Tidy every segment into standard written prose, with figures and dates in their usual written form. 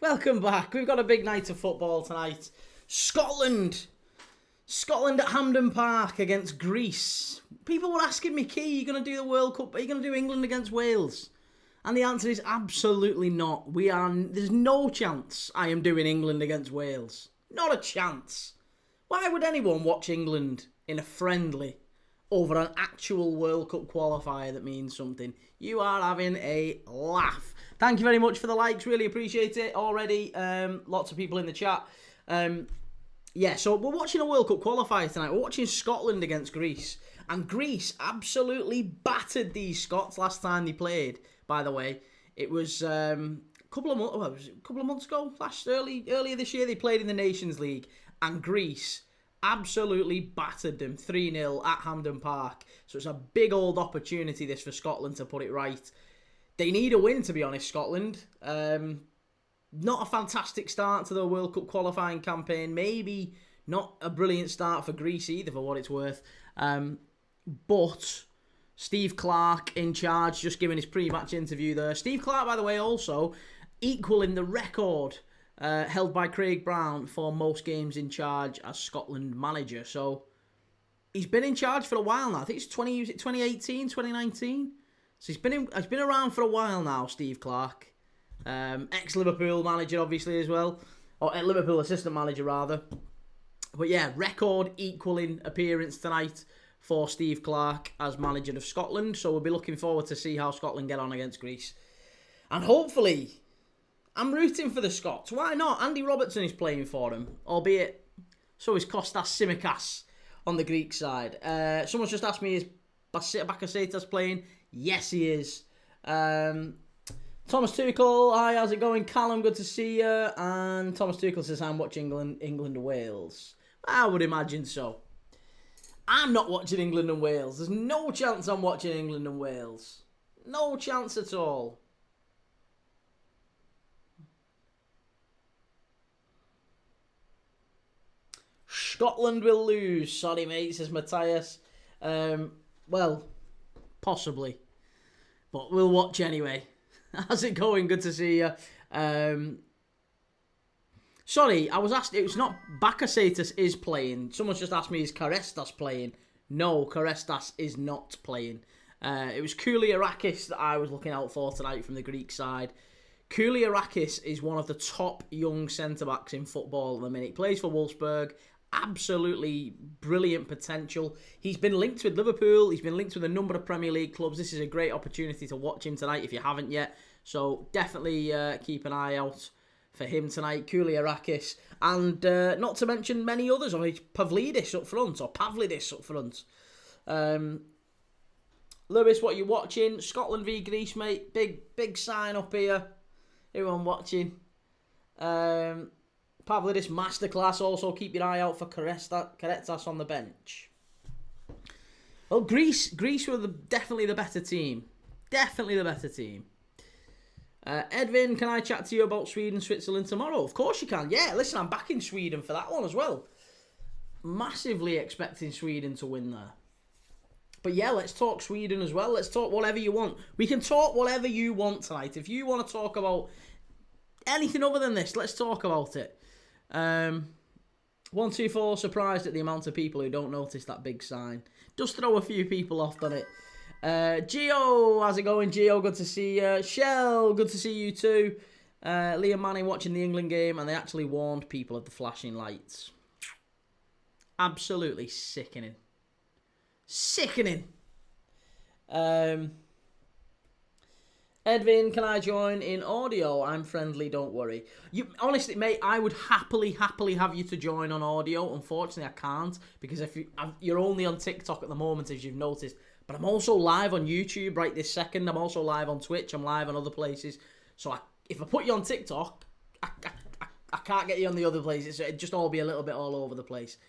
Welcome back. We've got a big night of football tonight. Scotland. Scotland at Hampden Park against Greece. People were asking me, Key, are you going to do the World Cup? Are you going to do England against Wales? And the answer is absolutely not. There's no chance I am doing England against Wales. Not a chance. Why would anyone watch England in a friendly over an actual World Cup qualifier that means something? You are having a laugh. Thank you very much for the likes. Really appreciate it already. Lots of people in the chat. So we're watching a World Cup qualifier tonight. We're watching Scotland against Greece. And Greece absolutely battered these Scots last time they played, by the way. It was a couple of months ago, earlier this year, they played in the Nations League. And Greece absolutely battered them 3-0 at Hampden Park. So it's a big old opportunity this for Scotland to put it right. They need a win, to be honest, Scotland. Not a fantastic start to the World Cup qualifying campaign. Maybe not a brilliant start for Greece either, for what it's worth. But Steve Clarke in charge, just giving his pre-match interview there. Steve Clarke, by the way, also equaling the record held by Craig Brown for most games in charge as Scotland manager. So he's been in charge for a while now. I think it's 2018, 2019. So he's been around for a while now, Steve Clarke. Ex-Liverpool manager, obviously, as well. Or Liverpool assistant manager, rather. But yeah, record equaling appearance tonight for Steve Clarke as manager of Scotland. So we'll be looking forward to see how Scotland get on against Greece. And hopefully, I'm rooting for the Scots. Why not? Andy Robertson is playing for them. Albeit, so is Kostas Tsimikas on the Greek side. Someone's just asked me, is Bakasetas playing? Yes, he is. Thomas Tuchel, hi, how's it going? Callum, good to see you. And Thomas Tuchel says, I'm watching England and Wales. I would imagine so. I'm not watching England and Wales. There's no chance I'm watching England and Wales. No chance at all. Scotland will lose. Sorry, mate, says Matthias. Well, possibly. But we'll watch anyway. How's it going? Good to see you. Sorry, I was asked. It's not Bakasetas is playing. Someone's just asked me, is Karestas playing? No, Karestas is not playing. It was Kouliarakis that I was looking out for tonight from the Greek side. Kouliarakis is one of the top young centre-backs in football at the minute. He plays for Wolfsburg. Absolutely brilliant potential. He's been linked with Liverpool. He's been linked with a number of Premier League clubs. This is a great opportunity to watch him tonight if you haven't yet. So definitely keep an eye out for him tonight. Kouliarakis. And not to mention many others. I mean, Pavlidis up front. Lewis, what are you watching? Scotland v Greece, mate. Big sign up here. Everyone watching. Pavlidis masterclass. Also, keep your eye out for Karetas on the bench. Well, Greece were definitely the better team. Definitely the better team. Edwin, can I chat to you about Sweden, Switzerland tomorrow? Of course you can. Yeah, listen, I'm back in Sweden for that one as well. Massively expecting Sweden to win there. But yeah, let's talk Sweden as well. Let's talk whatever you want. We can talk whatever you want tonight. If you want to talk about anything other than this, let's talk about it. 124, surprised at the amount of people who don't notice that big sign. Just throw a few people off on it. Gio, how's it going, Gio? Good to see you. Shell, good to see you too. Liam Manning watching the England game, and they actually warned people of the flashing lights. Absolutely sickening. Sickening. Edwin, can I join in audio? I'm friendly, don't worry. Honestly, mate, I would happily have you to join on audio. Unfortunately, I can't, because you're only on TikTok at the moment, as you've noticed. But I'm also live on YouTube right this second. I'm also live on Twitch. I'm live on other places. So if I put you on TikTok, I can't get you on the other places. So it'd just all be a little bit all over the place.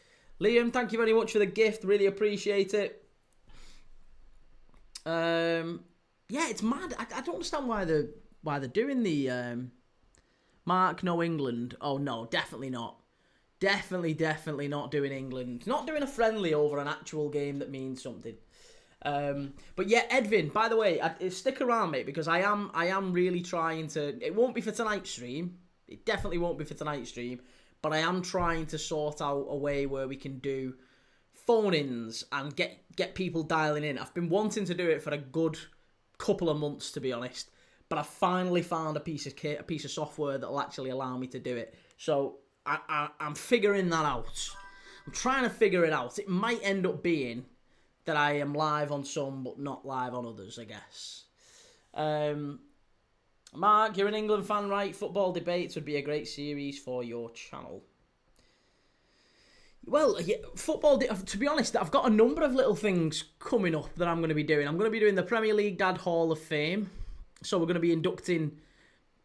Liam, thank you very much for the gift. Really appreciate it. Yeah, it's mad. I don't understand why they're doing the Mark No England. Oh no, definitely not. Definitely not doing England. Not doing a friendly over an actual game that means something. But yeah, Edwin, by the way, stick around, mate, because I am really trying to. It won't be for tonight's stream. It definitely won't be for tonight's stream, but I am trying to sort out a way where we can do phone-ins and get people dialing in. I've been wanting to do it for a good couple of months, to be honest, but I finally found a piece of kit, a piece of software that will actually allow me to do it. So I'm figuring that out. I'm trying to figure it out. It might end up being that I am live on some, but not live on others, I guess. Mark, you're an England fan, right? Football debates would be a great series for your channel. Well, yeah, to be honest, I've got a number of little things coming up that I'm going to be doing. I'm going to be doing the Premier League Dad Hall of Fame. So we're going to be inducting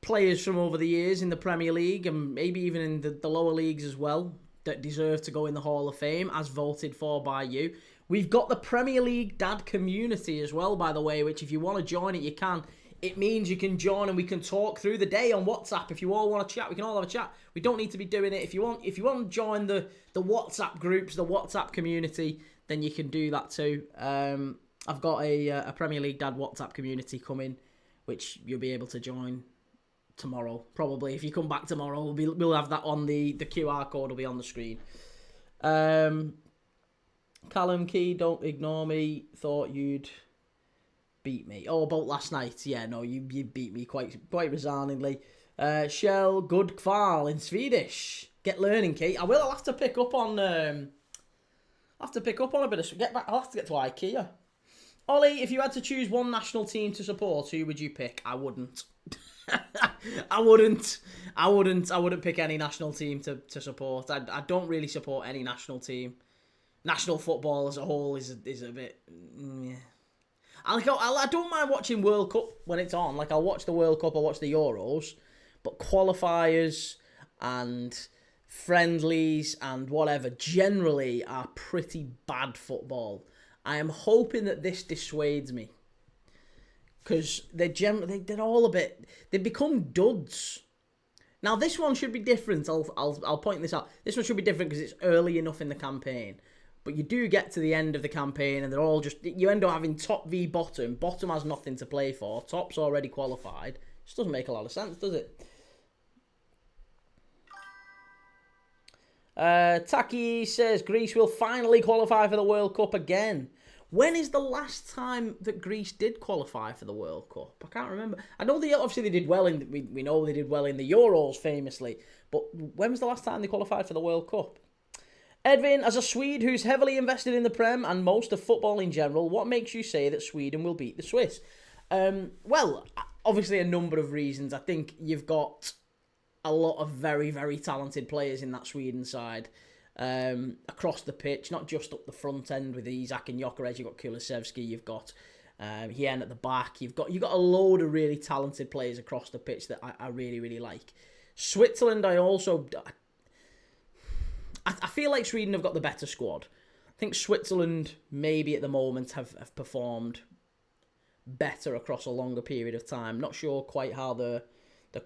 players from over the years in the Premier League and maybe even in the lower leagues as well that deserve to go in the Hall of Fame as voted for by you. We've got the Premier League Dad community as well, by the way, which if you want to join it, you can. It means you can join and we can talk through the day on WhatsApp. If you all want to chat, we can all have a chat. We don't need to be doing it. If you want to join the WhatsApp groups, the WhatsApp community, then you can do that too. I've got a Premier League Dad WhatsApp community coming, which you'll be able to join tomorrow. Probably if you come back tomorrow, we'll have that on the QR code will be on the screen. Callum Key, don't ignore me. Thought you'd beat me. Oh, about last night. Yeah, no, you beat me quite resoundingly. Shell, good kval in Swedish. Get learning, Kate. I'll have to pick up on. I'll have to pick up on a bit of. I'll have to get to IKEA. Ollie, if you had to choose one national team to support, who would you pick? I wouldn't. I wouldn't pick any national team to support. I don't really support any national team. National football as a whole is a bit. Yeah. I don't mind watching World Cup when it's on. Like, I'll watch the World Cup, I'll watch the Euros, but qualifiers and friendlies and whatever generally are pretty bad football. I am hoping that this dissuades me, because they're all a bit. They become duds. Now this one should be different. I'll point this out. This one should be different because it's early enough in the campaign. But you do get to the end of the campaign and they're all just... You end up having top v bottom. Bottom has nothing to play for. Top's already qualified. Just doesn't make a lot of sense, does it? Taki says Greece will finally qualify for the World Cup again. When is the last time that Greece did qualify for the World Cup? I can't remember. I know they did well in... We know they did well in the Euros, famously. But when was the last time they qualified for the World Cup? Edwin, as a Swede who's heavily invested in the Prem and most of football in general, what makes you say that Sweden will beat the Swiss? Well, obviously a number of reasons. I think you've got a lot of very, very talented players in that Sweden side across the pitch, not just up the front end with Isak and Gyökeres. You've got Kulusevski, you've got Hien at the back. You've got a load of really talented players across the pitch that I really, really like. Switzerland, I feel like Sweden have got the better squad. I think Switzerland maybe at the moment have performed better across a longer period of time. Not sure quite how the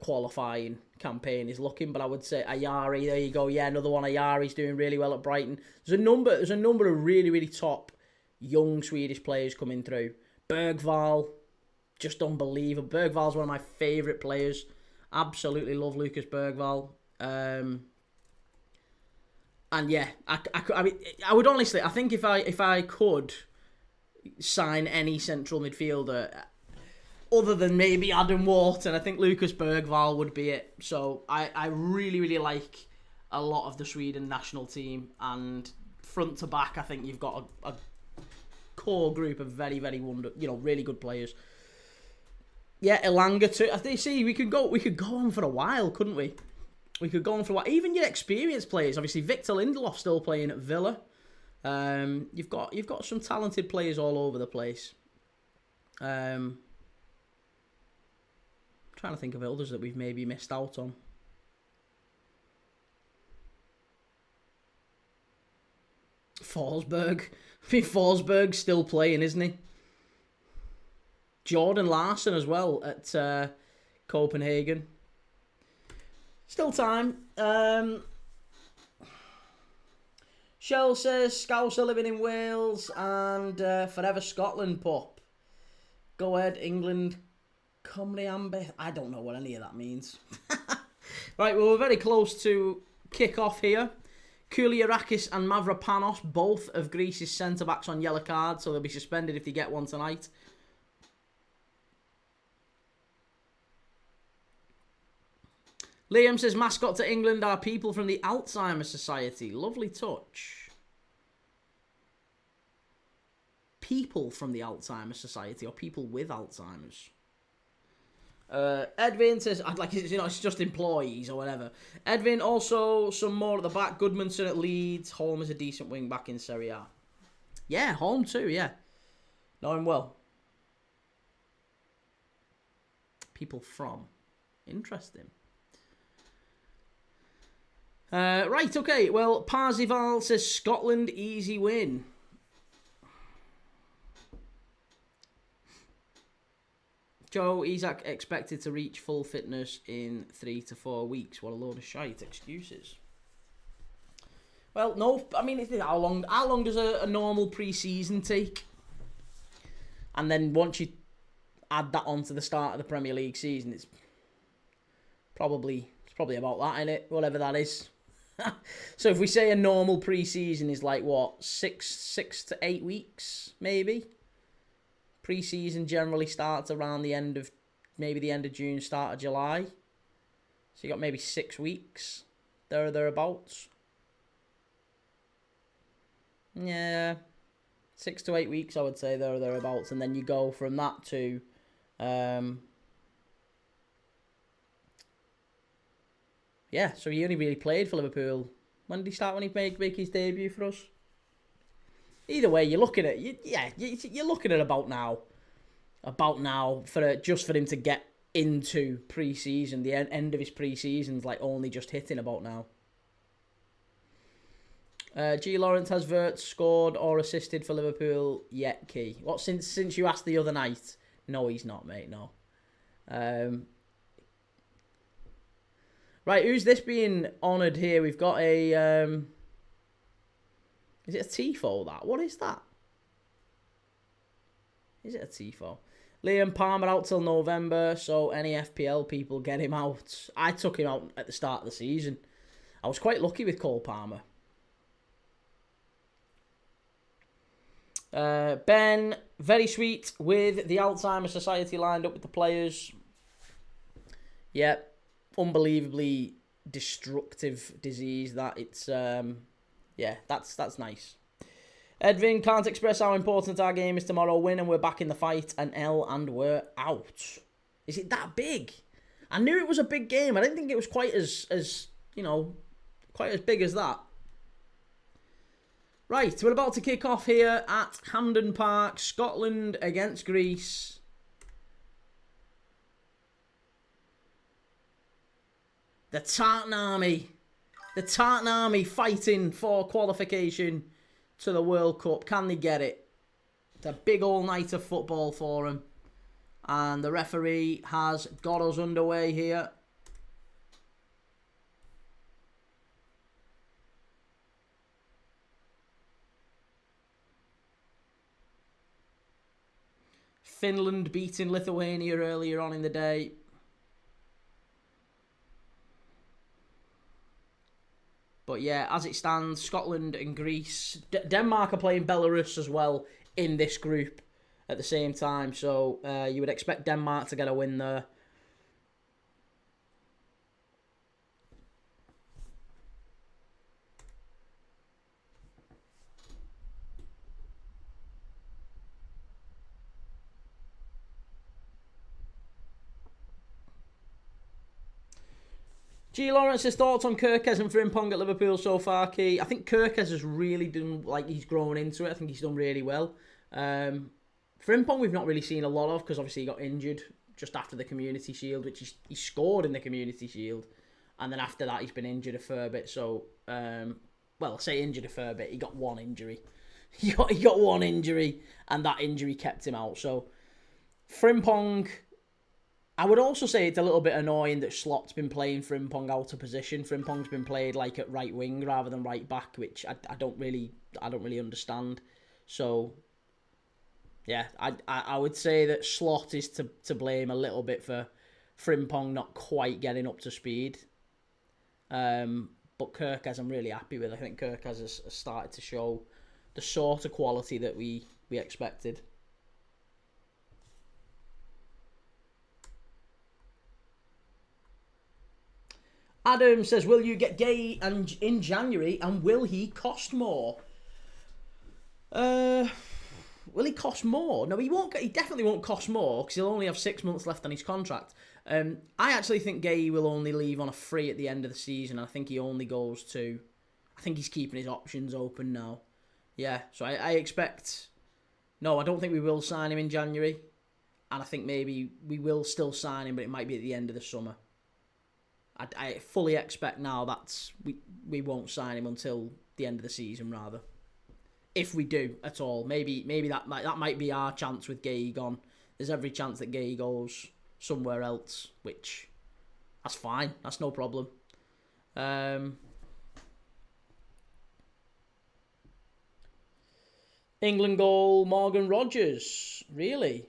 qualifying campaign is looking, but I would say Ayari, there you go. Yeah, another one. Ayari's doing really well at Brighton. There's a number of really, really top young Swedish players coming through. Bergvall, just unbelievable. Bergvall's one of my favourite players. Absolutely love Lucas Bergvall. And yeah, I mean, I would honestly, I think if I could sign any central midfielder other than maybe Adam Wharton, I think Lucas Bergvall would be it. So I really, really like a lot of the Sweden national team, and front to back, I think you've got a core group of very, very really good players. Yeah, Elanga too. As they see, we could go on for a while, couldn't we? We could go on for a while. Even your experienced players, obviously Victor Lindelof still playing at Villa. You've got some talented players all over the place. Trying to think of others that we've maybe missed out on. Forsberg. I think Forsberg's still playing, isn't he? Jordan Larson as well at Copenhagen. Still time. Shell says Scouts are living in Wales and forever Scotland, pup. Go ahead, England. Cymru Amber. I don't know what any of that means. Right, well, we're very close to kick-off here. Kouliarakis and Mavropanos, both of Greece's centre-backs on yellow cards, so they'll be suspended if they get one tonight. Liam says, mascot to England are people from the Alzheimer's Society. Lovely touch. People from the Alzheimer's Society, or people with Alzheimer's. Edwin says, I'd like, it's just employees or whatever. Edwin, also some more at the back. Goodmanson at Leeds. Holm is a decent wing back in Serie A. Yeah, Holm too, yeah. Know him well. People from. Interesting. Right, okay. Well, Parzival says Scotland, easy win. Joe Isaac expected to reach full fitness in 3 to 4 weeks. What a load of shite excuses. Well, no, I mean, how long does a normal pre-season take? And then once you add that on to the start of the Premier League season, it's probably about that, isn't it? Whatever that is. So if we say a normal pre-season is like, what, 6 to 8 weeks, maybe? Pre-season generally starts around the end of June, start of July. So you got maybe 6 weeks, thereabouts. Yeah, 6 to 8 weeks, I would say, thereabouts. And then you go from that to... yeah, so he only really played for Liverpool. When did he start? When he make his debut for us? Either way, you're looking at you're looking at about now for him to get into pre-season. The end of his pre-season's like only just hitting about now. G. Lawrence, has Wirtz scored or assisted for Liverpool yet? Key. What since you asked the other night? No, he's not, mate. No. Right, who's this being honoured here? We've got a... is it a TIFO, that? What is that? Is it a TIFO? Liam Palmer out till November, so any FPL people get him out. I took him out at the start of the season. I was quite lucky with Cole Palmer. Ben, very sweet with the Alzheimer's Society lined up with the players. Yep. Unbelievably destructive disease that it's yeah, that's nice. Edwin, can't express how important our game is tomorrow. Win and we're back in the fight. An L and we're out. Is it that big? I knew it was a big game. I didn't think it was quite as quite as big as that. Right, we're about to kick off here at Hampden Park. Scotland against Greece. The Tartan Army. The Tartan Army fighting for qualification to the World Cup. Can they get it? It's a big all night of football for them. And the referee has got us underway here. Finland beating Lithuania earlier on in the day. But yeah, as it stands, Scotland and Greece. Denmark are playing Belarus as well in this group at the same time. So you would expect Denmark to get a win there. G. Lawrence's thoughts on Kirkes and Frimpong at Liverpool so far, Key. I think Kirkes has really done, like, he's grown into it. I think he's done really well. Frimpong we've not really seen a lot of because obviously he got injured just after the Community Shield, which he scored in the Community Shield. And then after that he's been injured a fair bit. So, well, I say injured a fair bit. He got one injury. He got one injury and that injury kept him out. So, Frimpong... I would also say it's a little bit annoying that Slot's been playing Frimpong out of position. Frimpong's been played like at right wing rather than right back, which I don't really understand. So yeah, I would say that Slot is to blame a little bit for Frimpong not quite getting up to speed. But Kirkes, I'm really happy with. I think Kirkes has started to show the sort of quality that we expected. Adam says, will you get Gay in January, and will he cost more? Will he cost more? No, he won't. He definitely won't cost more because he'll only have 6 months left on his contract. I actually think Gay will only leave on a free at the end of the season. I think he only goes to... I think he's keeping his options open now. Yeah, so I expect... No, I don't think we will sign him in January. And I think maybe we will still sign him, but it might be at the end of the summer. I fully expect now that we won't sign him until the end of the season, rather. If we do at all, maybe that might be our chance with Gay gone. There's every chance that Gay goes somewhere else, which that's fine. That's no problem. England goal, Morgan Rogers. Really?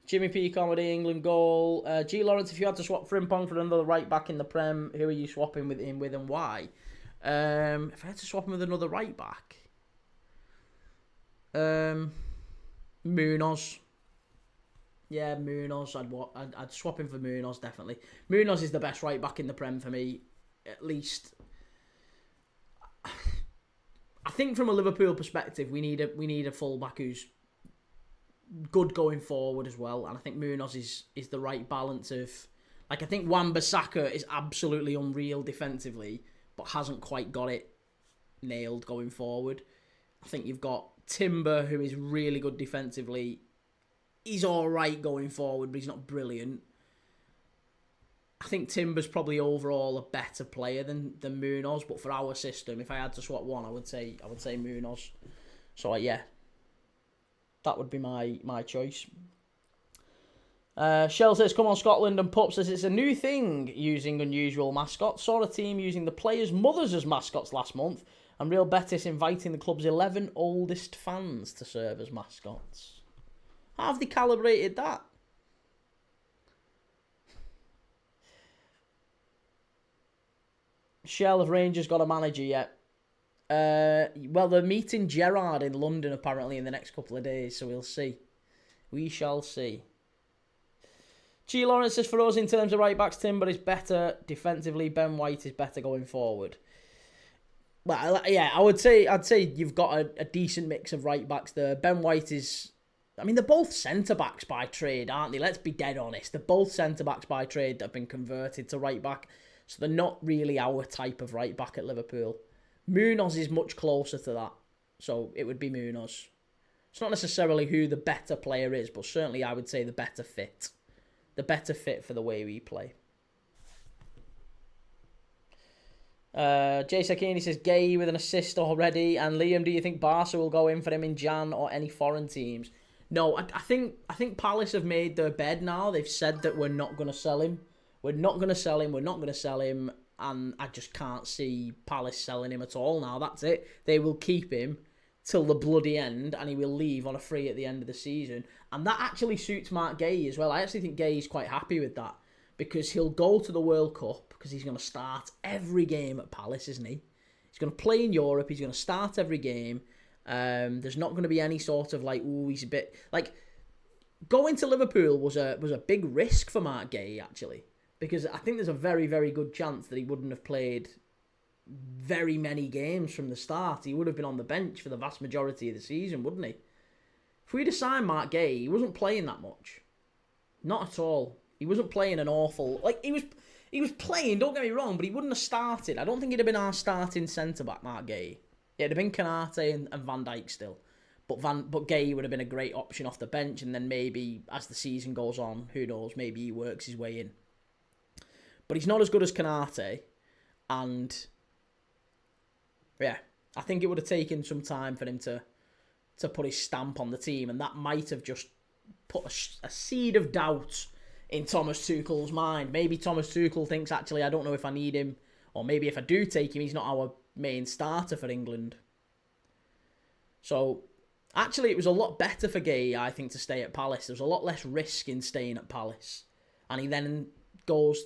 Jimmy P comedy, England goal. G Lawrence, if you had to swap Frimpong for another right back in the Prem, who are you swapping with him with and why? If I had to swap him with another right back, Munoz. Yeah, Munoz. I'd swap him for Munoz, definitely. Munoz is the best right back in the Prem for me, at least. I think from a Liverpool perspective, we need a full back who's good going forward as well, and I think Munoz is the right balance of... Like, I think Wan-Bissaka is absolutely unreal defensively, but hasn't quite got it nailed going forward. I think you've got Timber, who is really good defensively. He's alright going forward, but he's not brilliant. I think Timber's probably overall a better player than Munoz, but for our system, if I had to swap one, I would say Munoz. So yeah, that would be my choice. Shell says, come on Scotland, and Pup says, it's a new thing using unusual mascots. Saw a team using the players' mothers as mascots last month, and Real Betis inviting the club's 11 oldest fans to serve as mascots. How have they calibrated that? Shell, have Rangers got a manager yet? Well, they're meeting Gerrard in London apparently in the next couple of days, so we'll see. We shall see. G Lawrence says, for us in terms of right backs, Timber is better defensively. Ben White is better going forward. Well, yeah, I'd say you've got a decent mix of right backs there. Ben White is... I mean, they're both centre-backs by trade, aren't they? Let's be dead honest. They're both centre-backs by trade that have been converted to right back. So they're not really our type of right back at Liverpool. Munoz is much closer to that. So it would be Munoz. It's not necessarily who the better player is, but certainly I would say the better fit. The better fit for the way we play. Jay Sakini says, Gay with an assist already. And Liam, do you think Barca will go in for him in Jan or any foreign teams? No, I think Palace have made their bed now. They've said that we're not going to sell him. We're not going to sell him. And I just can't see Palace selling him at all now. That's it. They will keep him till the bloody end, and he will leave on a free at the end of the season. And that actually suits Mark Gay as well. I actually think Gay is quite happy with that, because he'll go to the World Cup, because he's going to start every game at Palace, isn't he? He's going to play in Europe. He's going to start every game. There's not going to be any sort of like, ooh, he's a bit... Like, going to Liverpool was a big risk for Mark Gay, actually, because I think there's a very, very good chance that he wouldn't have played very many games from the start. He would have been on the bench for the vast majority of the season, wouldn't he? If we'd have signed Mark Gay, he wasn't playing that much. Not at all. He wasn't playing an awful... Like, he was playing, don't get me wrong, but he wouldn't have started. I don't think he'd have been our starting centre-back, Mark Gay. It'd have been Canate and Van Dijk still. But Gay would have been a great option off the bench, and then maybe, as the season goes on, who knows, maybe he works his way in. But he's not as good as Canate, and... Yeah, I think it would have taken some time for him to put his stamp on the team, and that might have just put a seed of doubt in Thomas Tuchel's mind. Maybe Thomas Tuchel thinks, actually, I don't know if I need him, or maybe if I do take him, he's not our main starter for England. So, actually, it was a lot better for Gay, I think, to stay at Palace. There was a lot less risk in staying at Palace. And he then goes...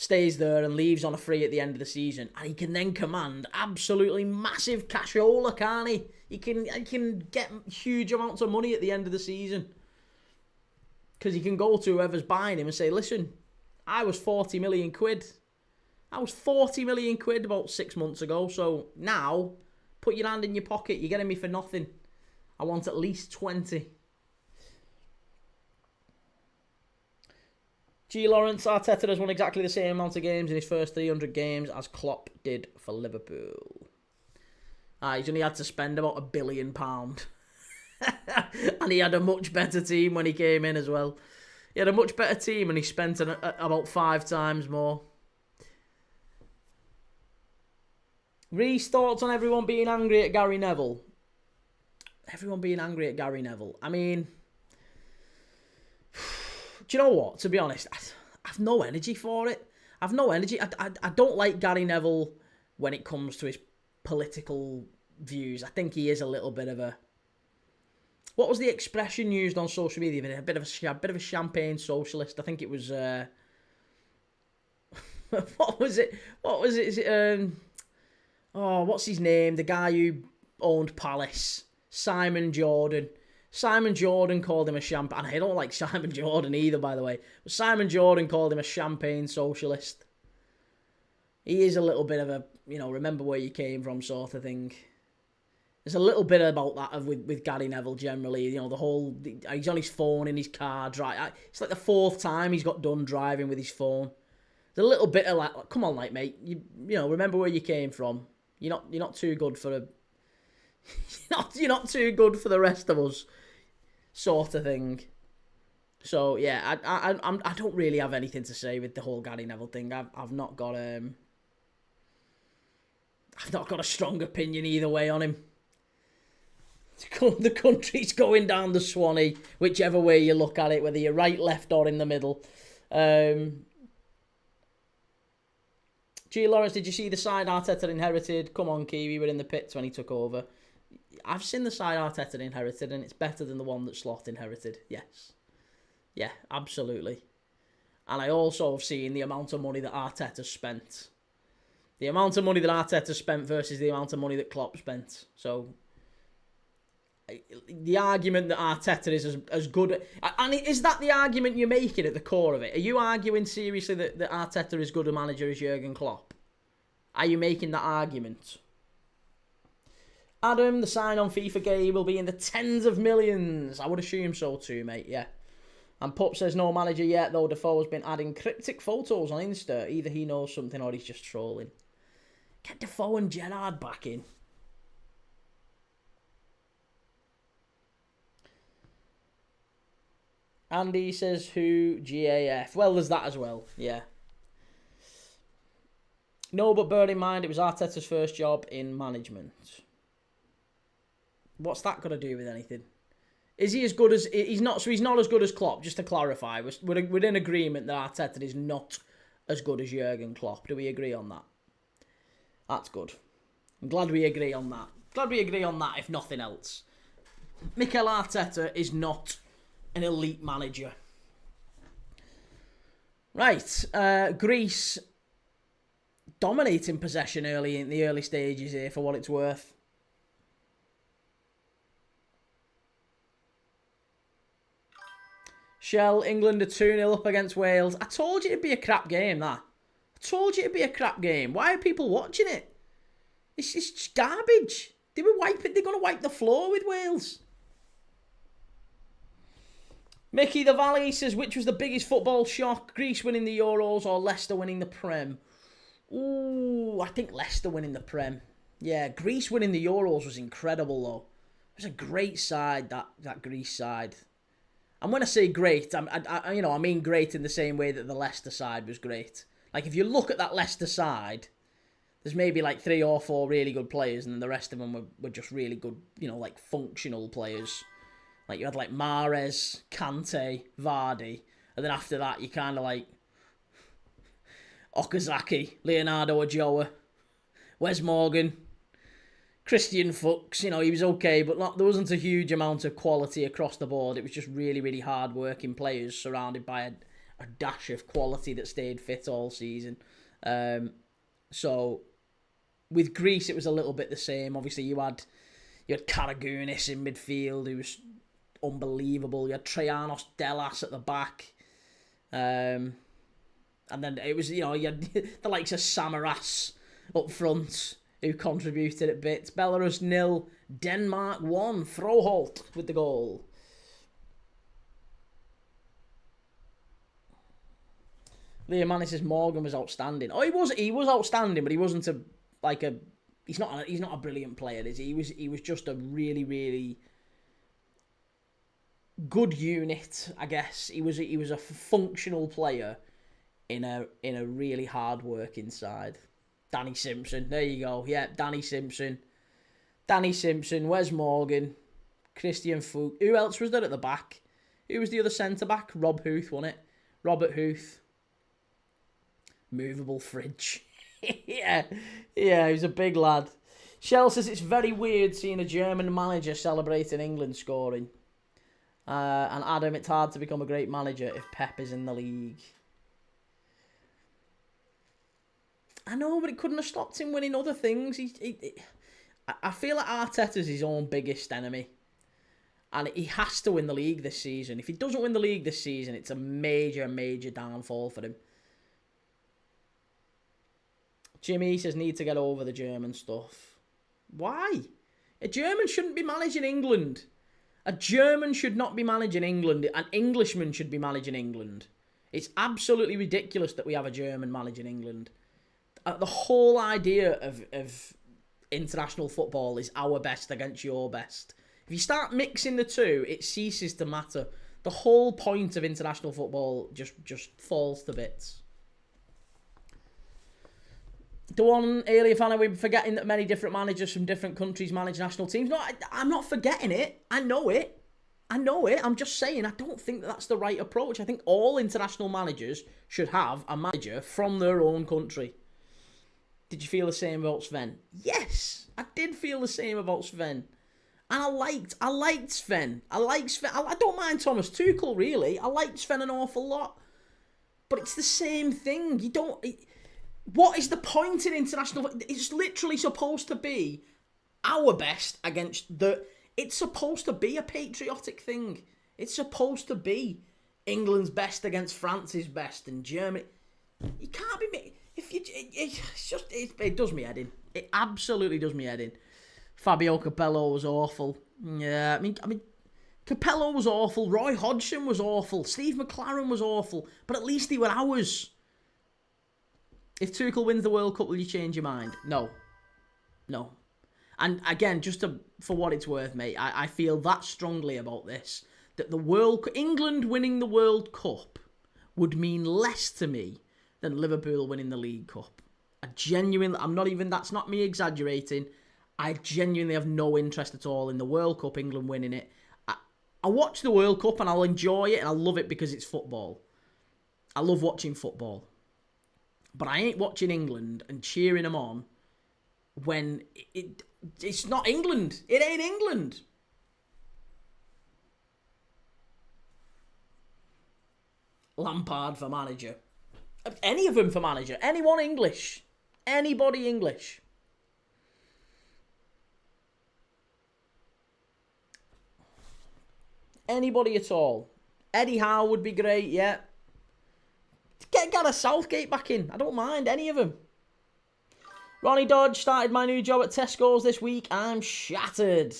stays there and leaves on a free at the end of the season, and he can then command absolutely massive cashola, can't he? He can get huge amounts of money at the end of the season. Because he can go to whoever's buying him and say, listen, I was 40 million quid. I was 40 million quid about 6 months ago, so now, put your hand in your pocket, you're getting me for nothing. I want at least 20. G. Lawrence, Arteta has won exactly the same amount of games in his first 300 games as Klopp did for Liverpool. He's only had to spend about £1 billion. And he had a much better team when he came in as well. He had a much better team and he spent about 5 times more. Reece, thoughts on everyone being angry at Gary Neville? Everyone being angry at Gary Neville. I mean, do you know what? To be honest, I've no energy for it. I've no energy. I don't like Gary Neville when it comes to his political views. I think he is a little bit of a... What was the expression used on social media? A bit of a champagne socialist. I think it was... what was it? Is it... what's his name? The guy who owned Palace. Simon Jordan. Simon Jordan called him a champagne... I don't like Simon Jordan either, by the way. But Simon Jordan called him a champagne socialist. He is a little bit of a, remember where you came from sort of thing. There's a little bit about that with Gary Neville generally. The whole... He's on his phone in his car. It's like the 4th time he's got done driving with his phone. There's a little bit of like, come on, like, mate. You remember where you came from. You're not too good for a... You're not too good for the rest of us, sort of thing. So yeah, I don't really have anything to say with the whole Gary Neville thing. I've not got a strong opinion either way on him. The country's going down the Swanee, whichever way you look at it, whether you're right, left, or in the middle. G. Lawrence, did you see the side Arteta inherited? Come on, Kiwi, we're in the pits when he took over. I've seen the side Arteta inherited, and it's better than the one that Slot inherited. Yes. Yeah, absolutely. And I also have seen the amount of money that Arteta spent. The amount of money that Arteta spent versus the amount of money that Klopp spent. So, the argument that Arteta is as good... And is that the argument you're making at the core of it? Are you arguing seriously that Arteta is as good a manager as Jurgen Klopp? Are you making that argument? Adam, the sign-on FIFA game will be in the tens of millions. I would assume so too, mate, yeah. And Pup says no manager yet, though Defoe has been adding cryptic photos on Insta. Either he knows something or he's just trolling. Get Defoe and Gerrard back in. Andy says who? GAF. Well, there's that as well, yeah. No, but bear in mind, it was Arteta's first job in management. What's that got to do with anything? Is he as good as... He's not as good as Klopp, just to clarify. We're in agreement that Arteta is not as good as Jurgen Klopp. Do we agree on that? That's good. I'm glad we agree on that. Glad we agree on that, if nothing else. Mikel Arteta is not an elite manager. Right. Greece dominating possession in the early stages here, for what it's worth. Shell, England are 2-0 up against Wales. I told you it'd be a crap game, that. I told you it'd be a crap game. Why are people watching it? It's just garbage. They're going to wipe the floor with Wales. Mickey the Valley says, which was the biggest football shock? Greece winning the Euros or Leicester winning the Prem? Ooh, I think Leicester winning the Prem. Yeah, Greece winning the Euros was incredible, though. It was a great side, that Greece side. And when I say great, I mean great in the same way that the Leicester side was great. Like, if you look at that Leicester side, there's maybe like 3 or 4 really good players, and then the rest of them were just really good, like functional players. Like, you had like Mahrez, Kante, Vardy, and then after that, you kind of like Okazaki, Leonardo Ojoa, Wes Morgan, Christian Fuchs. He was okay, but there wasn't a huge amount of quality across the board. It was just really, really hard-working players surrounded by a dash of quality that stayed fit all season. So with Greece, it was a little bit the same. Obviously, you had Karagounis in midfield, who was unbelievable. You had Trajanos Delas at the back. And then it was, you had the likes of Samaras up front, who contributed at bits. Belarus 0, Denmark 1. Froholt with the goal. Liam Manning says Morgan was outstanding. Oh, he was outstanding, but he wasn't he's not a brilliant player, is he? He was just a really, really good unit, I guess. He was a functional player in a really hard working side. Danny Simpson, there you go. Yeah, Danny Simpson, Wes Morgan, Christian Fuchs. Who else was there at the back? Who was the other centre back? Rob Huth, wasn't it? Robert Huth. Movable fridge. yeah, he was a big lad. Shell says it's very weird seeing a German manager celebrating England scoring. And Adam, it's hard to become a great manager if Pep is in the league. I know, but it couldn't have stopped him winning other things. I feel like Arteta's his own biggest enemy. And he has to win the league this season. If he doesn't win the league this season, it's a major, major downfall for him. Jimmy says, need to get over the German stuff. Why? A German shouldn't be managing England. A German should not be managing England. An Englishman should be managing England. It's absolutely ridiculous that we have a German managing England. The whole idea of international football is our best against your best. If you start mixing the two, it ceases to matter. The whole point of international football just falls to bits. The one earlier fan, we're forgetting that many different managers from different countries manage national teams. No, I'm not forgetting it. I know it. I'm just saying I don't think that's the right approach. I think all international managers should have a manager from their own country. Did you feel the same about Sven? Yes, I did feel the same about Sven. And I liked Sven. I don't mind Thomas Tuchel, really. I liked Sven an awful lot. But it's the same thing. What is the point in international? It's literally supposed to be our best against the... It's supposed to be a patriotic thing. It's supposed to be England's best against France's best and Germany. You can't be... It does me head in. It absolutely does me head in. Fabio Capello was awful. Yeah, I mean, Capello was awful. Roy Hodgson was awful. Steve McLaren was awful. But at least they were ours. If Tuchel wins the World Cup, will you change your mind? No. And again, for what it's worth, mate, I feel that strongly about this. That England winning the World Cup would mean less to me than Liverpool winning the League Cup. That's not me exaggerating. I genuinely have no interest at all in the World Cup, England winning it. I watch the World Cup and I'll enjoy it and I love it because it's football. I love watching football. But I ain't watching England and cheering them on when it's not England. It ain't England. Lampard for manager. Any of them for manager. Anyone English. Anybody English. Anybody at all. Eddie Howe would be great, yeah. Get Gareth Southgate back in. I don't mind any of them. Ronnie Dodge started my new job at Tesco's this week. I'm shattered.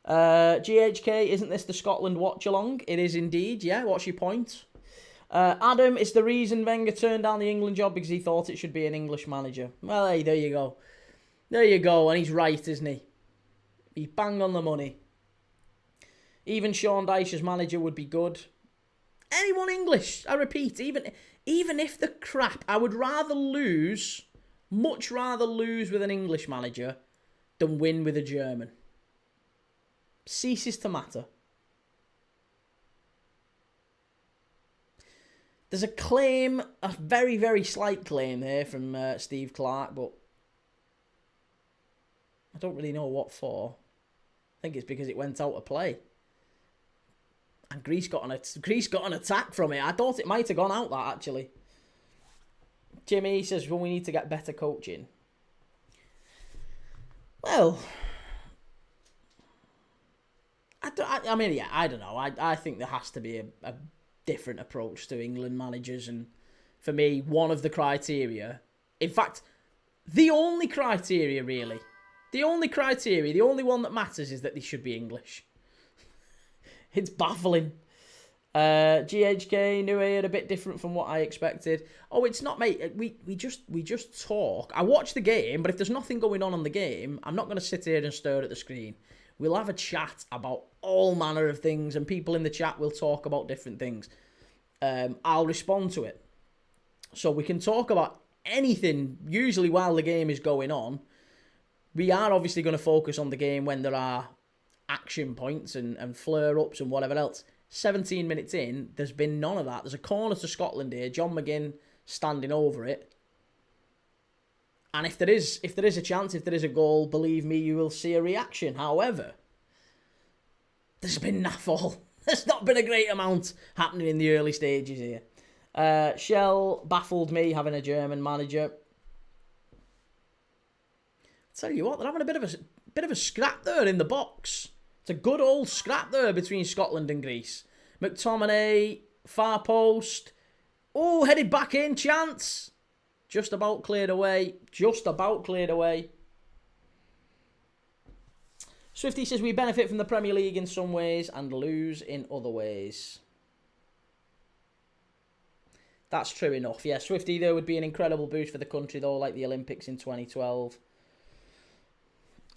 GHK, isn't this the Scotland watch-along? It is indeed, yeah. What's your point? Adam, it's the reason Wenger turned down the England job because he thought it should be an English manager. Well, hey, there you go. There you go, and he's right, isn't he? He's bang on the money. Even Sean Dyche as manager would be good. Anyone English, I repeat, even if the crap, I would much rather lose with an English manager than win with a German. Ceases to matter. There's a claim, a very, very slight claim here from Steve Clark, but I don't really know what for. I think it's because it went out of play. And Greece got an attack from it. I thought it might have gone out, that, actually. Jimmy says, well, we need to get better coaching. Well, I mean, yeah, I don't know. I think there has to be a different approach to England managers. And for me, one of the criteria, in fact, the only criteria, really, the only one that matters is that they should be English. It's baffling. GHK, New Year, a bit different from what I expected. Oh, it's not, mate. We just talk. I watch the game, but if there's nothing going on the game, I'm not going to sit here and stare at the screen. We'll have a chat about all manner of things, and people in the chat will talk about different things. I'll respond to it. So we can talk about anything, usually while the game is going on. We are obviously going to focus on the game when there are action points and flare-ups and whatever else. 17 minutes in, there's been none of that. There's a corner to Scotland here. John McGinn standing over it. And if there is a chance, if there is a goal, believe me, you will see a reaction. However, there's been naff all. There's not been a great amount happening in the early stages here. Shell baffled me having a German manager. Tell you what, they're having a bit of a scrap there in the box. It's a good old scrap there between Scotland and Greece. McTominay, far post. Oh, headed back in, chance. Just about cleared away. Swifty says we benefit from the Premier League in some ways and lose in other ways. That's true enough. Yeah, Swifty, there would be an incredible boost for the country, though, like the Olympics in 2012.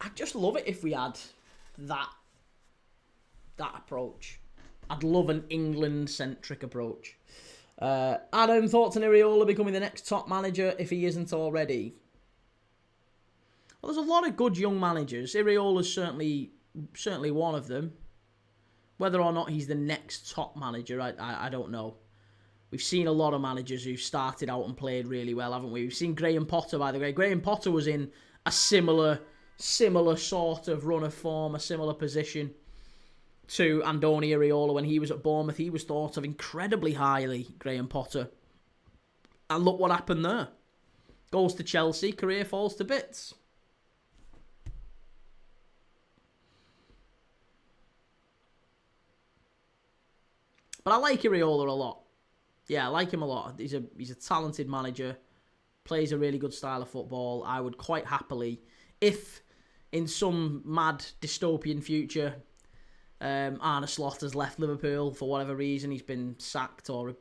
I'd just love it if we had that approach. I'd love an England-centric approach. Adam, thoughts on Iraola becoming the next top manager if he isn't already? Well, there's a lot of good young managers. Iraola's certainly one of them. Whether or not he's the next top manager, I don't know. We've seen a lot of managers who started out and played really well, haven't we? We've seen Graham Potter, by the way. Graham Potter was in a similar sort of run of form, a similar position to Andoni Iraola when he was at Bournemouth. He was thought of incredibly highly, Graham Potter. And look what happened there. Goes to Chelsea, career falls to bits. But I like Iraola a lot. Yeah, I like him a lot. He's a talented manager. Plays a really good style of football. I would quite happily, if in some mad dystopian future, Arne Slot has left Liverpool for whatever reason, he's been sacked or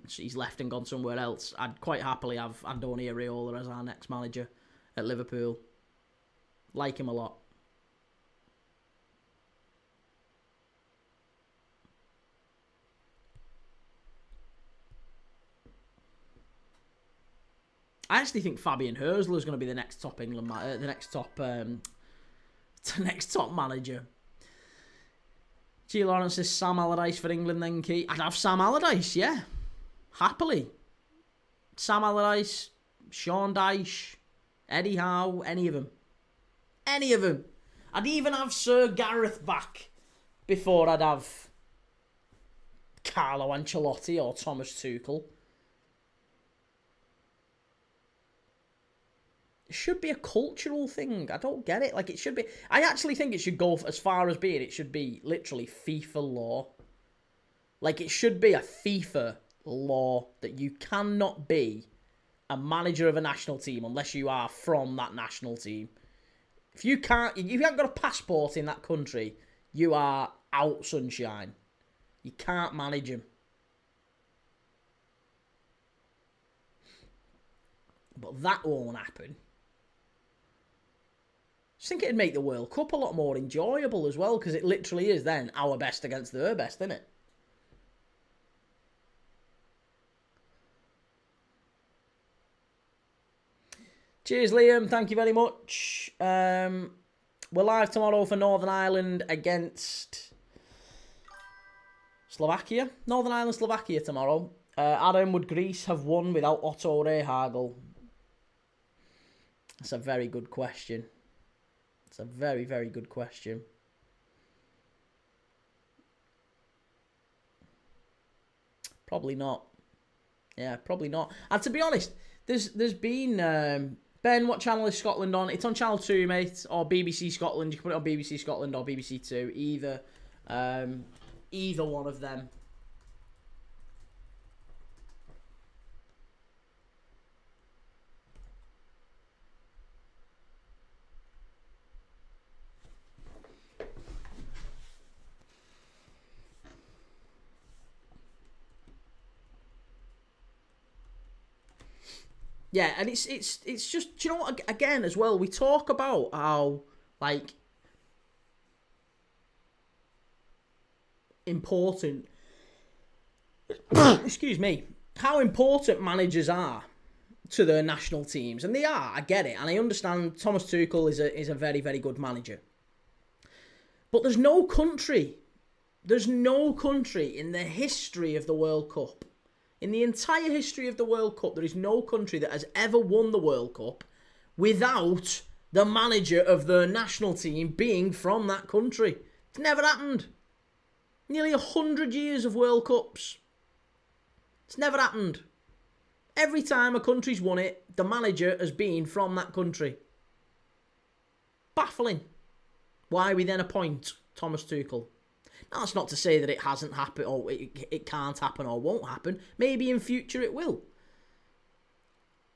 he's left and gone somewhere else, I'd quite happily have Andoni Iraola as our next manager at Liverpool. Like him a lot. I actually think Fabian Herzler is going to be the next top next top manager. G. Lawrence says Sam Allardyce for England then key. I'd have Sam Allardyce, yeah. Happily. Sam Allardyce, Sean Dyche, Eddie Howe, any of them. Any of them. I'd even have Sir Gareth back before I'd have Carlo Ancelotti or Thomas Tuchel. It should be a cultural thing. I don't get it. Like, it should be... I actually think it should go as far as being... It should be literally FIFA law. Like, it should be a FIFA law that you cannot be a manager of a national team unless you are from that national team. If you haven't got a passport in that country, you are out, sunshine. You can't manage them. But that won't happen. I think it'd make the World Cup a lot more enjoyable as well, because it literally is then our best against their best, isn't it? Cheers, Liam. Thank you very much. We're live tomorrow for Northern Ireland against Slovakia. Northern Ireland, Slovakia tomorrow. Adam, would Greece have won without Otto Rehhagel? That's a very good question. It's a very, very good question. Probably not. Yeah, probably not. And to be honest, there's been... Ben, what channel is Scotland on? It's on Channel 2, mate, or BBC Scotland. You can put it on BBC Scotland or BBC 2. Either one of them. Yeah, and it's just, do you know what, again, as well, we talk about how, like, important, excuse me, how important managers are to their national teams. And they are, I get it, and I understand Thomas Tuchel is a very, very good manager. But there's no country in the history of the World Cup, in the entire history of the World Cup, there is no country that has ever won the World Cup without the manager of their national team being from that country. It's never happened. Nearly 100 years of World Cups. It's never happened. Every time a country's won it, the manager has been from that country. Baffling. Why we then appoint Thomas Tuchel. Now, that's not to say that it hasn't happened, or it can't happen, or won't happen. Maybe in future it will.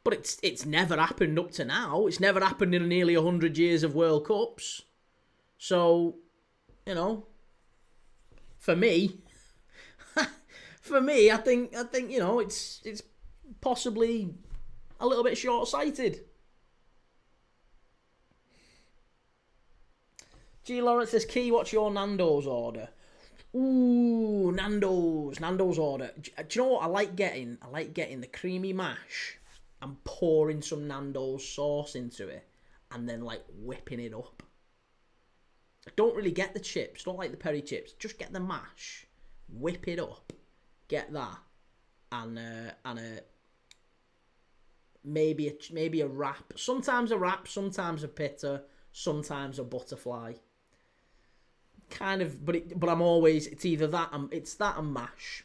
But it's never happened up to now. It's never happened in nearly 100 years of World Cups. So, you know, for me, I think you know, it's possibly a little bit short-sighted. G. Lawrence says, Key, what's your Nando's order? Ooh, Nando's order. Do you know what I like getting? I like getting the creamy mash and pouring some Nando's sauce into it and then, like, whipping it up. I don't really get the chips. Don't like the peri chips. Just get the mash, whip it up, get that, and maybe a wrap. Sometimes a wrap, sometimes a pita, sometimes a butterfly. Kind of, but I'm always, it's either that and mash.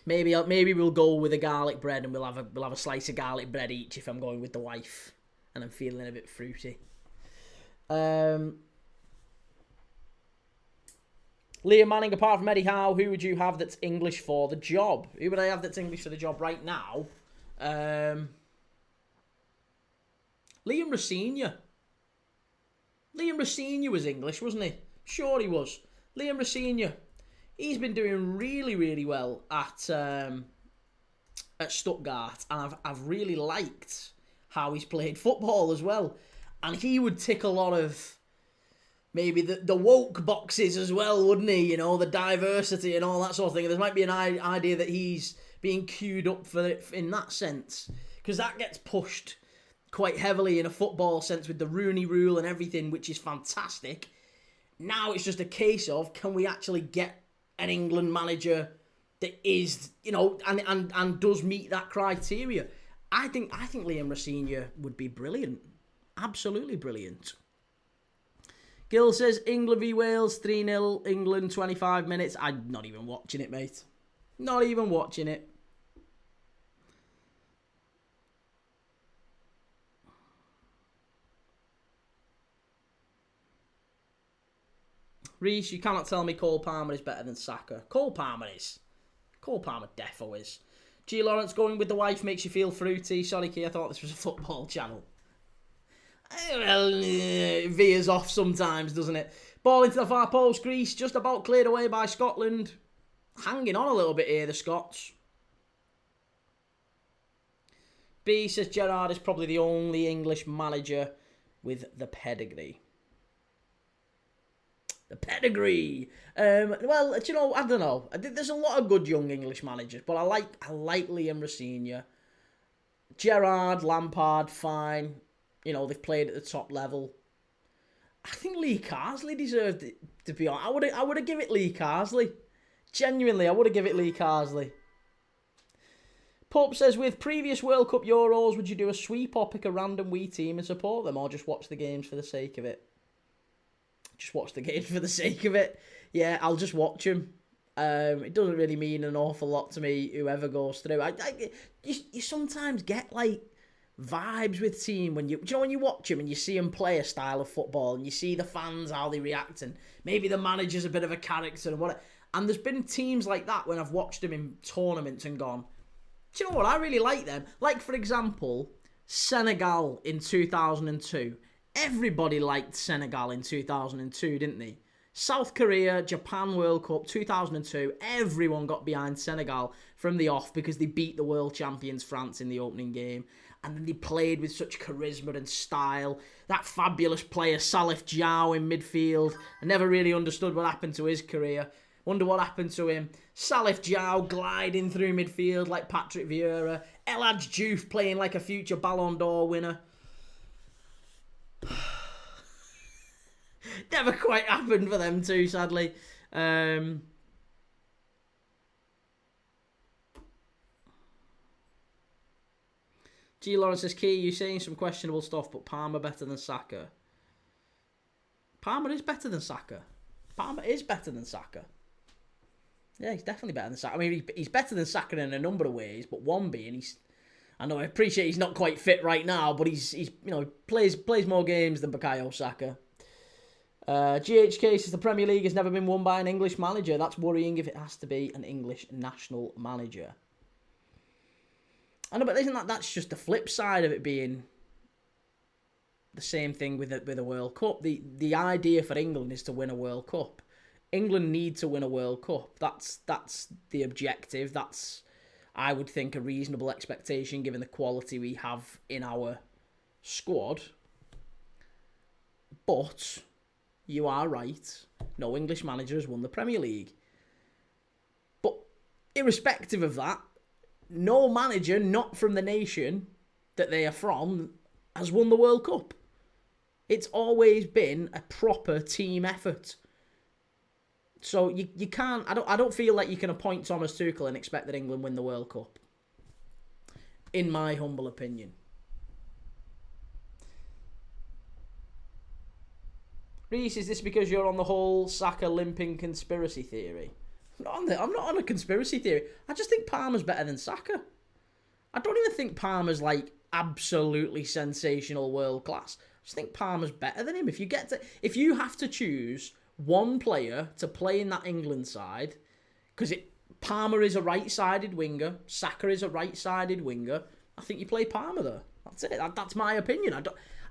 Maybe we'll go with a garlic bread and we'll have a slice of garlic bread each if I'm going with the wife and I'm feeling a bit fruity. Liam Manning, apart from Eddie Howe, who would you have that's English for the job? Who would I have that's English for the job right now? Liam Rosenior. Liam Rosenior was English, wasn't he? Sure he was. Liam Rosenior. He's been doing really, really well at Stuttgart, and I've really liked how he's played football as well. And he would tick a lot of maybe the woke boxes as well, wouldn't he? You know, the diversity and all that sort of thing. There might be an idea that he's being queued up for it in that sense, because that gets pushed quite heavily in a football sense with the Rooney Rule and everything, which is fantastic. Now it's just a case of, can we actually get an England manager that is, you know, and does meet that criteria? I think Liam Rosenior would be brilliant. Absolutely brilliant. Gil says, England v Wales, 3-0, England, 25 minutes. I'm not even watching it, mate. Not even watching it. Reece, you cannot tell me Cole Palmer is better than Saka. Cole Palmer defo is. G. Lawrence, going with the wife makes you feel fruity. Sorry, Key, I thought this was a football channel. Well, it veers off sometimes, doesn't it? Ball into the far post. Greece just about cleared away by Scotland. Hanging on a little bit here, the Scots. B says Gerrard is probably the only English manager with the pedigree. The pedigree. Well, do you know, I don't know. There's a lot of good young English managers, but I like Liam Rosenior. Gerrard, Lampard, fine. You know, they've played at the top level. I think Lee Carsley deserved it, to be honest. I would have given it Lee Carsley. Genuinely, I would have given it Lee Carsley. Pope says, with previous World Cup Euros, would you do a sweep or pick a random wee team and support them, or just watch the games for the sake of it? Just watch the games for the sake of it. Yeah, I'll just watch them. It doesn't really mean an awful lot to me, whoever goes through. You sometimes get, like, vibes with team when when you watch them and you see them play a style of football and you see the fans, how they react, and maybe the manager's a bit of a character and whatever. And there's been teams like that when I've watched them in tournaments and gone, do you know what, I really like them. Like, for example, Senegal in 2002. Everybody liked Senegal in 2002, didn't they? South Korea, Japan World Cup 2002, everyone got behind Senegal from the off because they beat the world champions France in the opening game. And then they played with such charisma and style. That fabulous player, Salif Diao, in midfield. I never really understood what happened to his career. Wonder what happened to him. Salif Diao gliding through midfield like Patrick Vieira. El Hadj Diouf playing like a future Ballon d'Or winner. Never quite happened for them two, sadly. G. Lawrence says, Key, you're saying some questionable stuff, but Palmer better than Saka. Palmer is better than Saka. Palmer is better than Saka. Yeah, he's definitely better than Saka. I mean, he's better than Saka in a number of ways, but one being I know, I appreciate he's not quite fit right now, but he's plays more games than Bukayo Saka. GHK says the Premier League has never been won by an English manager. That's worrying if it has to be an English national manager. I know, but isn't that's just the flip side of it being the same thing with a World Cup? The idea for England is to win a World Cup. England need to win a World Cup. That's the objective. That's, I would think, a reasonable expectation given the quality we have in our squad. But you are right. No English manager has won the Premier League. But irrespective of that, no manager not from the nation that they are from has won the World Cup. It's always been a proper team effort. So you can't. I don't feel like you can appoint Thomas Tuchel and expect that England win the World Cup. In my humble opinion. Reese, is this because you're on the whole Saka limping conspiracy theory? I'm not on a conspiracy theory. I just think Palmer's better than Saka. I don't even think Palmer's like absolutely sensational world class. I just think Palmer's better than him. If you have to choose one player to play in that England side, because Palmer is a right-sided winger, Saka is a right-sided winger, I think you play Palmer there. That's it. That's my opinion.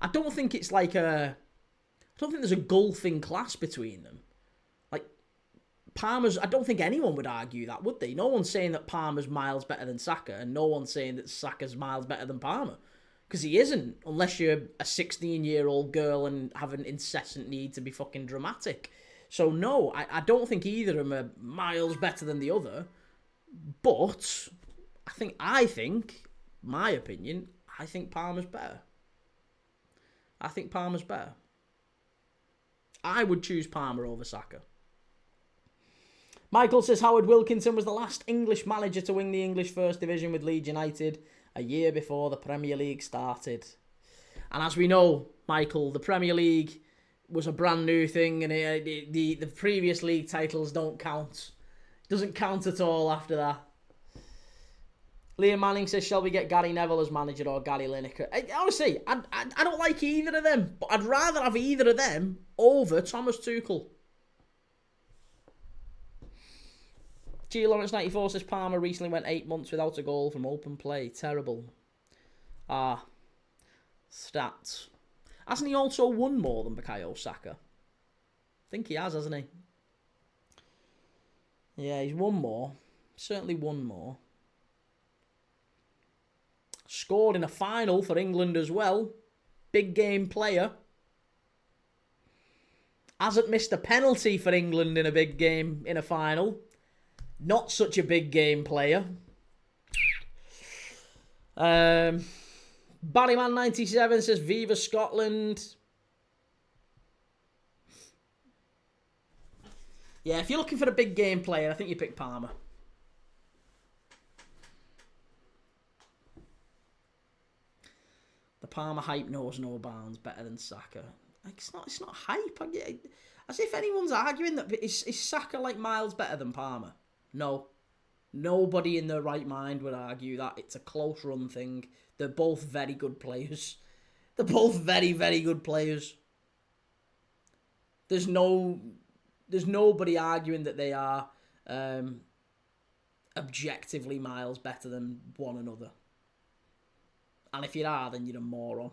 I don't think it's like I don't think there's a gulf in class between them. Like, Palmer's, I don't think anyone would argue that, would they? No one's saying that Palmer's miles better than Saka, and no one's saying that Saka's miles better than Palmer. Because he isn't, unless you're a 16-year-old girl and have an incessant need to be fucking dramatic. So no, I don't think either of them are miles better than the other. But I think, my opinion, I think Palmer's better. I think Palmer's better. I would choose Palmer over Saka. Michael says Howard Wilkinson was the last English manager to win the English First Division with Leeds United a year before the Premier League started. And as we know, Michael, the Premier League was a brand new thing, and the previous league titles don't count. It doesn't count at all after that. Liam Manning says, shall we get Gary Neville as manager or Gary Lineker? Honestly, I don't like either of them, but I'd rather have either of them over Thomas Tuchel. G. Lawrence 94 says Palmer recently went 8 months without a goal from open play. Terrible. Stats. Hasn't he also won more than Bukayo Saka? I think he has, hasn't he? Yeah, he's won more. Certainly won more. Scored in a final for England as well. Big game player. Hasn't missed a penalty for England in a big game in a final. Not such a big game player. Barryman97 says Viva Scotland. Yeah, if you're looking for a big game player, I think you pick Palmer. The Palmer hype knows no bounds. Better than Saka. Like, it's not hype. As if anyone's arguing that is Saka like miles better than Palmer. No. Nobody in their right mind would argue that. It's a close run thing. They're both very good players. They're both very, very good players. There's nobody arguing that they are objectively miles better than one another. And if you are, then you're a moron.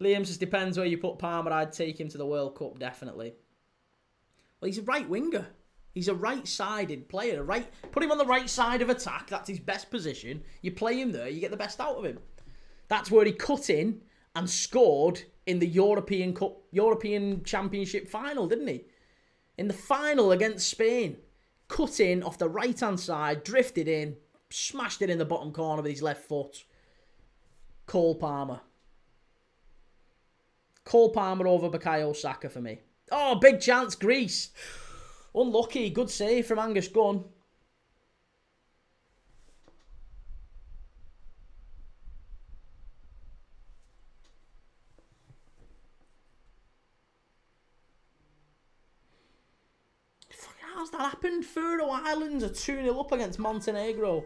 Liam says, depends where you put Palmer. I'd take him to the World Cup, definitely. Well, he's a right winger. He's a right-sided player. Put him on the right side of attack. That's his best position. You play him there, you get the best out of him. That's where he cut in and scored in the European Championship final, didn't he? In the final against Spain. Cut in off the right-hand side, drifted in, smashed it in the bottom corner with his left foot. Cole Palmer. Cole Palmer over Bukayo Saka for me. Oh, big chance, Greece. Unlucky. Good save from Angus Gunn. How's that happened? Faroe Islands are 2-0 up against Montenegro.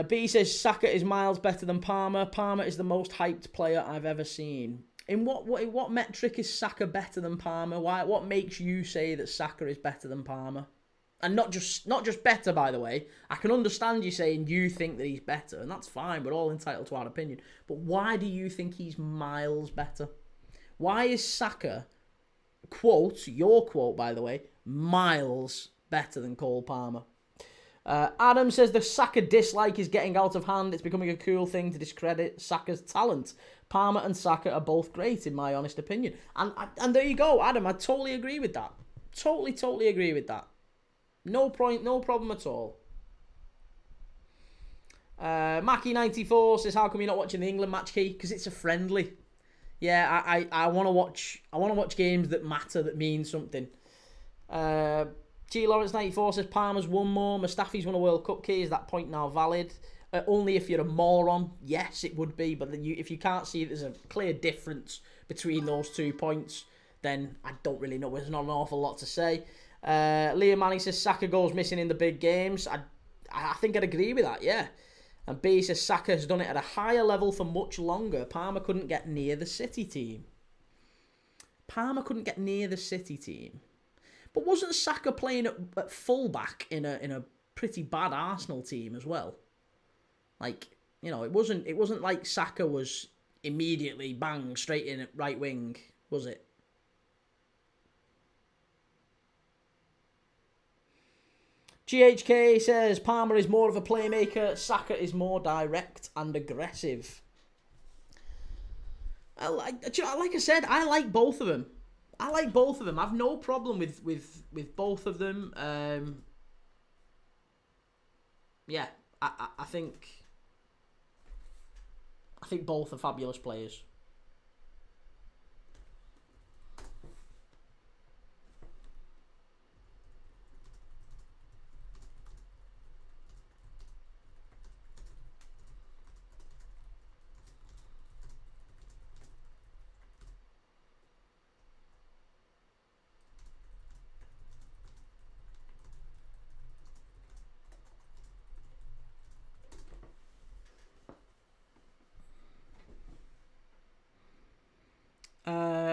B says Saka is miles better than Palmer. Palmer is the most hyped player I've ever seen. In what metric is Saka better than Palmer? What makes you say that Saka is better than Palmer? And not just better, by the way. I can understand you saying you think that he's better, and that's fine. We're all entitled to our opinion. But why do you think he's miles better? Why is Saka, your quote, by the way, miles better than Cole Palmer? Adam says the Saka dislike is getting out of hand. It's becoming a cool thing to discredit Saka's talent. Palmer and Saka are both great, in my honest opinion. And there you go, Adam. I totally agree with that. Totally agree with that. No problem at all. Mackie94 says, how come you're not watching the England match, Key? Because it's a friendly. Yeah, I want to watch games that matter, that mean something. G Lawrence 94 says Palmer's won more. Mustafi's won a World Cup, Key. Is that point now valid? Only if you're a moron. Yes, it would be. But if you can't see there's a clear difference between those 2 points, then I don't really know. There's not an awful lot to say. Liam Manning says Saka goes missing in the big games. I think I'd agree with that, yeah. And B says Saka has done it at a higher level for much longer. Palmer couldn't get near the City team. But wasn't Saka playing at fullback in a pretty bad Arsenal team as well? Like, you know, it wasn't like Saka was immediately bang straight in at right wing, was it? GHK says Palmer is more of a playmaker. Saka is more direct and aggressive. Like I said, I like both of them. I've no problem with both of them. Yeah, I think both are fabulous players.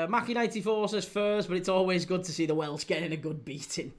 Mackie94 says first, but it's always good to see the Welsh getting a good beating.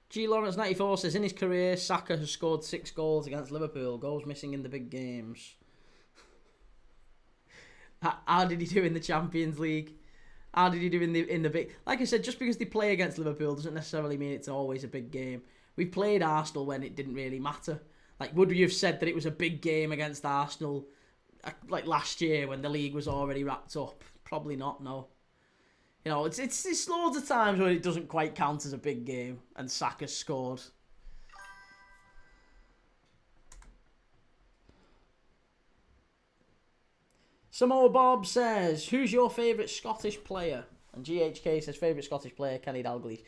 G Lawrence 94 says in his career Saka has scored 6 goals against Liverpool. Goals missing in the big games. How did he do in the Champions League? How did he do in the big? Like I said, just because they play against Liverpool doesn't necessarily mean it's always a big game. We played Arsenal when it didn't really matter. Like, would we have said that it was a big game against Arsenal like last year when the league was already wrapped up? Probably not. No. You know, it's loads of times where it doesn't quite count as a big game and Saka's scored. Samoa Bob says, who's your favourite Scottish player? And GHK says, favourite Scottish player, Kenny Dalglish.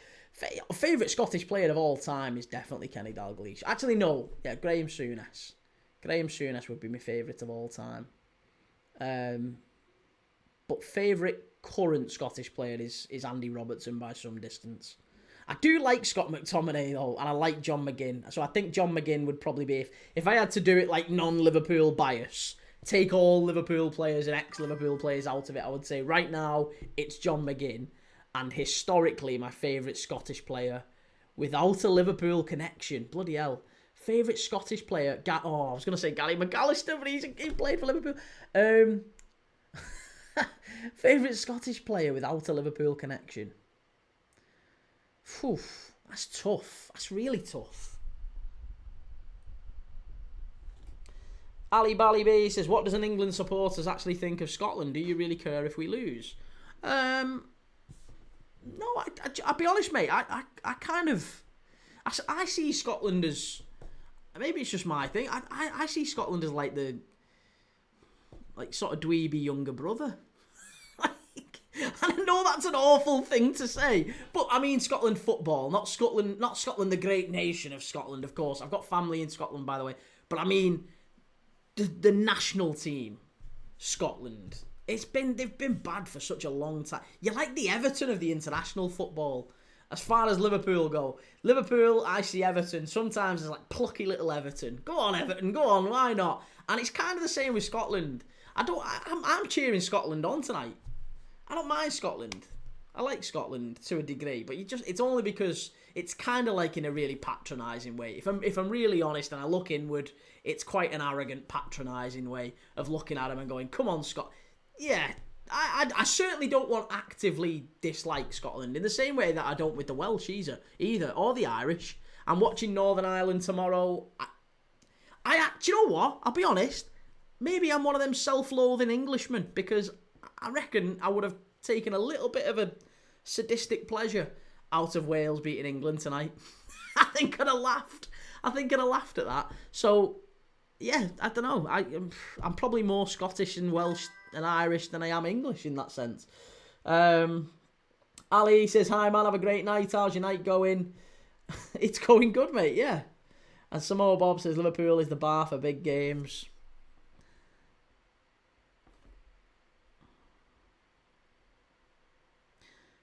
Favourite Scottish player of all time is definitely Kenny Dalglish. Actually, no. Yeah, Graham Souness. Graham Souness would be my favourite of all time. But favourite current Scottish player is Andy Robertson by some distance. I do like Scott McTominay, though, and I like John McGinn. So I think John McGinn would probably be, if I had to do it like non-Liverpool bias, take all Liverpool players and ex-Liverpool players out of it, I would say right now it's John McGinn. And historically, my favourite Scottish player without a Liverpool connection. Bloody hell. Favourite Scottish player. I was going to say Gary McAllister, but he played for Liverpool. Favourite Scottish player without a Liverpool connection. Phew, that's tough. That's really tough. Ali Bally B says, what does an England supporters actually think of Scotland? Do you really care if we lose? No, I'll be honest, mate. I kind of... I see Scotland as... Maybe it's just my thing. I see Scotland as like the... Like sort of dweeby younger brother. I know that's an awful thing to say. But I mean Scotland football, not Scotland the great nation of Scotland, of course. I've got family in Scotland, by the way. But I mean the national team, Scotland. They've been bad for such a long time. You're like the Everton of the international football. As far as Liverpool go. Liverpool, I see Everton. Sometimes it's like plucky little Everton. Go on, Everton, go on, why not? And it's kind of the same with Scotland. I'm cheering Scotland on tonight. I don't mind Scotland. I like Scotland to a degree, but it's only because it's kind of like in a really patronising way. If I'm really honest and I look inward, it's quite an arrogant, patronising way of looking at them and going, come on, Scott. Yeah, I certainly don't want to actively dislike Scotland in the same way that I don't with the Welsh either, or the Irish. I'm watching Northern Ireland tomorrow. Do you know what? I'll be honest. Maybe I'm one of them self-loathing Englishmen because I reckon I would have taken a little bit of a sadistic pleasure out of Wales beating England tonight. I think I'd have laughed. At that. So, yeah, I don't know. I'm probably more Scottish and Welsh and Irish than I am English in that sense. Ali says, hi man, have a great night. How's your night going? It's going good, mate, yeah. And Samoa Bob says, Liverpool is the bar for big games.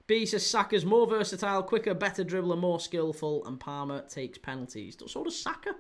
B says, Saka's more versatile, quicker, better dribbler, more skillful, and Palmer takes penalties. So does Saka.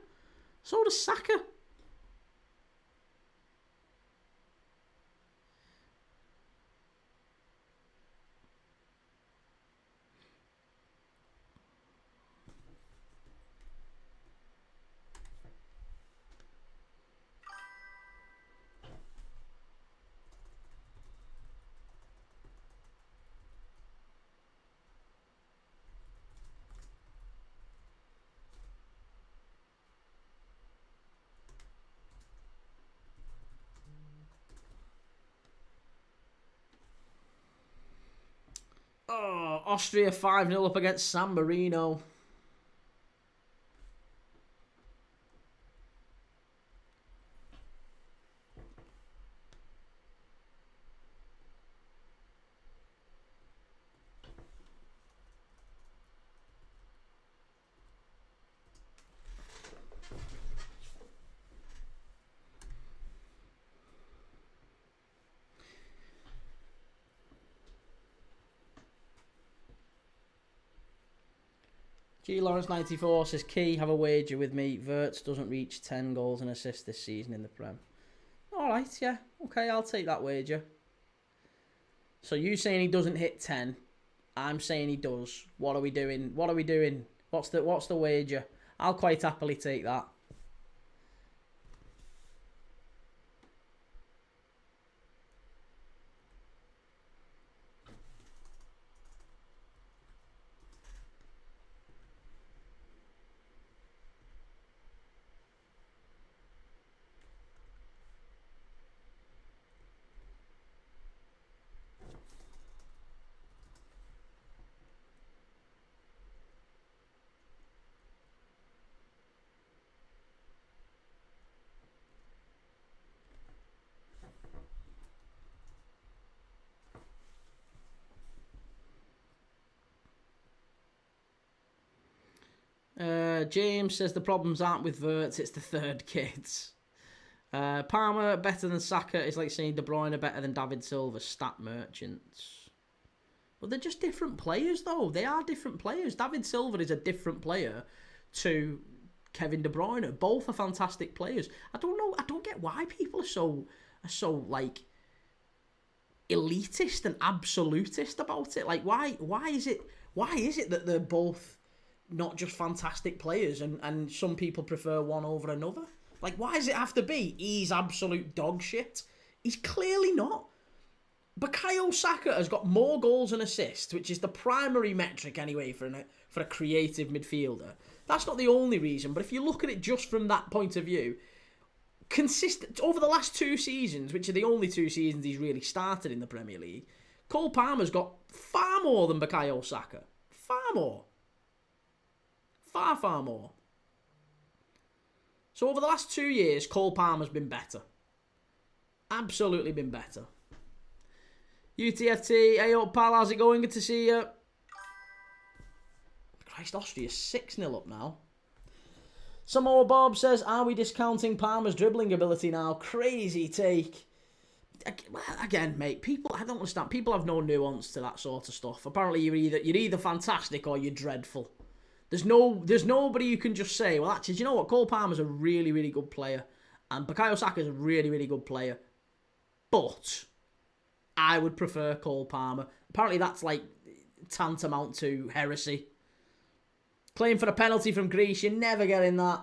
Oh, Austria 5-0 up against San Marino. G Lawrence 94 says, Key, have a wager with me. Wirtz doesn't reach 10 goals and assists this season in the Prem. Alright, yeah. Okay, I'll take that wager. So you saying he doesn't hit 10. I'm saying he does. What are we doing? What's the wager? I'll quite happily take that. James says the problems aren't with Wirtz, it's the third kids. Palmer better than Saka is like saying De Bruyne better than David Silva. Stat merchants. Well, they're just different players, though. They are different players. David Silva is a different player to Kevin De Bruyne. Both are fantastic players. I don't know. I don't get why people are so like elitist and absolutist about it. Like, why is it that they're both not just fantastic players and some people prefer one over another? Like, why does it have to be he's absolute dog shit? He's clearly not. Bukayo Saka has got more goals and assists, which is the primary metric anyway for a creative midfielder. That's not the only reason, but if you look at it just from that point of view, consistent over the last 2 seasons, which are the only 2 seasons he's really started in the Premier League, Cole Palmer's got far more than Bukayo Saka. Far more. Far more. So over the last 2 years, Cole Palmer's been better. Absolutely been better. UTFT, hey up pal, how's it going? Good to see you. Christ, Austria's 6-0 up now. Samoa Bob says, are we discounting Palmer's dribbling ability now? Crazy take. Again, mate, I don't understand. People have no nuance to that sort of stuff. Apparently, you're either fantastic or you're dreadful. There's nobody you can just say, well, actually, do you know what? Cole Palmer's a really, really good player. And Bukayo Saka's a really, really good player. But I would prefer Cole Palmer. Apparently, that's like tantamount to heresy. Claim for a penalty from Greece. You're never getting that.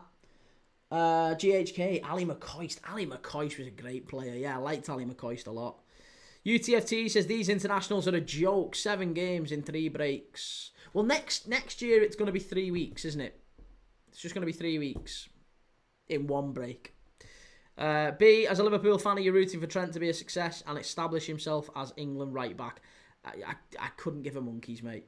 GHK, Ali McCoist. Ali McCoist was a great player. Yeah, I liked Ali McCoist a lot. UTFT says these internationals are a joke. 7 games in 3 breaks. Well, next year it's going to be 3 weeks, isn't it? It's just going to be 3 weeks in 1 break. B, as a Liverpool fan, are you rooting for Trent to be a success and establish himself as England right back? I couldn't give a monkeys, mate.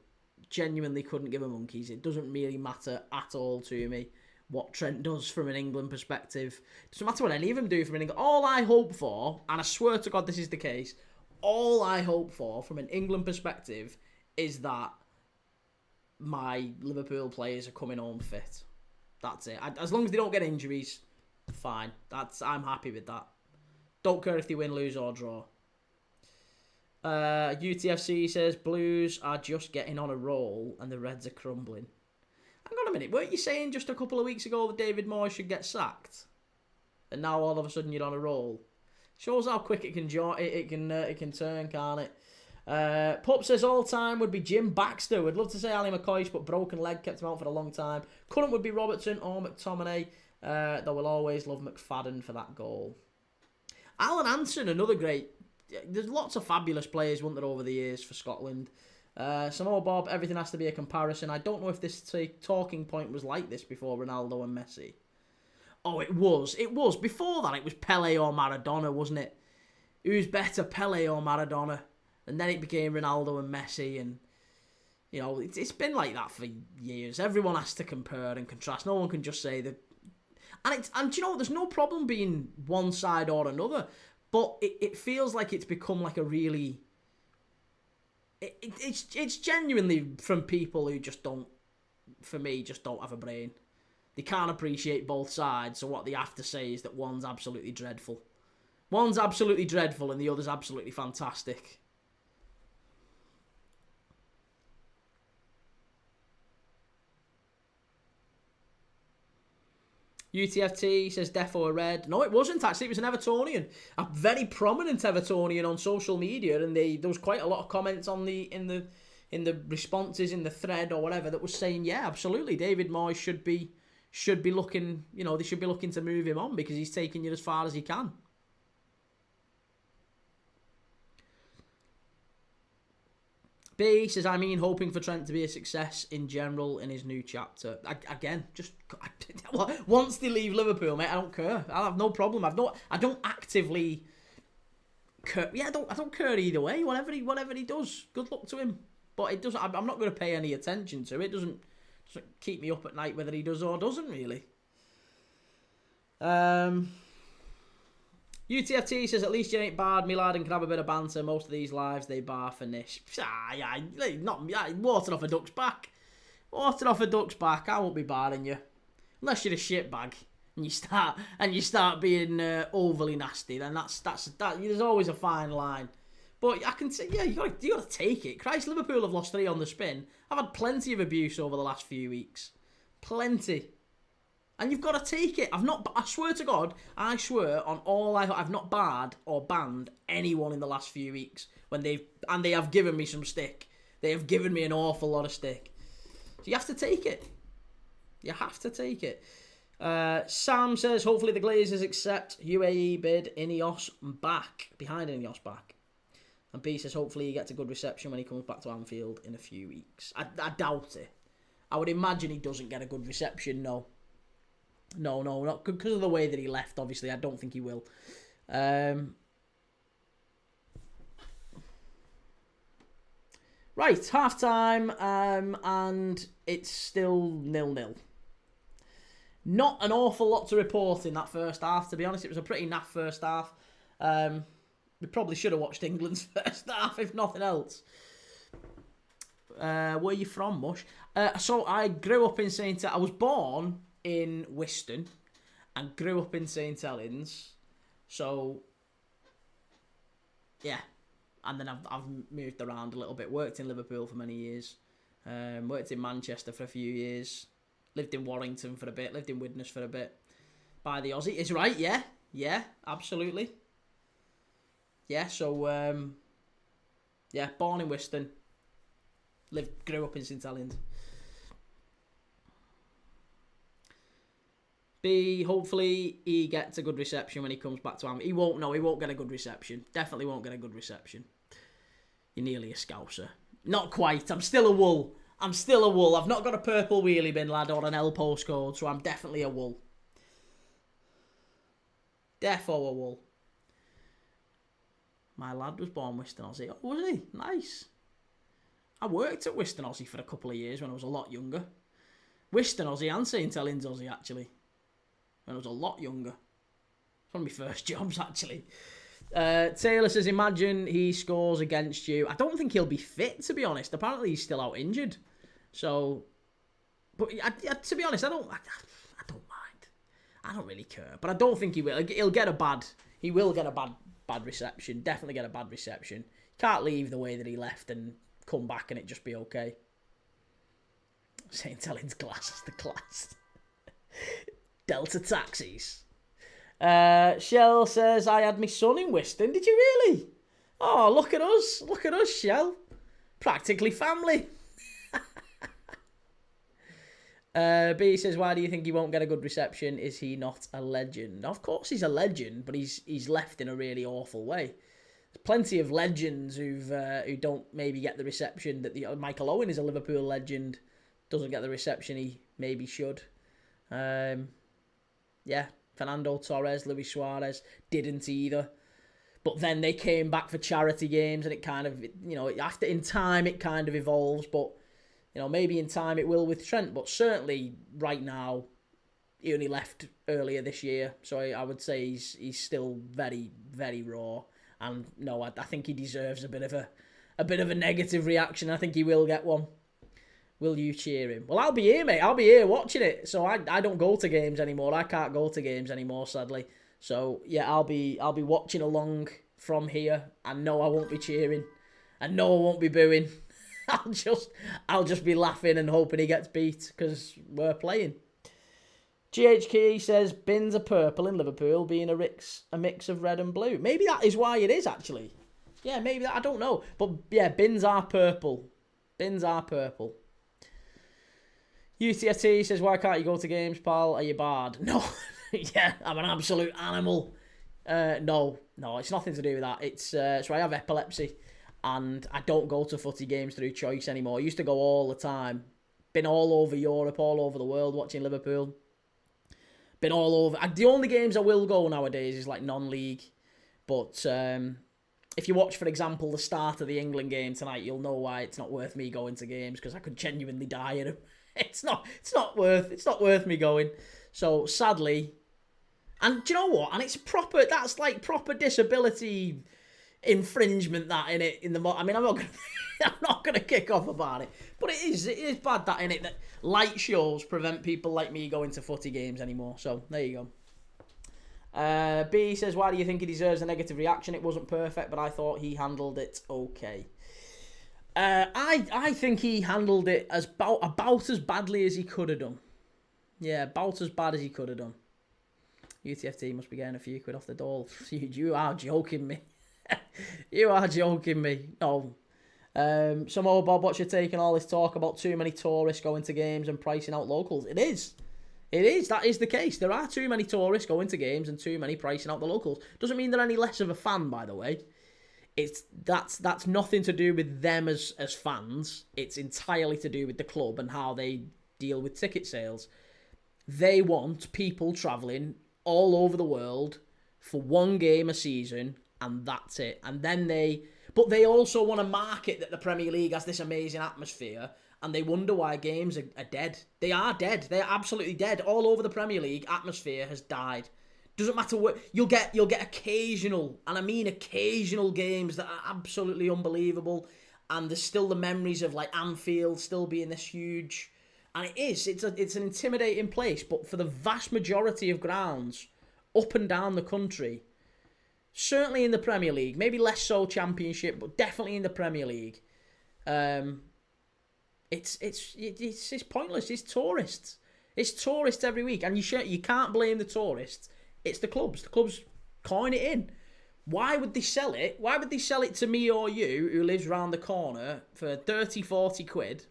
Genuinely couldn't give a monkeys. It doesn't really matter at all to me what Trent does from an England perspective. It doesn't matter what any of them do from an England. All I hope for, and I swear to God this is the case, all I hope for from an England perspective is that my Liverpool players are coming home fit. That's it. As long as they don't get injuries, fine. I'm happy with that. Don't care if they win, lose or draw. UTFC says Blues are just getting on a roll and the Reds are crumbling. Hang on a minute. Weren't you saying just a couple of weeks ago that David Moyes should get sacked? And now all of a sudden you're on a roll. Shows how quick it can turn, can't it? Pup says all time would be Jim Baxter. Would love to say Ali McCoist, but broken leg kept him out for a long time. Current would be Robertson or McTominay. Though we'll always love McFadden for that goal. Alan Hansen, another great. There's lots of fabulous players, weren't there, over the years for Scotland. Samoa Bob, everything has to be a comparison. I don't know if this talking point was like this before Ronaldo and Messi. Oh, it was. It was. Before that, it was Pele or Maradona, wasn't it? Who's better, Pele or Maradona? And then it became Ronaldo and Messi. And, you know, it's been like that for years. Everyone has to compare and contrast. No one can just say that. And do you know, there's no problem being one side or another. But it feels like it's become like a really... It's genuinely from people who just don't, for me, just don't have a brain. They can't appreciate both sides, so what they have to say is that one's absolutely dreadful. One's absolutely dreadful and the other's absolutely fantastic. UTFT says Defo a red. No, it wasn't actually. It was an Evertonian, a very prominent Evertonian on social media, and there was quite a lot of comments on in the responses in the thread or whatever that was saying, yeah, absolutely, David Moyes should be looking. You know, they should be looking to move him on because he's taking you as far as he can. B says, I mean, hoping for Trent to be a success in general in his new chapter. Again, just once they leave Liverpool, mate, I don't care. I have no problem. I don't actively care. Yeah, I don't care either way. Whatever he does, good luck to him. But it doesn't. I'm not going to pay any attention to it. It doesn't keep me up at night whether he does or doesn't really. UTFT says, at least you ain't barred me, lad, and can have a bit of banter. Most of these lives, they bar for Nish. Water off a duck's back. Water off a duck's back. I won't be barring you. Unless you're a shitbag and you start being overly nasty, then that's that. There's always a fine line. But I can say, yeah, you got to take it. Christ, Liverpool have lost 3 on the spin. I've had plenty of abuse over the last few weeks, plenty, and you've got to take it. I swear to God, I swear on all I've not barred or banned anyone in the last few weeks when they have given me some stick. They have given me an awful lot of stick. So you have to take it. You have to take it. Sam says, hopefully the Glazers accept UAE bid. Ineos back. Behind Ineos back. And B says, hopefully he gets a good reception when he comes back to Anfield in a few weeks. I doubt it. I would imagine he doesn't get a good reception, no. No, not because of the way that he left, obviously. I don't think he will. Right, half-time, and it's still 0-0. Not an awful lot to report in that first half, to be honest. It was a pretty naff first half. We probably should have watched England's first half, if nothing else. Where are you from, Mush? So I grew up in I was born in Wiston and grew up in St Helens. So, yeah. And then I've moved around a little bit. Worked in Liverpool for many years. Worked in Manchester for a few years. Lived in Warrington for a bit. Lived in Widnes for a bit. By the Aussie. Is right, yeah. Yeah, absolutely. Yeah, so, yeah, born in Wiston. Grew up in St Helens. B, hopefully he gets a good reception when he comes back to Anfield. He won't get a good reception. Definitely won't get a good reception. You're nearly a Scouser. Not quite. I'm still a Wool. I've not got a purple wheelie bin, lad, or an L postcode, so I'm definitely a Wool. Defo a Wool. My lad was born Wiston Aussie. Oh, was he? Nice. I worked at Wiston Aussie for a couple of years when I was a lot younger. Wiston Aussie and St Helens Aussie, actually. When I was a lot younger. It's one of my first jobs, actually. Taylor says, imagine he scores against you. I don't think he'll be fit, to be honest. Apparently he's still out injured. So, but to be honest, I don't mind. I don't really care. But I don't think he will. He will get a bad reception. Definitely get a bad reception. Can't leave the way that he left and come back and it just be okay. St. Helens glass is the class. Delta taxis. Shell says, I had my son in Wiston. Did you really? Oh, look at us. Look at us, Shell. Practically family. B says, why do you think he won't get a good reception? Is he not a legend? Of course he's a legend, but he's left in a really awful way. There's plenty of legends who don't maybe get the reception that Michael Owen is a Liverpool legend, doesn't get the reception he maybe should. Yeah, Fernando Torres, Luis Suarez didn't either. But then they came back for charity games and it kind of, in time it kind of evolves, but maybe in time it will with Trent, but certainly right now he only left earlier this year, so I would say he's still very, very raw. And no, I think he deserves a bit of a negative reaction. I think he will get one. Will you cheer him? Well, I'll be here, mate. I'll be here watching it. So I don't go to games anymore. I can't go to games anymore, sadly. So yeah, I'll be watching along from here. And no, I won't be cheering. And no, I won't be booing. I'll just be laughing and hoping he gets beat because we're playing. GHK says bins are purple in Liverpool, being a mix of red and blue. Maybe that is why it is actually. Yeah, maybe that. I don't know, but yeah, bins are purple. Bins are purple. UTFT says, why can't you go to games, pal? Are you barred? No. Yeah, I'm an absolute animal. No, it's nothing to do with that. It's so I have epilepsy and I don't go to footy games through choice anymore. I used to go all the time. Been all over Europe, all over the world watching Liverpool. Been all over. The only games I will go nowadays is like non-league. But if you watch, for example, the start of the England game tonight, you'll know why it's not worth me going to games because I could genuinely die in them. It's not worth me going. So sadly, and do you know what? And it's proper. That's like proper disability. infringement that in it. I mean, I'm not gonna, I'm not gonna kick off about it, but it is bad that in it that light shows prevent people like me going to footy games anymore. So there you go. B says, why do you think he deserves a negative reaction? It wasn't perfect, but I thought he handled it okay. I think he handled it about as badly as he could have done. Yeah, about as bad as he could have done. UTFT must be getting a few quid off the door. You are joking me. You are joking me. No. Some old Bob, what's your take on all this talk about too many tourists going to games and pricing out locals? It is. It is. That is the case. There are too many tourists going to games and too many pricing out the locals. Doesn't mean they're any less of a fan, by the way. That's nothing to do with them as fans. It's entirely to do with the club and how they deal with ticket sales. They want people travelling all over the world for one game a season, and that's it. And then but they also want to market that the Premier League has this amazing atmosphere, and they wonder why games are dead. They are dead. They are absolutely dead. All over the Premier League, atmosphere has died. Doesn't matter what you'll get occasional, and I mean occasional games that are absolutely unbelievable, and there's still the memories of like Anfield still being this huge, and it's an intimidating place. But for the vast majority of grounds up and down the country, certainly in the Premier League, maybe less so Championship, but definitely in the Premier League, it's pointless. It's tourists. It's tourists every week, and you can't blame the tourists. It's the clubs. The clubs coin it in. Why would they sell it? Why would they sell it to me or you, who lives round the corner, for 30, 40 quid,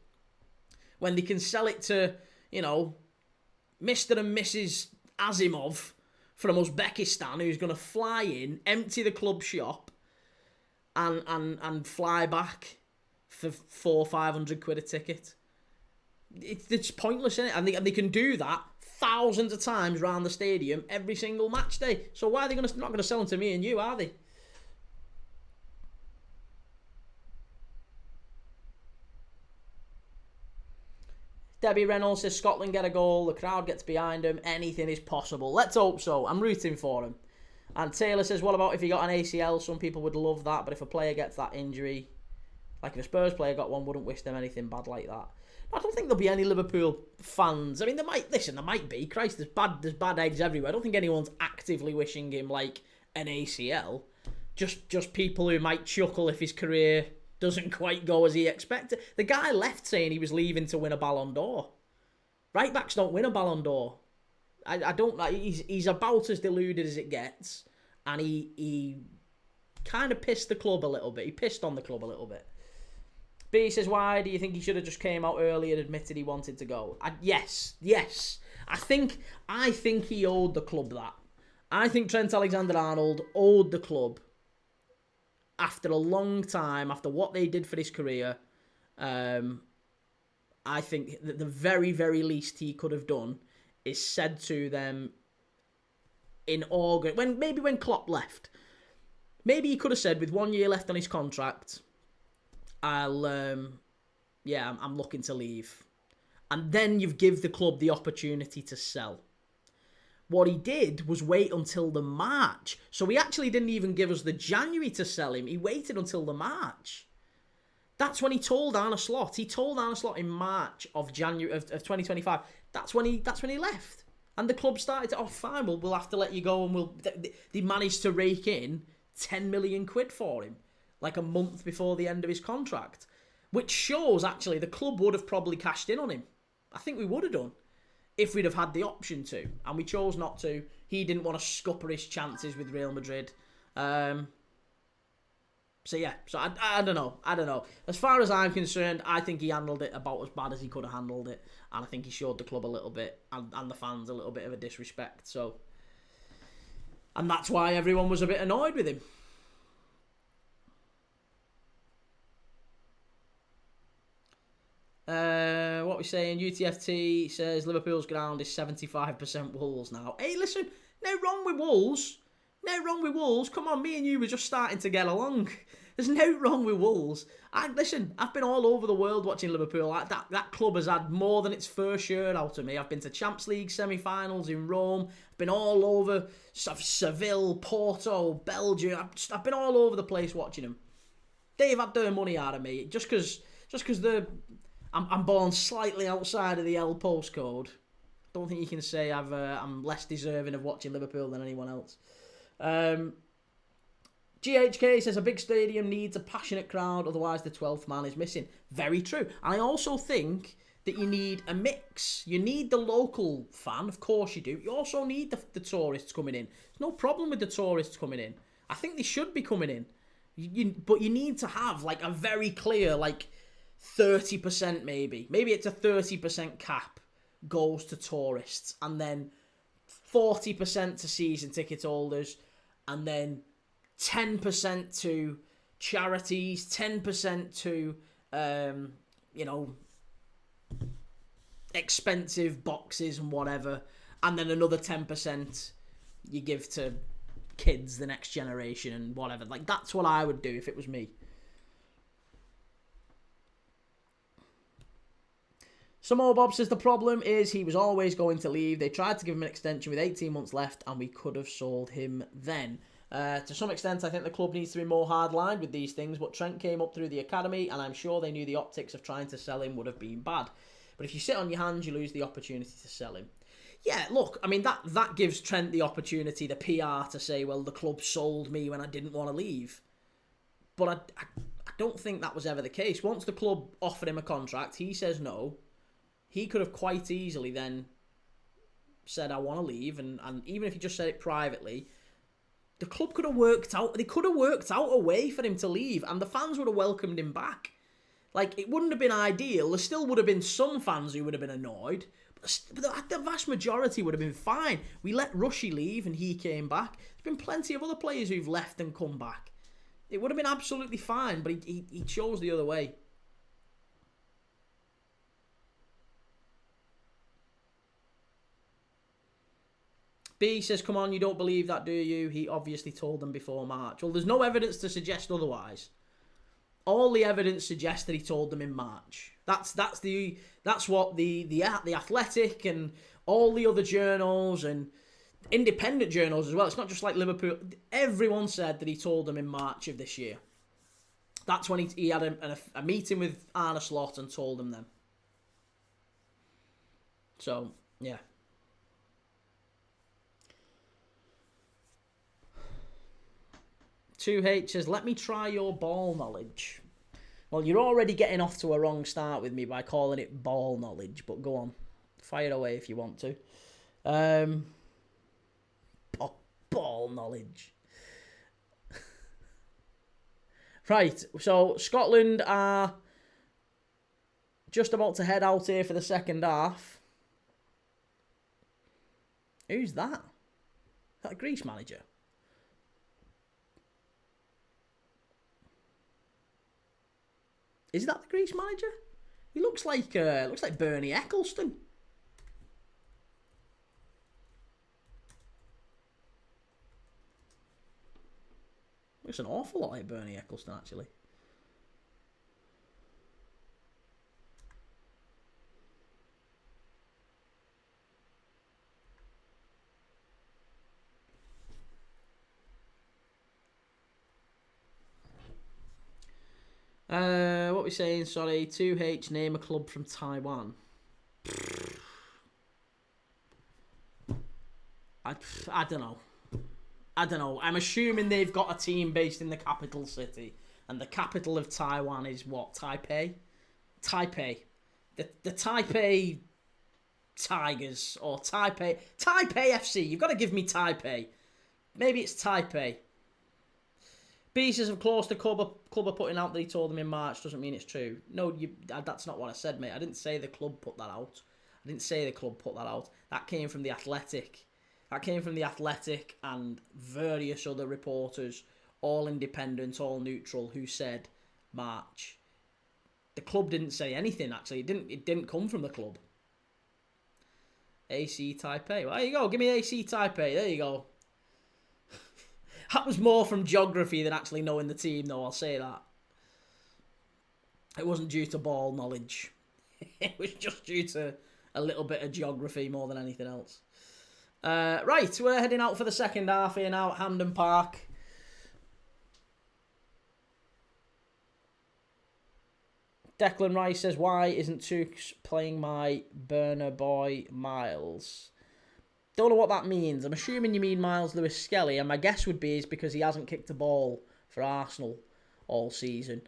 when they can sell it to, Mr. and Mrs. Asimov from Uzbekistan, who's going to fly in, empty the club shop, and fly back for 400 or 500 quid a ticket? It's pointless, isn't it? And they can do that thousands of times around the stadium every single match day. So why are they not going to sell them to me and you, are they? Debbie Reynolds says Scotland get a goal, the crowd gets behind them, anything is possible. Let's hope so. I'm rooting for them. And Taylor says, what about if he got an ACL? Some people would love that, but if a player gets that injury, like if a Spurs player got one, wouldn't wish them anything bad like that. I don't think there'll be any Liverpool fans. I mean, there might be. Christ, there's bad eggs everywhere. I don't think anyone's actively wishing him like an ACL. Just people who might chuckle if his career doesn't quite go as he expected. The guy left saying he was leaving to win a Ballon d'Or. Right backs don't win a Ballon d'Or. I don't. He's about as deluded as it gets, and he kind of pissed the club a little bit. He pissed on the club a little bit. B says, why do you think he should have just came out early and admitted he wanted to go? Yes. I think he owed the club that. I think Trent Alexander-Arnold owed the club, after a long time, after what they did for his career. I think that the very, very least he could have done is said to them in August, when Klopp left, maybe he could have said, with 1 year left on his contract, I'm looking to leave. And then you've give the club the opportunity to sell. What he did was wait until the March. So he actually didn't even give us the January to sell him. He waited until the March. That's when he told Arne Slot. He told Arne Slot in March of January of 2025. That's when he left. And the club started to, fine, we'll have to let you go, and they managed to rake in 10 million quid for him, like a month before the end of his contract, which shows actually the club would have probably cashed in on him. I think we would have done if we'd have had the option to, and we chose not to. He didn't want to scupper his chances with Real Madrid. So I don't know. As far as I'm concerned, I think he handled it about as bad as he could have handled it, and I think he showed the club a little bit and the fans a little bit of a disrespect. So, and that's why everyone was a bit annoyed with him. What we're saying, UTFT says Liverpool's ground is 75% Wolves now. Hey, listen, no wrong with Wolves. Come on, me and you were just starting to get along. There's no wrong with Wolves. Listen, I've been all over the world watching Liverpool. That club has had more than its fair share out of me. I've been to Champions League semi-finals in Rome. I've been all over Seville, Porto, Belgium. I've been all over the place watching them. They've had their money out of me just because I'm born slightly outside of the L postcode. Don't think you can say I'm less deserving of watching Liverpool than anyone else. GHK says a big stadium needs a passionate crowd, otherwise the 12th man is missing. Very true. I also think that you need a mix. You need the local fan, of course you do. You also need the tourists coming in. There's no problem with the tourists coming in. I think they should be coming in. But you need to have like a very clear, like 30% maybe. Maybe it's a 30% cap goes to tourists, and then 40% to season ticket holders, and then 10% to charities, 10% to, expensive boxes and whatever, and then another 10% you give to kids, the next generation and whatever. Like, that's what I would do if it was me. Samo Bob says the problem is he was always going to leave. They tried to give him an extension with 18 months left, and we could have sold him then. To some extent, I think the club needs to be more hard-lined with these things, but Trent came up through the academy, and I'm sure they knew the optics of trying to sell him would have been bad. But if you sit on your hands, you lose the opportunity to sell him. Yeah, look, I mean, that gives Trent the opportunity, the PR, to say, well, the club sold me when I didn't want to leave. But I don't think that was ever the case. Once the club offered him a contract, he says no. He could have quite easily then said, I want to leave, and even if he just said it privately, the club could have worked out, they could have worked out a way for him to leave, and the fans would have welcomed him back. Like, it wouldn't have been ideal. There still would have been some fans who would have been annoyed, but the vast majority would have been fine. We let Rushy leave and he came back. There's been plenty of other players who've left and come back. It would have been absolutely fine, but he chose the other way. B says, come on, you don't believe that, do you? He obviously told them before March. Well, there's no evidence to suggest otherwise. All the evidence suggests that he told them in March. That's what the Athletic and all the other journals and independent journals as well. It's not just like Liverpool. Everyone said that he told them in March of this year. That's when he had a meeting with Arne Slot and told them then. So, yeah. H says, let me try your ball knowledge. Well, you're already getting off to a wrong start with me by calling it ball knowledge, but go on. Fire away if you want to. Ball knowledge. Right, so Scotland are just about to head out here for the second half. Who's that? Is that a Greece manager? Is that the Greece manager? He looks like Bernie Eccleston. Looks an awful lot like Bernie Eccleston, actually. What we saying? Sorry, 2H, name a club from Taiwan. I don't know. I'm assuming they've got a team based in the capital city, and the capital of Taiwan is what? Taipei. The Taipei Tigers or Taipei FC. You've got to give me Taipei. Maybe it's Taipei. B says, of course, the club are putting out that he told them in March doesn't mean it's true. No, that's not what I said, mate. I didn't say the club put that out. That came from the Athletic. That came from the Athletic and various other reporters, all independent, all neutral, who said March. The club didn't say anything, actually. It didn't come from the club. AC Taipei. Well, there you go. Give me AC Taipei. There you go. That was more from geography than actually knowing the team, though, I'll say that. It wasn't due to ball knowledge. It was just due to a little bit of geography more than anything else. Right, we're heading out for the second half here now at Hampden Park. Declan Rice says, why isn't Tukes playing my burner boy Miles? Don't know what that means. I'm assuming you mean Miles Lewis-Skelly, and my guess would be is because he hasn't kicked a ball for Arsenal all season.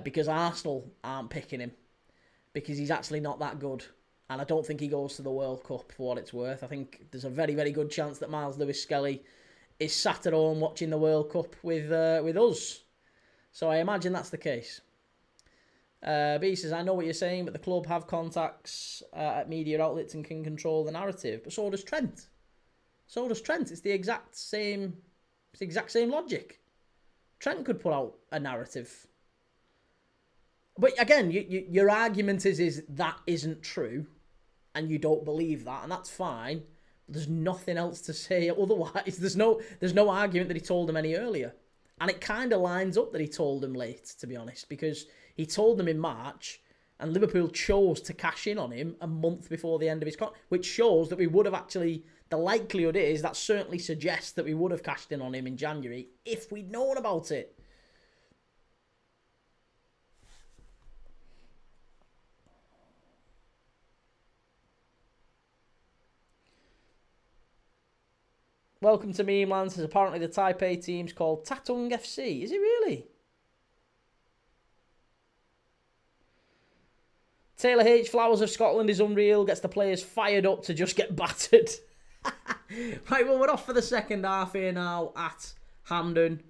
Because Arsenal aren't picking him. Because he's actually not that good. And I don't think he goes to the World Cup for what it's worth. I think there's a very, very good chance that Miles Lewis-Skelly is sat at home watching the World Cup with us. So I imagine that's the case. B says, I know what you're saying, but the club have contacts at media outlets and can control the narrative. But so does Trent. It's the exact same logic. Trent could put out a narrative. But again, your argument is that isn't true, and you don't believe that, and that's fine. But there's nothing else to say otherwise. There's no argument that he told them any earlier, and it kind of lines up that he told them late, to be honest, because he told them in March, and Liverpool chose to cash in on him a month before the end of his contract, which shows that we would have actually. The likelihood is that certainly suggests that we would have cashed in on him in January if we'd known about it. Welcome to Meme Land says apparently the Taipei team's called Tatung FC. Is it really? Taylor H. Flowers of Scotland is unreal. Gets the players fired up to just get battered. Right, well, we're off for the second half here now at Hampden.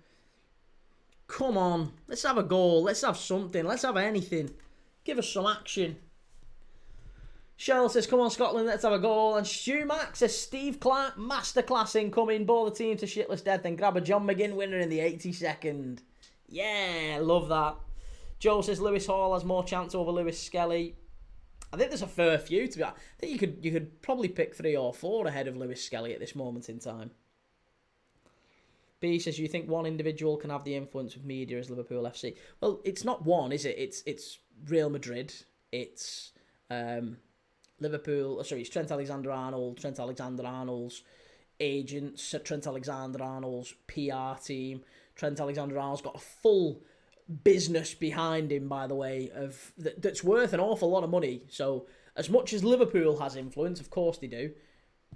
Come on. Let's have a goal. Let's have something. Let's have anything. Give us some action. Cheryl says, come on, Scotland, let's have a goal. And Stu Max says, Steve Clark, masterclass incoming. Ball the team to shitless death and grab a John McGinn winner in the 82nd. Yeah, love that. Joe says, Lewis Hall has more chance over Lewis-Skelly. I think there's a fair few, to be honest. I think you could probably pick 3 or 4 ahead of Lewis-Skelly at this moment in time. B says, you think one individual can have the influence of media as Liverpool FC? Well, it's not one, is it? It's Real Madrid. It's Liverpool. Sorry, it's Trent Alexander-Arnold, Trent Alexander-Arnold's agents, Trent Alexander-Arnold's PR team. Trent Alexander-Arnold's got a full business behind him, by the way, of that's worth an awful lot of money. So as much as Liverpool has influence, of course they do,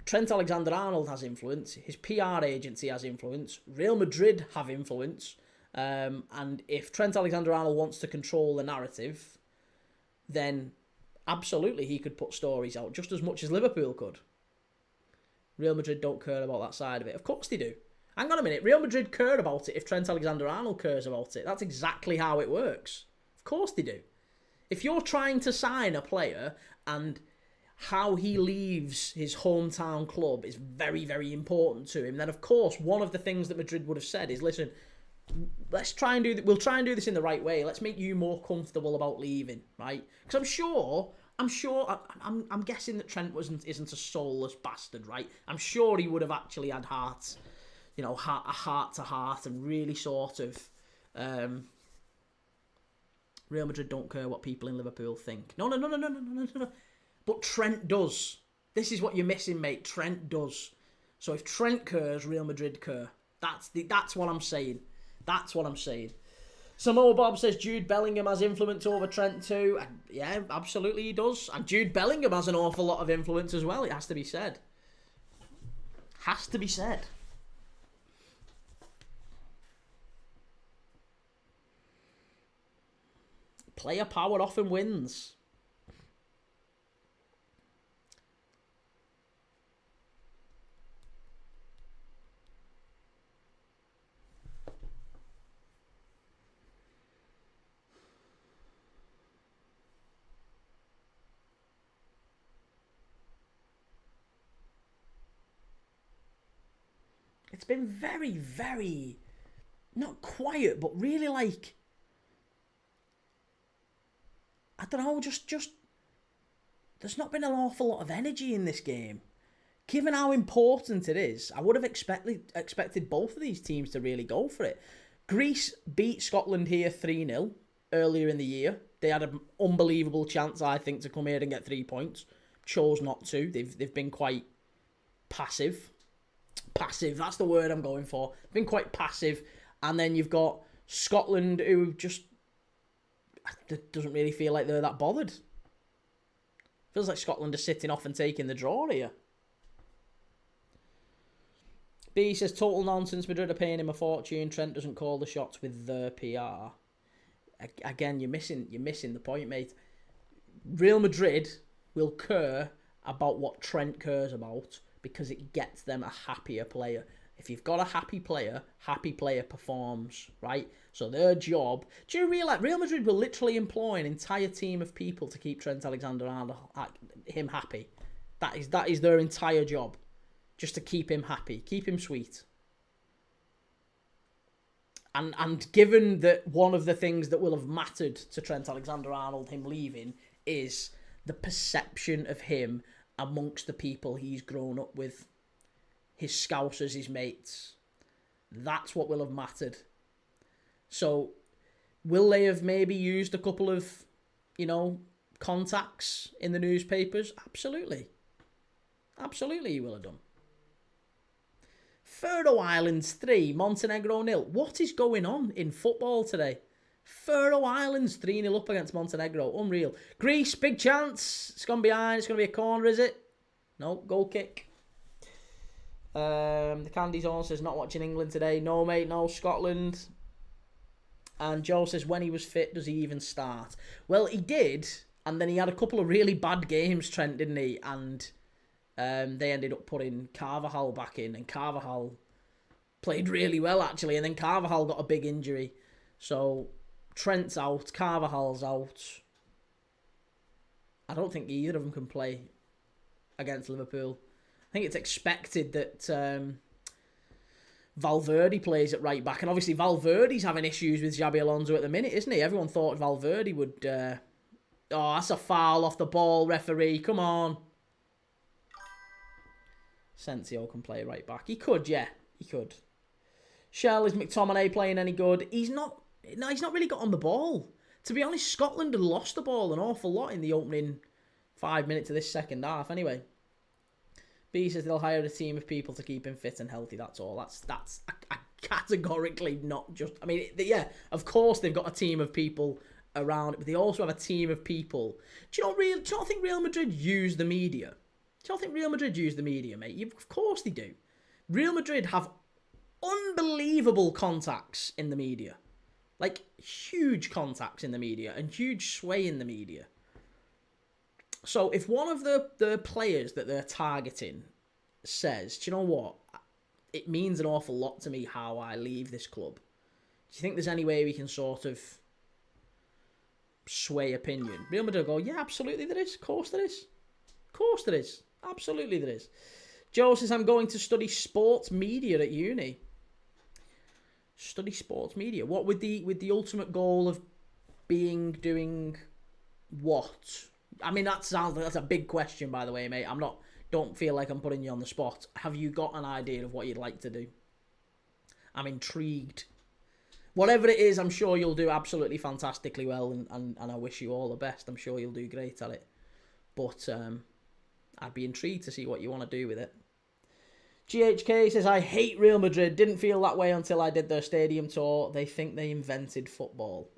Trent Alexander-Arnold has influence, his PR agency has influence, Real Madrid have influence, and if Trent Alexander-Arnold wants to control the narrative, then absolutely he could put stories out just as much as Liverpool could. Real Madrid don't care about that side of it. Of course they do. Hang on a minute, Real Madrid care about it if Trent Alexander-Arnold cares about it. That's exactly how it works. Of course they do. If you're trying to sign a player and how he leaves his hometown club is very, very important to him, then of course one of the things that Madrid would have said is, listen, we'll try and do this in the right way. Let's make you more comfortable about leaving, right? Because I'm guessing that Trent isn't a soulless bastard, right? I'm sure he would have actually had a heart to heart and really sort of Real Madrid don't care what people in Liverpool think. No. But Trent does. This is what you're missing, mate. Trent does. So if Trent cares, Real Madrid care. That's what I'm saying. That's what I'm saying. Samoa Bob says Jude Bellingham has influence over Trent too. And yeah, absolutely he does. And Jude Bellingham has an awful lot of influence as well. It has to be said. Has to be said. Player power often wins. It's been very, very, not quiet, but really like, I don't know, just there's not been an awful lot of energy in this game. given how important it is, I would have expected both of these teams to really go for it. Greece beat Scotland here 3-0 earlier in the year. They had an unbelievable chance, I think, to come here and get 3 points. Chose not to. They've been quite passive. Passive, that's the word I'm going for. They've been quite passive. And then you've got Scotland, who just doesn't really feel like they're that bothered. Feels like Scotland are sitting off and taking the draw here. B says, total nonsense. Madrid are paying him a fortune. Trent doesn't call the shots with the PR. Again, you're missing the point, mate. Real Madrid will care about what Trent cares about because it gets them a happier player. If you've got a happy player performs, right? So their job... Do you realise Real Madrid will literally employ an entire team of people to keep Trent Alexander-Arnold him happy? That is their entire job. Just to keep him happy. Keep him sweet. And given that one of the things that will have mattered to Trent Alexander-Arnold, him leaving, is the perception of him amongst the people he's grown up with. His scousers, his mates. That's what will have mattered. So, will they have maybe used a couple of, contacts in the newspapers? Absolutely. Absolutely, you will have done. Faroe Islands 3, Montenegro 0. What is going on in football today? Faroe Islands 3-0 up against Montenegro. Unreal. Greece, big chance. It's gone behind. It's going to be a corner, is it? No, goal kick. The Candy Zone says, not watching England today. No, mate, no. Scotland. And Joe says, when he was fit, does he even start? Well, he did. And then he had a couple of really bad games, Trent, didn't he? And they ended up putting Carvajal back in. And Carvajal played really well, actually. And then Carvajal got a big injury. So Trent's out. Carvajal's out. I don't think either of them can play against Liverpool. I think it's expected that Valverde plays at right back. And obviously Valverde's having issues with Xabi Alonso at the minute, isn't he? Everyone thought Valverde would... oh, that's a foul off the ball, referee. Come on. Sensio can play right back. He could, yeah. He could. Shell, is McTominay playing any good? He's not really got on the ball. To be honest, Scotland had lost the ball an awful lot in the opening 5 minutes of this second half. Anyway. B says they'll hire a team of people to keep him fit and healthy. That's all. That's categorically not just... I mean, yeah, of course they've got a team of people around it, but they also have a team of people. Do you not think Real Madrid use the media? Do you not think Real Madrid use the media, mate? Of course they do. Real Madrid have unbelievable contacts in the media. Like, huge contacts in the media and huge sway in the media. So if one of the players that they're targeting says, do you know what? It means an awful lot to me how I leave this club. Do you think there's any way we can sort of sway opinion? Real Madrid go, yeah, absolutely there is. Of course there is. Of course there is. Absolutely there is. Joe says, I'm going to study sports media at uni. Study sports media. What with the ultimate goal of doing what? I mean, that's a big question, by the way, mate. Don't feel like I'm putting you on the spot. Have you got an idea of what you'd like to do? I'm intrigued. Whatever it is, I'm sure you'll do absolutely fantastically well, and I wish you all the best. I'm sure you'll do great at it. But I'd be intrigued to see what you want to do with it. GHK says, I hate Real Madrid. Didn't feel that way until I did their stadium tour. They think they invented football.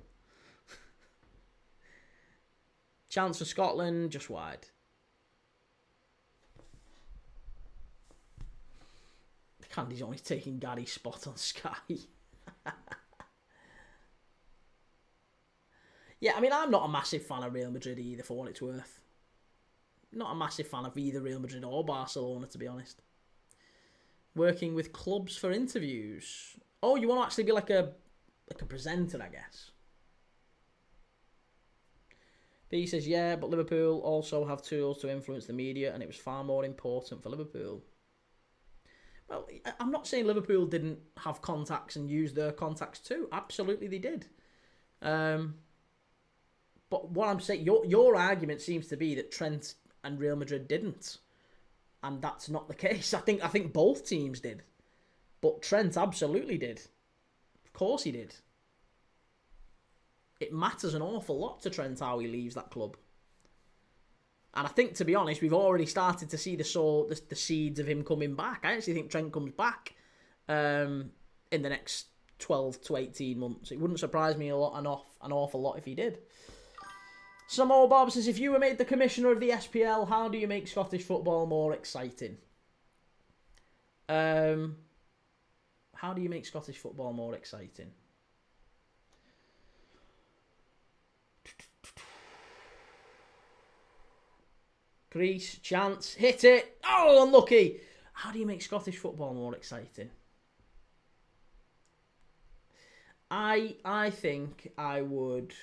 Chance for Scotland, just wide. The Candy's only taking Gary's spot on Sky. Yeah, I mean, I'm not a massive fan of Real Madrid either, for what it's worth. Not a massive fan of either Real Madrid or Barcelona, to be honest. Working with clubs for interviews. Oh, you want to actually be like a presenter, I guess. B says, yeah, but Liverpool also have tools to influence the media, and it was far more important for Liverpool. Well, I'm not saying Liverpool didn't have contacts and use their contacts too. Absolutely they did. But what I'm saying, your argument seems to be that Trent and Real Madrid didn't. And that's not the case. I think both teams did. But Trent absolutely did. Of course he did. It matters an awful lot to Trent how he leaves that club. And I think, to be honest, we've already started to see the seeds of him coming back. I actually think Trent comes back in the next 12 to 18 months. It wouldn't surprise me an awful lot if he did. Some old Bob says, if you were made the commissioner of the SPL, how do you make Scottish football more exciting? How do you make Scottish football more exciting? Greece, chance, hit it. Oh, unlucky. How do you make Scottish football more exciting? I think I would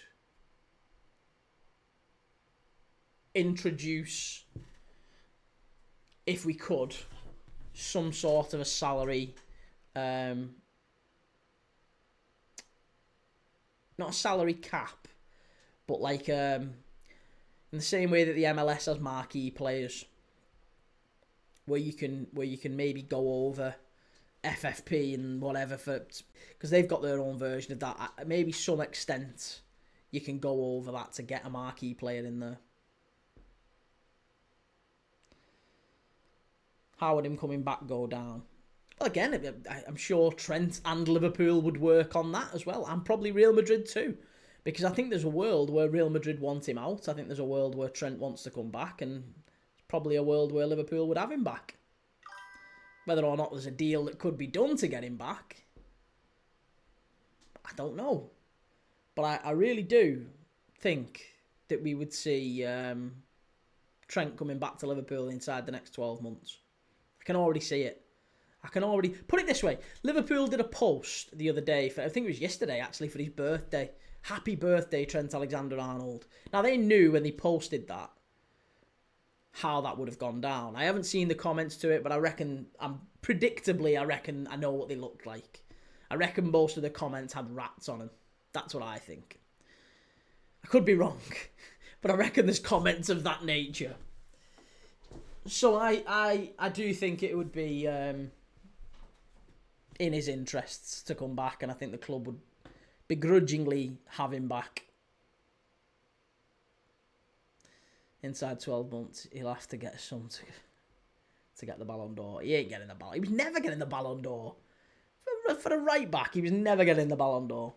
introduce, if we could, some sort of a salary, not a salary cap, but like in the same way that the MLS has marquee players, where you can maybe go over FFP and whatever because they've got their own version of that. Maybe some extent you can go over that to get a marquee player in there. How would him coming back go down? Well, again, I'm sure Trent and Liverpool would work on that as well, and probably Real Madrid too. Because I think there's a world where Real Madrid want him out. I think there's a world where Trent wants to come back, and probably a world where Liverpool would have him back. Whether or not there's a deal that could be done to get him back, I don't know. But I really do think that we would see Trent coming back to Liverpool inside the next 12 months. I can already see it. I can already... Put it this way. Liverpool did a post the other day, I think it was yesterday actually, for his birthday. Happy birthday, Trent Alexander-Arnold. Now, they knew when they posted that how that would have gone down. I haven't seen the comments to it, but I reckon I know what they looked like. I reckon most of the comments had rats on them. That's what I think. I could be wrong, but I reckon there's comments of that nature. So I do think it would be in his interests to come back, and I think the club would begrudgingly have him back. Inside 12 months, he'll have to get some to get the Ballon d'Or. He ain't getting the Ballon. He was never getting the Ballon d'Or. For a right back, he was never getting the Ballon d'Or.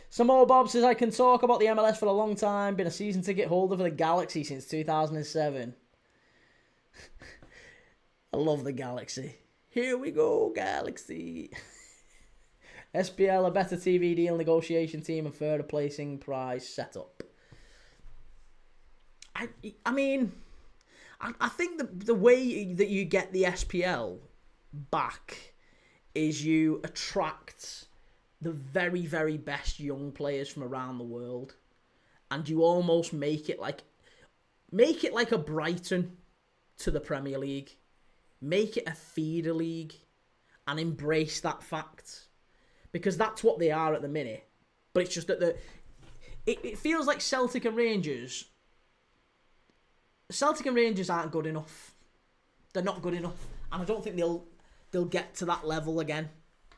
Some more Bob says, I can talk about the MLS for a long time. Been a season ticket holder for the Galaxy since 2007. I love the Galaxy. Here we go, Galaxy. SPL, a better TV deal, negotiation team, and further placing prize setup. I mean, I think the way that you get the SPL back is you attract the very, very best young players from around the world, and you almost make it like a Brighton to the Premier League. Make it a feeder league and embrace that fact, because that's what they are at the minute. But it's just that it feels like Celtic and Rangers aren't good enough. They're not good enough, and I don't think they'll get to that level again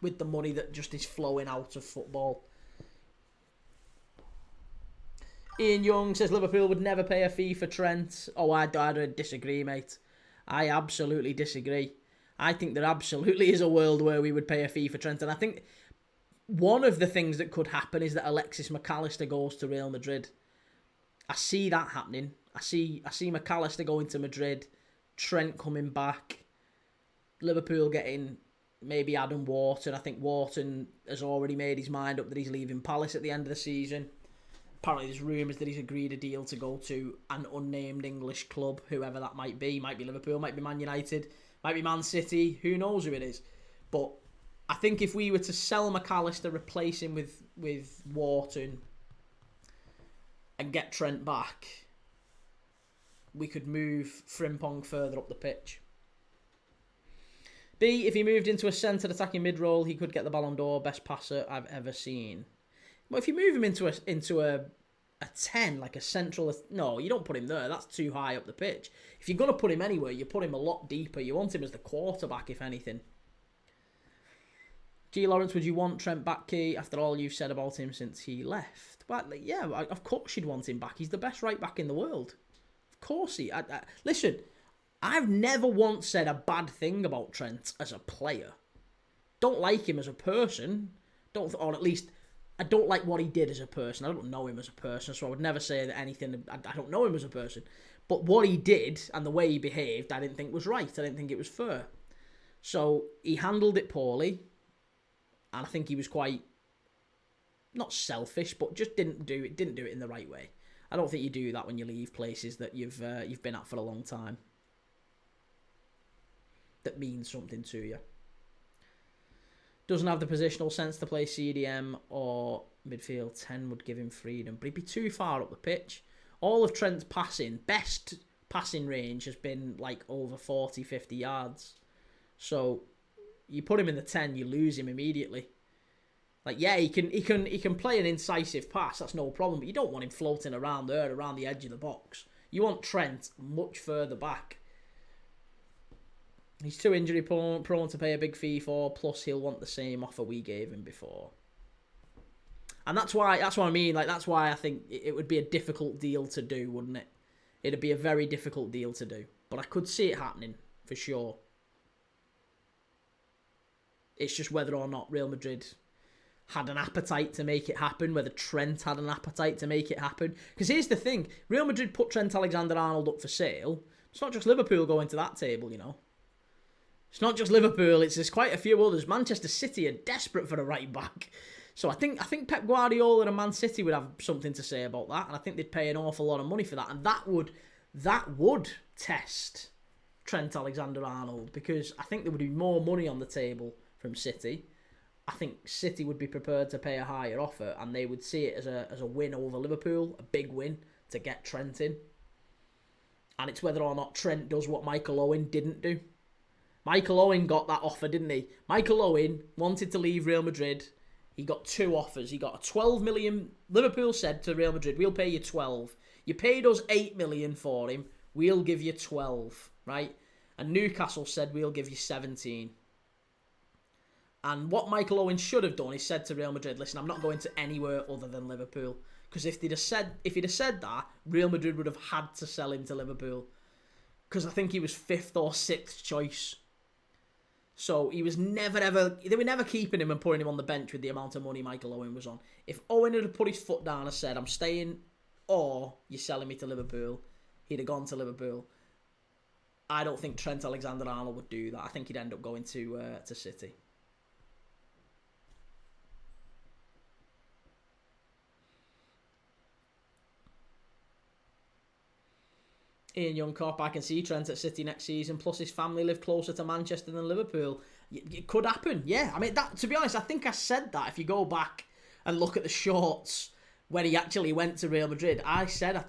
with the money that just is flowing out of football. Ian Young says Liverpool would never pay a fee for Trent. Oh, I disagree, mate. I absolutely disagree. I think there absolutely is a world where we would pay a fee for Trent, and I think one of the things that could happen is that Alexis McAllister goes to Real Madrid. I see that happening. I see McAllister going to Madrid, Trent coming back, Liverpool getting maybe Adam Wharton. I think Wharton has already made his mind up that he's leaving Palace at the end of the season. Apparently there's rumours that he's agreed a deal to go to an unnamed English club, whoever that might be. Might be Liverpool, might be Man United, might be Man City, who knows who it is. But I think if we were to sell McAllister, replace him with Wharton, and get Trent back, we could move Frimpong further up the pitch. B, if he moved into a centre attacking mid-role, he could get the Ballon d'Or, best passer I've ever seen. Well, if you move him into a 10, like a central... No, you don't put him there. That's too high up the pitch. If you're going to put him anywhere, you put him a lot deeper. You want him as the quarterback, if anything. G. Lawrence, would you want Trent back, Key, after all you've said about him since he left? But yeah, of course you'd want him back. He's the best right back in the world. Of course he... listen, I've never once said a bad thing about Trent as a player. Don't like him as a person. Or at least... I don't like what he did as a person. I don't know him as a person, so I would never say that anything... I don't know him as a person. But what he did and the way he behaved, I didn't think was right. I didn't think it was fair. So he handled it poorly. And I think he was quite... not selfish, but just didn't do it in the right way. I don't think you do that when you leave places that you've been at for a long time. That means something to you. Doesn't have the positional sense to play CDM or midfield. 10 would give him freedom, but he'd be too far up the pitch. All of Trent's best passing range has been like over 40, 50 yards. So you put him in the 10, you lose him immediately. Like, yeah, he can play an incisive pass, that's no problem, but you don't want him floating around there, around the edge of the box. You want Trent much further back. He's too injury prone to pay a big fee for, plus he'll want the same offer we gave him before. And that's what I mean, like, that's why I think it would be a difficult deal to do, wouldn't it? It'd be a very difficult deal to do. But I could see it happening, for sure. It's just whether or not Real Madrid had an appetite to make it happen, whether Trent had an appetite to make it happen. Because here's the thing, Real Madrid put Trent Alexander-Arnold up for sale. It's not just Liverpool going to that table, you know. It's not just Liverpool, there's quite a few others. Manchester City are desperate for a right back. So I think Pep Guardiola and Man City would have something to say about that, and I think they'd pay an awful lot of money for that. And that would test Trent Alexander-Arnold, because I think there would be more money on the table from City. I think City would be prepared to pay a higher offer, and they would see it as a win over Liverpool, a big win to get Trent in. And it's whether or not Trent does what Michael Owen didn't do. Michael Owen got that offer, didn't he? Michael Owen wanted to leave Real Madrid. He got two offers. He got a 12 million. Liverpool said to Real Madrid, we'll pay you 12. You paid us 8 million for him. We'll give you 12, right? And Newcastle said, we'll give you 17. And what Michael Owen should have done is said to Real Madrid, listen, I'm not going to anywhere other than Liverpool. Because if he'd have said that, Real Madrid would have had to sell him to Liverpool. Because I think he was 5th or 6th choice. So he was they were never keeping him and putting him on the bench with the amount of money Michael Owen was on. If Owen had put his foot down and said, I'm staying, or you're selling me to Liverpool, he'd have gone to Liverpool. I don't think Trent Alexander-Arnold would do that. I think he'd end up going to City. Ian Youngcop, I can see Trent at City next season, plus his family live closer to Manchester than Liverpool. It could happen, yeah. I mean, that, to be honest, I think I said that. If you go back and look at the shorts when he actually went to Real Madrid, I said,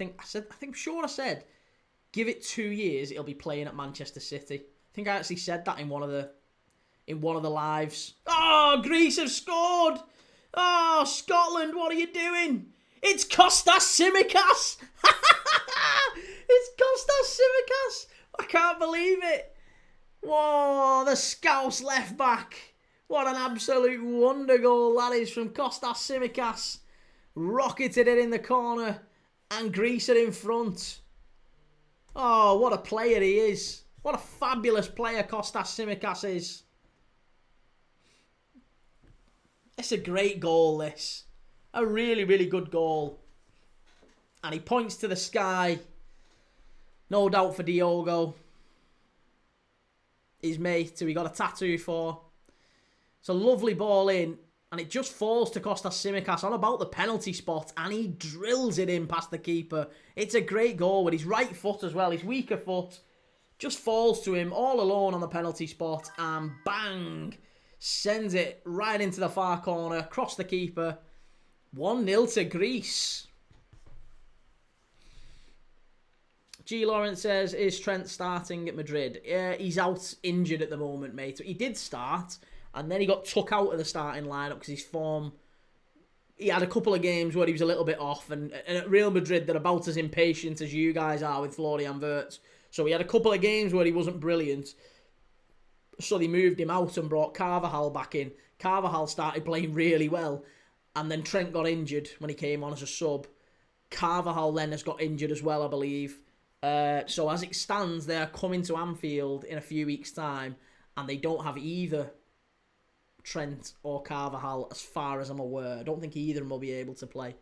give it 2 years, he'll be playing at Manchester City. I think I actually said that in one of the lives. Oh, Greece have scored! Oh, Scotland, what are you doing? It's Kostas Tsimikas! It's Kostas Tsimikas! I can't believe it! Whoa, the Scouse left back. What an absolute wonder goal that is from Kostas Tsimikas. Rocketed it in the corner, and Greece are in front. Oh, what a player he is. What a fabulous player Kostas Tsimikas is. It's a great goal, this. A really, really good goal. And he points to the sky. No doubt for Diogo. His mate, who he got a tattoo for. It's a lovely ball in. And it just falls to Kostas Tsimikas on about the penalty spot. And he drills it in past the keeper. It's a great goal with his right foot as well. His weaker foot just falls to him all alone on the penalty spot. And bang! Sends it right into the far corner. Across the keeper. 1-0 to Greece. G. Lawrence says, is Trent starting at Madrid? He's out injured at the moment, mate. He did start, and then he got took out of the starting lineup because his form he had a couple of games where he was a little bit off, and at Real Madrid, they're about as impatient as you guys are with Florian Wirtz. So he had a couple of games where he wasn't brilliant. So they moved him out and brought Carvajal back in. Carvajal started playing really well, and then Trent got injured when he came on as a sub. Carvajal then has got injured as well, I believe. So as it stands, they're coming to Anfield in a few weeks' time, and they don't have either Trent or Carvajal as far as I'm aware. I don't think either of them will be able to play.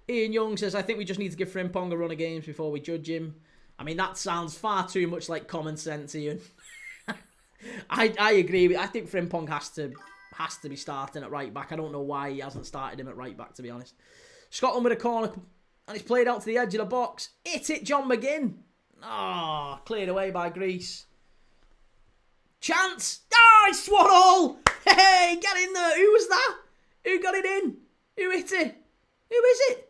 Ian Young says, I think we just need to give Frimpong a run of games before we judge him. I mean, that sounds far too much like common sense, Ian. I agree. I think Frimpong has to be starting at right back. I don't know why he hasn't started him at right back, to be honest. Scotland with a corner, and it's played out to the edge of the box. Hit it, John McGinn. Oh, cleared away by Greece. Chance. Oh, it's 1-1. Hey, get in there. Who was that? Who got it in? Who hit it? Who is it?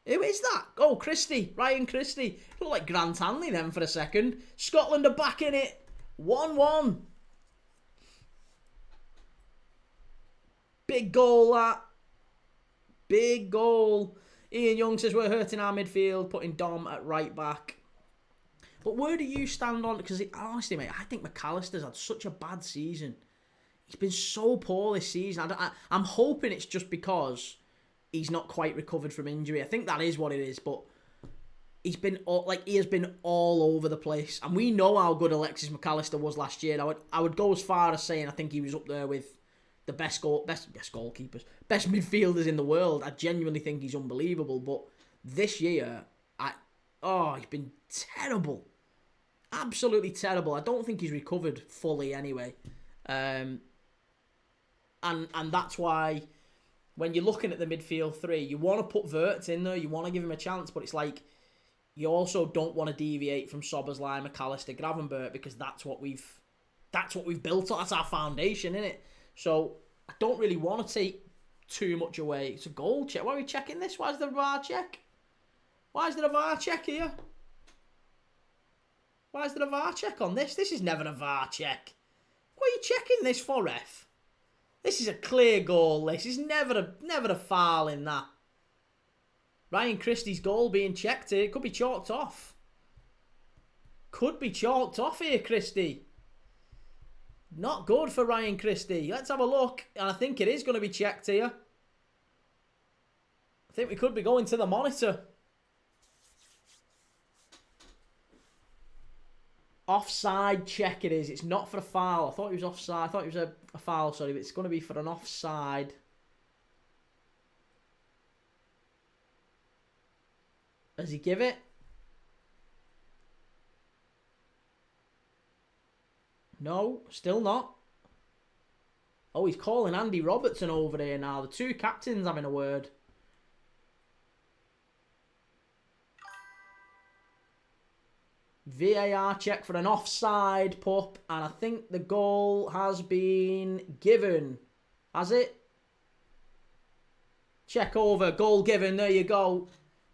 Who is that? Oh, Christie. Ryan Christie. Looked like Grant Hanley then for a second. Scotland are back in it. 1-1. Big goal, that. Big goal. Ian Young says we're hurting our midfield, putting Dom at right back. But where do you stand on it? Because honestly, mate, I think McAllister's had such a bad season. He's been so poor this season. I'm hoping it's just because he's not quite recovered from injury. I think that is what it is. But he has been all over the place, and we know how good Alexis McAllister was last year. I would go as far as saying I think he was up there with the best goalkeepers, best midfielders in the world. I genuinely think he's unbelievable. But this year, he's been terrible. Absolutely terrible. I don't think he's recovered fully anyway. And that's why when you're looking at the midfield three, you want to put Wirtz in there, you want to give him a chance, but it's like you also don't want to deviate from Szoboszlai, McAllister, Gravenberch, because that's what we've built on. That's our foundation, isn't it? So I don't really want to take too much away. It's a goal check. Why are we checking this? Why is there a VAR check? Why is there a VAR check here? Why is there a VAR check on this? This is never a VAR check. What are you checking this for, ref? This is a clear goal. This is never a foul in that. Ryan Christie's goal being checked here. It could be chalked off. Could be chalked off here, Christie. Not good for Ryan Christie. Let's have a look. And I think it is going to be checked here. I think we could be going to the monitor. Offside check it is. It's not for a foul. I thought it was offside. I thought it was a foul, sorry. But it's going to be for an offside. Does he give it? No, still not. Oh, he's calling Andy Robertson over there now. The two captains having a word. VAR check for an offside, pup. And I think the goal has been given. Has it? Check over. Goal given. There you go.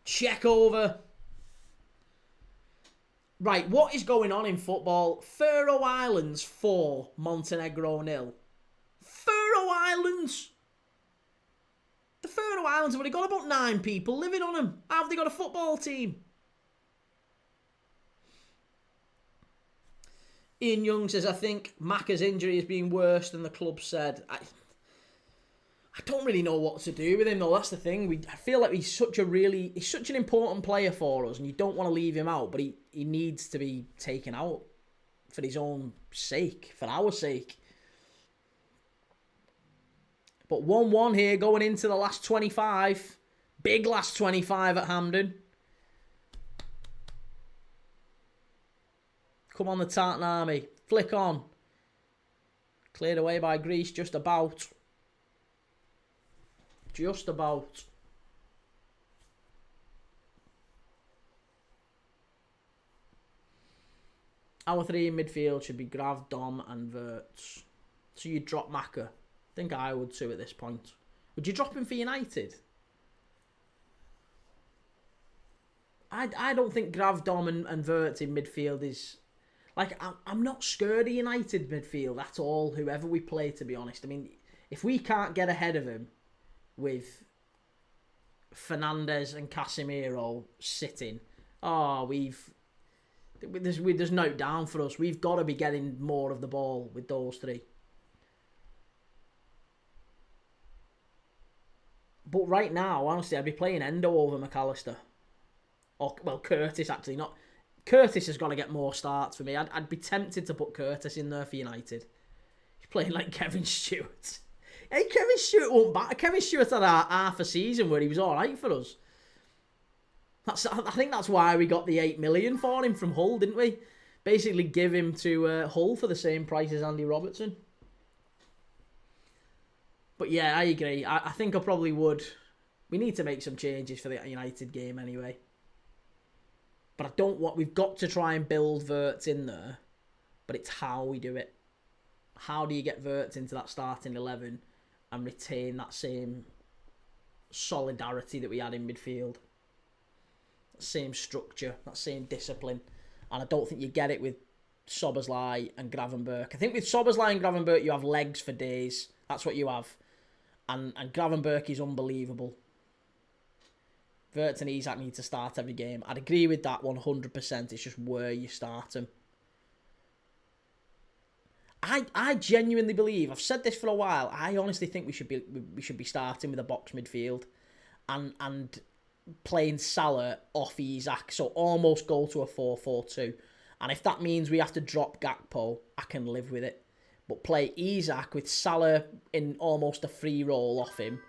Check over. Right, what is going on in football? Faroe Islands 4, Montenegro 0. Faroe Islands? The Faroe Islands have only got about 9 people living on them. How have they got a football team? Ian Young says, I think Macca's injury has been worse than the club said. I don't really know what to do with him, though. That's the thing. I feel like he's such an important player for us, and you don't want to leave him out, but he needs to be taken out for his own sake, for our sake. But 1-1 here going into the last 25. Big last 25 at Hampden. Come on, the Tartan Army. Flick on. Cleared away by Greece, just about. Just about. Our three in midfield should be Grav, Dom and Wirtz. So you drop Macca. I think I would too at this point. Would you drop him for United? I don't think Grav, Dom and Wirtz in midfield is... Like, I'm not scared of United midfield at all, whoever we play, to be honest. I mean, If we can't get ahead of him with Fernandes and Casemiro sitting, there's no down for us. We've got to be getting more of the ball with those three. But right now, honestly, I'd be playing Endo over McAllister. Or, well, Curtis, actually. Not Curtis has got to get more starts for me. I'd be tempted to put Curtis in there for United. He's playing like Kevin Stewart. Hey, Kevin Stewart won't back. Kevin Stewart had half a season where he was all right for us. I think that's why we got the 8 million for him from Hull, didn't we? Basically give him to Hull for the same price as Andy Robertson. But yeah, I agree. I think I probably would. We need to make some changes for the United game anyway. But I don't want... We've got to try and build Wirtz in there. But it's how we do it. How do you get Wirtz into that starting 11 and retain that same solidarity that we had in midfield? That same structure, that same discipline. And I don't think you get it with Szoboszlai and Gravenberch. I think with Szoboszlai and Gravenberch, you have legs for days. That's what you have. And Gravenberch is unbelievable. Wirtz and Isak need to start every game. I'd agree with that 100%. It's just where you start them. I genuinely believe, I've said this for a while, I honestly think we should be starting with a box midfield and playing Salah off Isak, so almost go to a 4-4-2. And if that means we have to drop Gakpo, I can live with it. But play Isak with Salah in almost a free roll off him,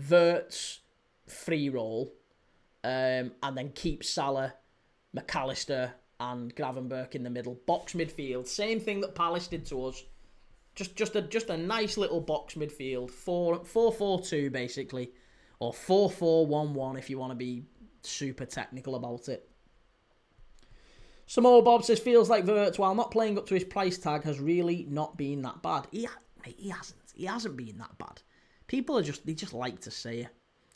Wirtz free roll, and then keep Salah, McAllister and Gravenberch in the middle. Box midfield, same thing that Palace did to us. Just a nice little box midfield, 4-4-2 basically, or 4-4-1-1 if you want to be super technical about it. Samoa Bob says, feels like Wirtz, while not playing up to his price tag, has really not been that bad. He hasn't. He hasn't been that bad. People they just like to say it.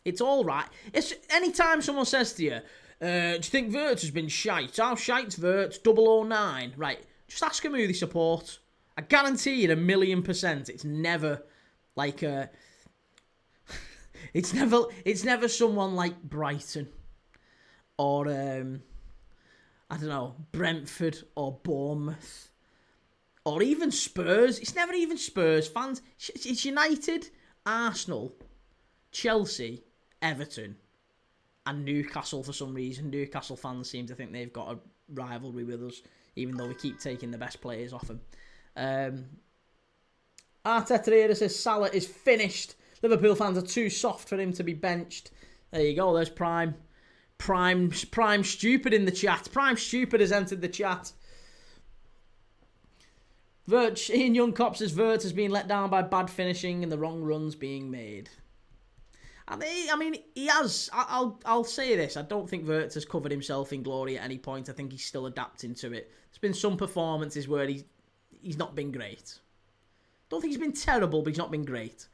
It's all right. It's anytime someone says to you, do you think Wirtz has been shite? How shite's Wirtz? 009. Right. Just ask him who they support. I guarantee you 1,000,000%. It's never like it's never someone like Brighton or I don't know, Brentford or Bournemouth or even Spurs. It's never even Spurs fans. It's United, Arsenal, Chelsea, Everton and Newcastle for some reason. Newcastle fans seem to think they've got a rivalry with us, even though we keep taking the best players off them. Arteta says Salah is finished. Liverpool fans are too soft for him to be benched. There you go. There's Prime Stupid in the chat. Prime Stupid has entered the chat. Ian Young Cop says Wirtz has been let down by bad finishing and the wrong runs being made. I mean, he has. I'll say this. I don't think Wirtz has covered himself in glory at any point. I think he's still adapting to it. There's been some performances where he's not been great. Don't think he's been terrible, but he's not been great.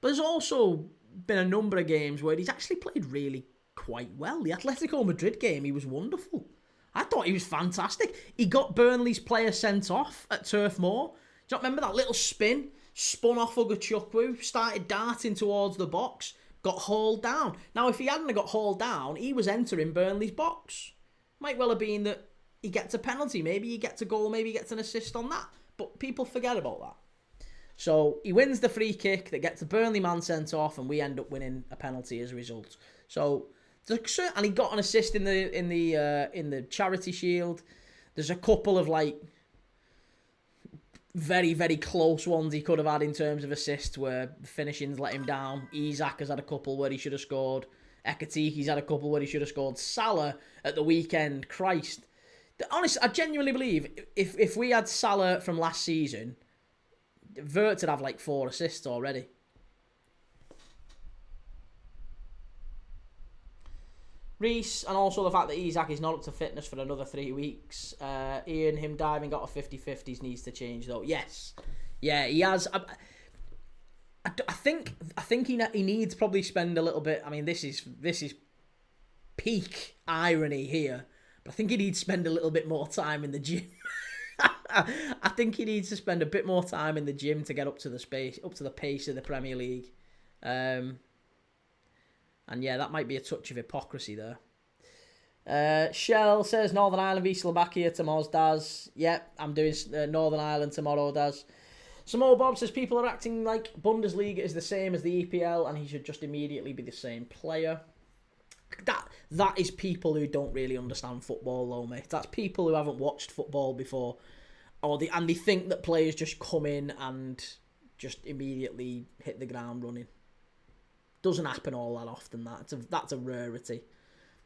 But there's also been a number of games where he's actually played really quite well. The Atletico Madrid game, he was wonderful. I thought he was fantastic. He got Burnley's player sent off at Turf Moor. Do you remember that little spin? Spun off Ugachukwu, started darting towards the box, got hauled down. Now, if he hadn't got hauled down, he was entering Burnley's box. Might well have been that he gets a penalty. Maybe he gets a goal, maybe he gets an assist on that. But people forget about that. So he wins the free kick that gets the Burnley man sent off, and we end up winning a penalty as a result. So, and he got an assist in the Charity Shield. There's a couple of like very, very close ones he could have had in terms of assists where the finishing's let him down. Isak has had a couple where he should have scored. Ekatiki's had a couple where he should have scored. Salah at the weekend, Christ. Honestly, I genuinely believe if we had Salah from last season, Wirtz would have like 4 assists already. Reese, and also the fact that Isak is not up to fitness for another 3 weeks. Ian, him diving out of 50-50s needs to change though. Yes. Yeah, he has. I think he needs probably spend a little bit. I mean, this is peak irony here. But I think he needs to spend a little bit more time in the gym. I think he needs to spend a bit more time in the gym to get up to the pace of the Premier League. And yeah, that might be a touch of hypocrisy there. Shell says Northern Ireland v Slovakia tomorrow, Daz. Yep, I'm doing Northern Ireland tomorrow, Daz. Samoa Bob says people are acting like Bundesliga is the same as the EPL and he should just immediately be the same player. That is people who don't really understand football, though, mate. That's people who haven't watched football before, and they think that players just come in and just immediately hit the ground running. Doesn't happen all that often. That's a rarity.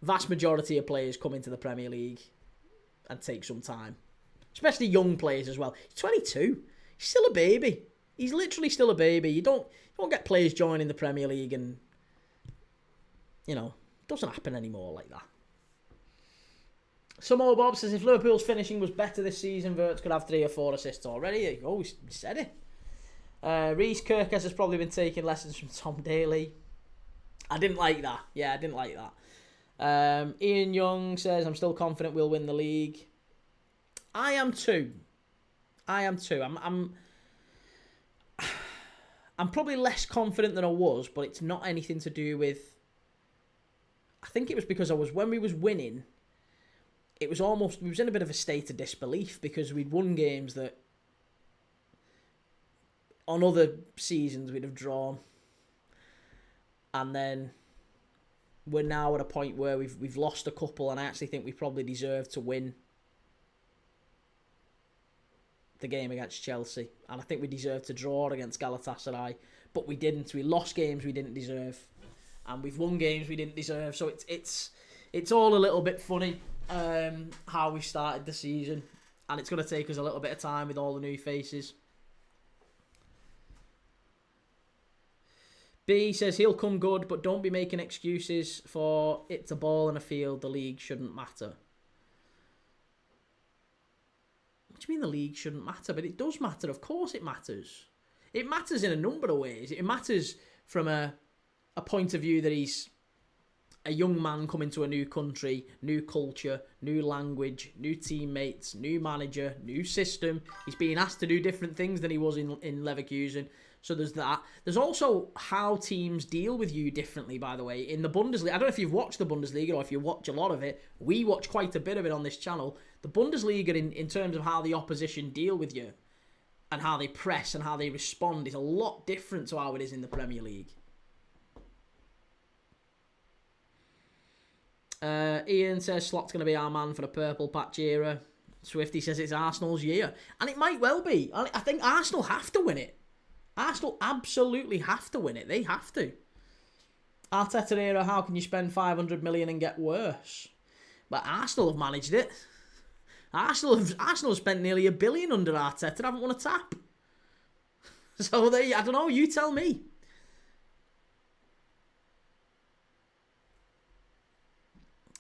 Vast majority of players come into the Premier League and take some time, especially young players as well. He's 22. He's still a baby. He's literally still a baby. You don't get players joining the Premier League and, it doesn't happen anymore like that. Samoa Bob says if Liverpool's finishing was better this season, Wirtz could have 3 or 4 assists already. There you go, we said it. Reece Kirkes has probably been taking lessons from Tom Daly. I didn't like that. Yeah, I didn't like that. Ian Young says I'm still confident we'll win the league. I am too. I'm probably less confident than I was, but it's not anything to do with. I think it was because when we was winning, we was in a bit of a state of disbelief because we'd won games that on other seasons we'd have drawn, and then we're now at a point where we've lost a couple, and I actually think we probably deserve to win the game against Chelsea, and I think we deserve to draw against Galatasaray, but we didn't. We lost games we didn't deserve, and we've won games we didn't deserve. So it's all a little bit funny how we started the season, and it's going to take us a little bit of time with all the new faces. B says he'll come good, but don't be making excuses for it's a ball in a field. The league shouldn't matter. What do you mean the league shouldn't matter? But it does matter. Of course it matters. It matters in a number of ways. It matters from a point of view that he's a young man coming to a new country, new culture, new language, new teammates, new manager, new system. He's being asked to do different things than he was in Leverkusen. So there's that. There's also how teams deal with you differently, by the way. In the Bundesliga, I don't know if you've watched the Bundesliga or if you watch a lot of it. We watch quite a bit of it on this channel. The Bundesliga, in terms of how the opposition deal with you and how they press and how they respond, is a lot different to how it is in the Premier League. Ian says Slot's going to be our man for the purple patch era. Swifty says it's Arsenal's year. And it might well be. I think Arsenal have to win it. Arsenal absolutely have to win it. They have to. Arteta era, how can you spend 500 million and get worse? But Arsenal have managed it. Arsenal have spent nearly $1 billion under Arteta. Haven't won a tap. So I don't know. You tell me.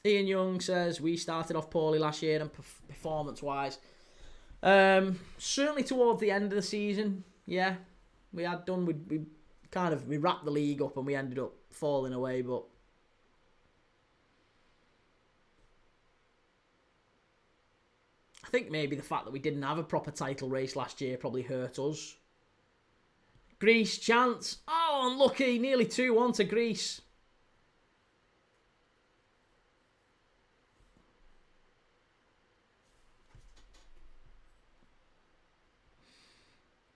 Ian Young says we started off poorly last year and performance-wise. Certainly towards the end of the season, yeah, we had done. We wrapped the league up and we ended up falling away, but I think maybe the fact that we didn't have a proper title race last year probably hurt us. Greece chance. Oh, unlucky. Nearly 2-1 to Greece.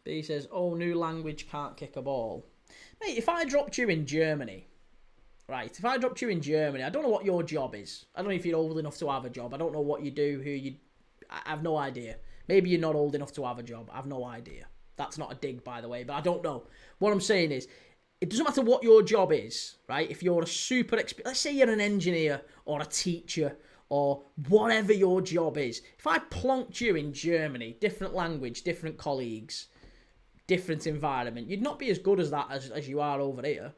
B says, oh, new language can't kick a ball. Mate, if I dropped you in Germany, right, I don't know what your job is. I don't know if you're old enough to have a job. I don't know what you do, I have no idea. Maybe you're not old enough to have a job. I have no idea. That's not a dig, by the way, but I don't know. What I'm saying is, it doesn't matter what your job is, right? If you're a super let's say you're an engineer or a teacher or whatever your job is. If I plonked you in Germany, different language, different colleagues, different environment, you'd not be as good as that as you are over here.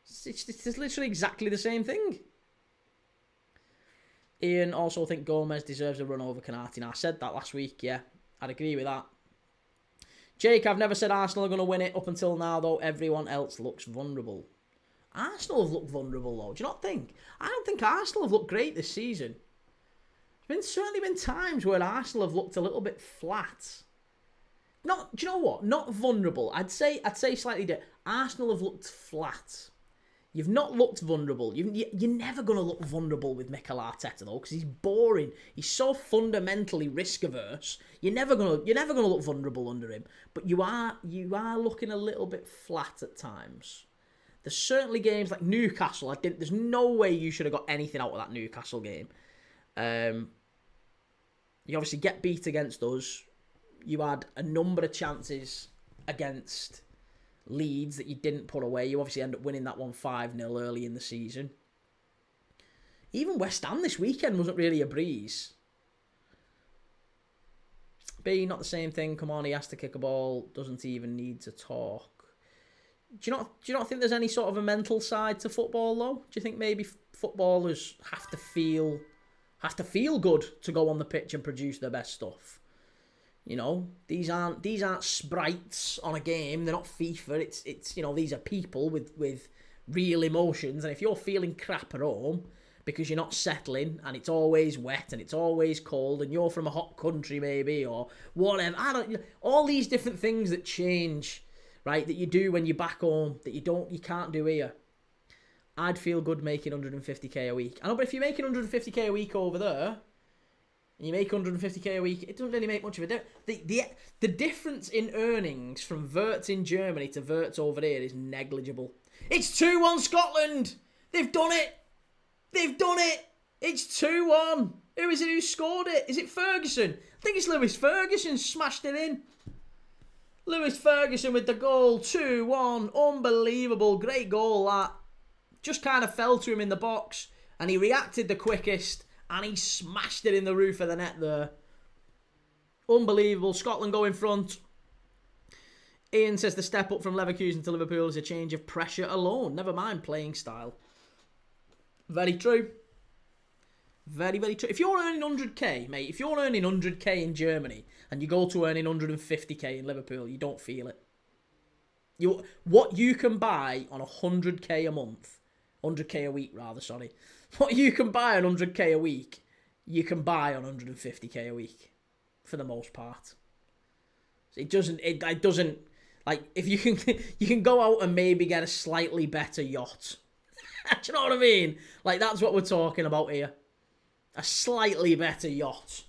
It's literally exactly the same thing. Ian also think Gomez deserves a run over Canati. Now, I said that last week, yeah. I'd agree with that. Jake, I've never said Arsenal are going to win it up until now, though. Everyone else looks vulnerable. Arsenal have looked vulnerable, though. Do you not think? I don't think Arsenal have looked great this season. There's certainly been times where Arsenal have looked a little bit flat. Do you know what? Not vulnerable. I'd say slightly different. Arsenal have looked flat. You've not looked vulnerable. You're never going to look vulnerable with Mikel Arteta though, because he's boring. He's so fundamentally risk averse. You're never gonna look vulnerable under him. But you are looking a little bit flat at times. There's certainly games like Newcastle. There's no way you should have got anything out of that Newcastle game. You obviously get beat against us. You had a number of chances against Leeds that you didn't put away. You obviously end up winning that one 5-0 early in the season. Even West Ham this weekend wasn't really a breeze. B, not the same thing. Come on, he has to kick a ball. Doesn't even need to talk. Do you not think there's any sort of a mental side to football though? Do you think maybe footballers have to feel good to go on the pitch and produce their best stuff? You know, these aren't sprites on a game. They're not FIFA. It's these are people with real emotions. And if you're feeling crap at home because you're not settling and it's always wet and it's always cold and you're from a hot country maybe or whatever, all these different things that change, right? That you do when you're back home that you can't do here. I'd feel good making 150k a week. I know, but if you're making 150k a week over there, and you make 150k a week, it doesn't really make much of a difference. The difference in earnings from Verts in Germany to Verts over here is negligible. It's 2-1 Scotland! They've done it! They've done it! It's 2-1! Who is it who scored it? Is it Ferguson? I think it's Lewis Ferguson smashed it in. Lewis Ferguson with the goal. 2-1. Unbelievable. Great goal, that. Just kind of fell to him in the box. And he reacted the quickest. And he smashed it in the roof of the net there. Unbelievable. Scotland go in front. Ian says the step up from Leverkusen to Liverpool is a change of pressure alone. Never mind playing style. Very true. Very, very true. If you're earning 100k, mate, if you're earning 100k in Germany and you go to earning 150k in Liverpool, you don't feel it. What you can buy on 100k a month, 100k a week rather, sorry. What you can buy on 100k a week, you can buy on 150k a week, for the most part. It doesn't, like, if you can go out and maybe get a slightly better yacht. Do you know what I mean? Like, that's what we're talking about here. A slightly better yacht.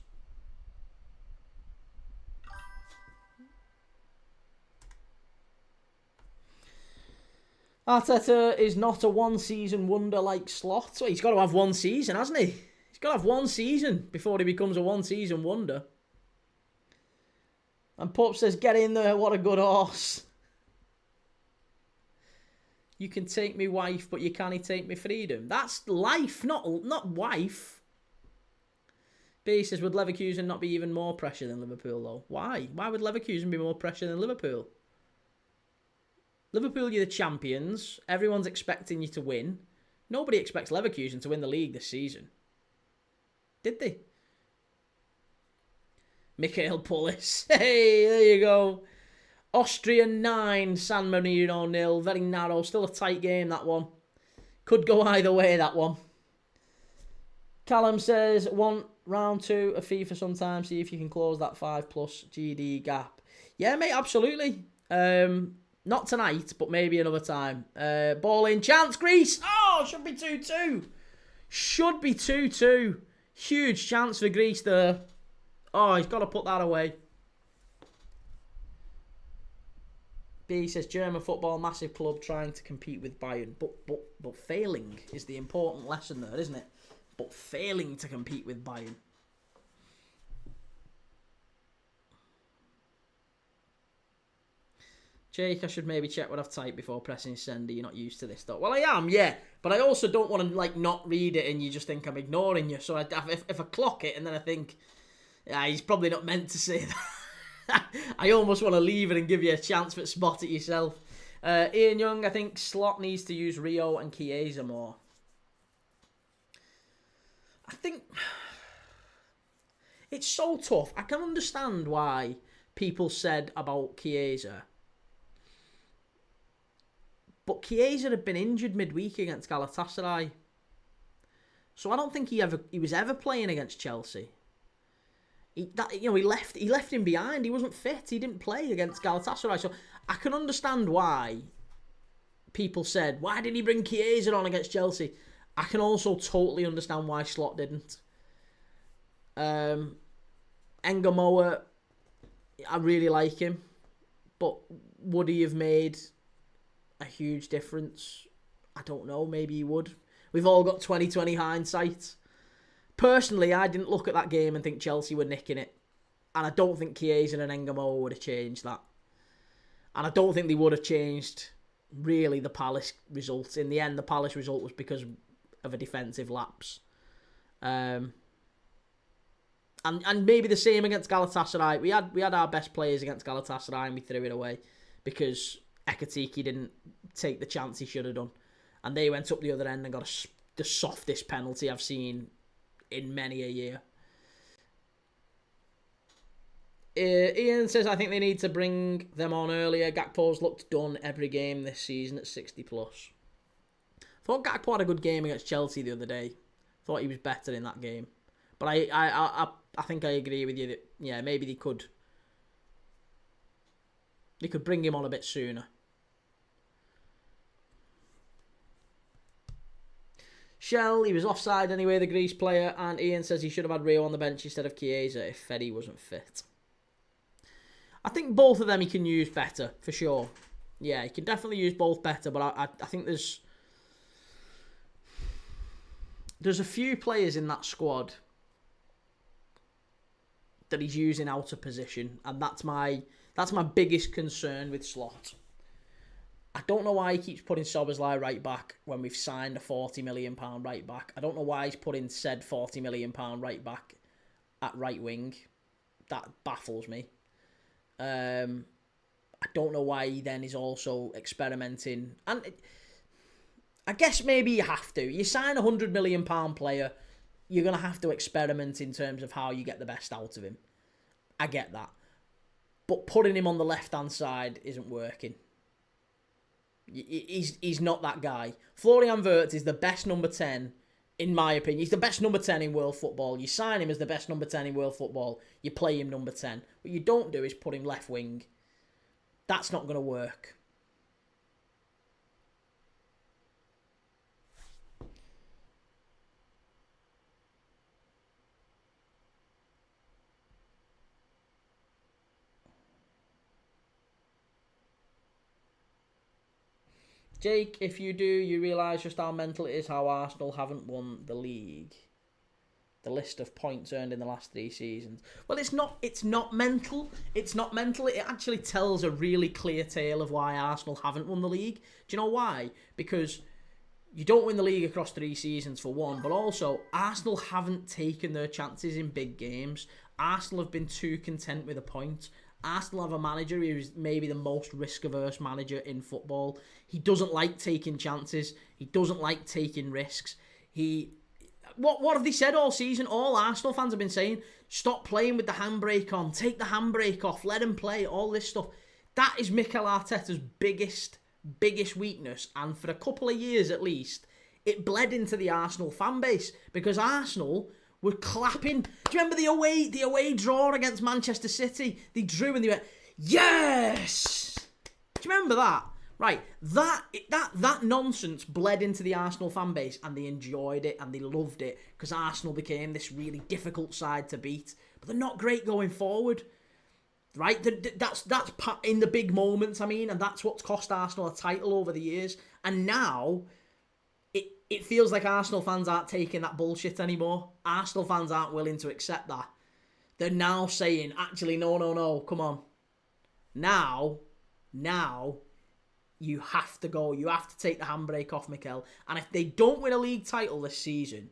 Arteta is not a one-season wonder like Slot. So he's got to have one season, hasn't he? He's got to have one season before he becomes a one-season wonder. And Pup says, get in there, what a good horse. You can take me wife, but you can't take me freedom. That's life, not wife. B says, would Leverkusen not be even more pressure than Liverpool, though? Why? Why would Leverkusen be more pressure than Liverpool? Liverpool, you're the champions. Everyone's expecting you to win. Nobody expects Leverkusen to win the league this season. Did they? Mikhail Pullis. Hey, there you go. Austria 9, San Marino 0. Very narrow. Still a tight game, that one. Could go either way, that one. Callum says, want round 2 of FIFA sometime. See if you can close that 5+ GD gap. Yeah, mate, absolutely. Not tonight, but maybe another time. Ball in. Chance, Greece. Oh, should be 2-2. Should be 2-2. Huge chance for Greece there. Oh, he's got to put that away. B says, German football, massive club trying to compete with Bayern. But failing is the important lesson there, isn't it? But failing to compete with Bayern. Jake, I should maybe check what I've typed before pressing send. You're not used to this, though. Well, I am, yeah. But I also don't want to, like, not read it and you just think I'm ignoring you. So if I clock it and then I think, yeah, he's probably not meant to say that. I almost want to leave it and give you a chance to spot it yourself. Ian Young, I think Slot needs to use Rio and Chiesa more. I think it's so tough. I can understand why people said about Chiesa. But Chiesa had been injured midweek against Galatasaray. So I don't think he was ever playing against Chelsea. He left him behind. He wasn't fit. He didn't play against Galatasaray. So I can understand why people said, why did he bring Chiesa on against Chelsea? I can also totally understand why Slot didn't. Engamoa, I really like him, but would he have made a huge difference? I don't know. Maybe he would. We've all got 20/20 hindsight. Personally, I didn't look at that game and think Chelsea were nicking it. And I don't think Chiesa and Engamoa would have changed that. And I don't think they would have changed, really, the Palace results. In the end, the Palace result was because of a defensive lapse. And maybe the same against Galatasaray. We had our best players against Galatasaray and we threw it away because Ekitike didn't take the chance he should have done. And they went up the other end and got the softest penalty I've seen in many a year. Ian says, I think they need to bring them on earlier. Gakpo's looked done every game this season at 60 plus. Thought Gakpo had a good game against Chelsea the other day. Thought he was better in that game. But I think I agree with you that, yeah, maybe they could bring him on a bit sooner. Shell, he was offside anyway, the Greece player, and Ian says he should have had Rio on the bench instead of Chiesa if Fede wasn't fit. I think both of them he can use better, for sure. Yeah, he can definitely use both better, but I think there's a few players in that squad that he's using out of position, and that's my biggest concern with Slot. I don't know why he keeps putting Szoboszlai right back when we've signed a £40 million right back. I don't know why he's putting said £40 million right back at right wing. That baffles me. I don't know why he then is also experimenting. And I guess maybe you have to. You sign a £100 million player, you're going to have to experiment in terms of how you get the best out of him. I get that. But putting him on the left-hand side isn't working. He's not that guy. Florian Wirtz is the best number 10, in my opinion. He's the best number 10 in world football. You sign him as the best number 10 in world football. You play him number 10. What you don't do is put him left wing. That's not going to work. Jake, if you do, you realise just how mental it is how Arsenal haven't won the league. The list of points earned in the last 3 seasons. Well, it's not mental. It's not mental. It actually tells a really clear tale of why Arsenal haven't won the league. Do you know why? Because you don't win the league across 3 seasons for one, but also Arsenal haven't taken their chances in big games. Arsenal have been too content with a point. Arsenal have a manager who is maybe the most risk-averse manager in football. He doesn't like taking chances. He doesn't like taking risks. What have they said all season? All Arsenal fans have been saying, stop playing with the handbrake on. Take the handbrake off. Let him play. All this stuff. That is Mikel Arteta's biggest weakness. And for a couple of years at least, it bled into the Arsenal fan base. Because Arsenal were clapping. Do you remember the away draw against Manchester City? They drew and they went, yes! Do you remember that? Right, that nonsense bled into the Arsenal fan base and they enjoyed it and they loved it because Arsenal became this really difficult side to beat. But they're not great going forward. Right? That's in the big moments, I mean, and that's what's cost Arsenal a title over the years. And now it feels like Arsenal fans aren't taking that bullshit anymore. Arsenal fans aren't willing to accept that. They're now saying, actually, no, come on. Now, you have to go. You have to take the handbrake off Mikel. And if they don't win a league title this season,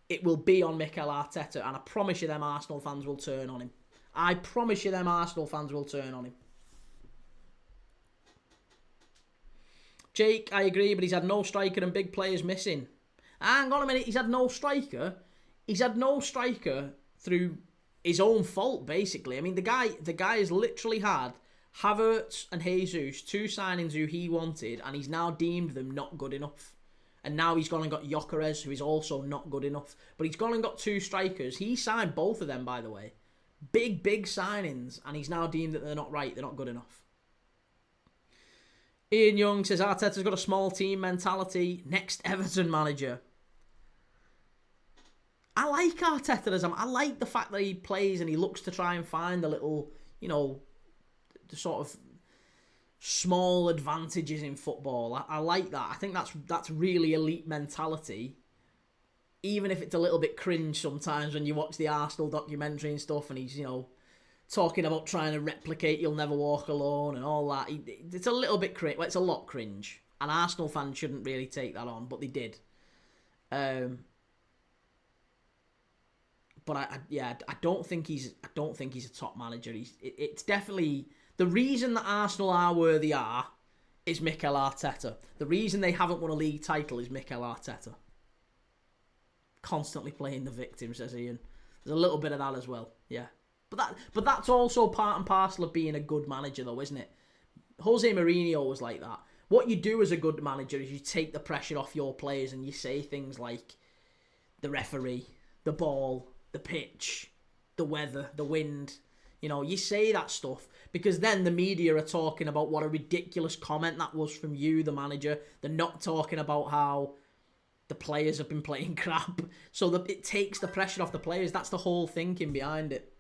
it will be on Mikel Arteta. And I promise you them Arsenal fans will turn on him. I promise you them Arsenal fans will turn on him. Jake, I agree, but he's had no striker and big players missing. Hang on a minute, he's had no striker. He's had no striker through his own fault, basically. I mean, the guy has literally had Havertz and Jesus, 2 signings who he wanted, and he's now deemed them not good enough. And now he's gone and got Gyökeres, who is also not good enough. But he's gone and got 2 strikers. He signed both of them, by the way. Big signings. And he's now deemed that they're not right. They're not good enough. Ian Young says, Arteta's got a small team mentality. Next Everton manager. I like Arteta. I like the fact that he plays and he looks to try and find the little, the sort of small advantages in football. I like that. I think that's really elite mentality. Even if it's a little bit cringe sometimes when you watch the Arsenal documentary and stuff, and he's talking about trying to replicate "You'll Never Walk Alone" and all that. It's a little bit cringe. Well, it's a lot cringe, and Arsenal fans shouldn't really take that on, but they did. But I don't think he's a top manager. It's definitely the reason that Arsenal are where they are is Mikel Arteta. The reason they haven't won a league title is Mikel Arteta. Constantly playing the victim, says Ian. There's a little bit of that as well, yeah. But that's also part and parcel of being a good manager, though, isn't it? Jose Mourinho was like that. What you do as a good manager is you take the pressure off your players and you say things like the referee, the ball, the pitch, the weather, the wind. You say that stuff because then the media are talking about what a ridiculous comment that was from you, the manager. They're not talking about how the players have been playing crap. So that it takes the pressure off the players. That's the whole thinking behind it.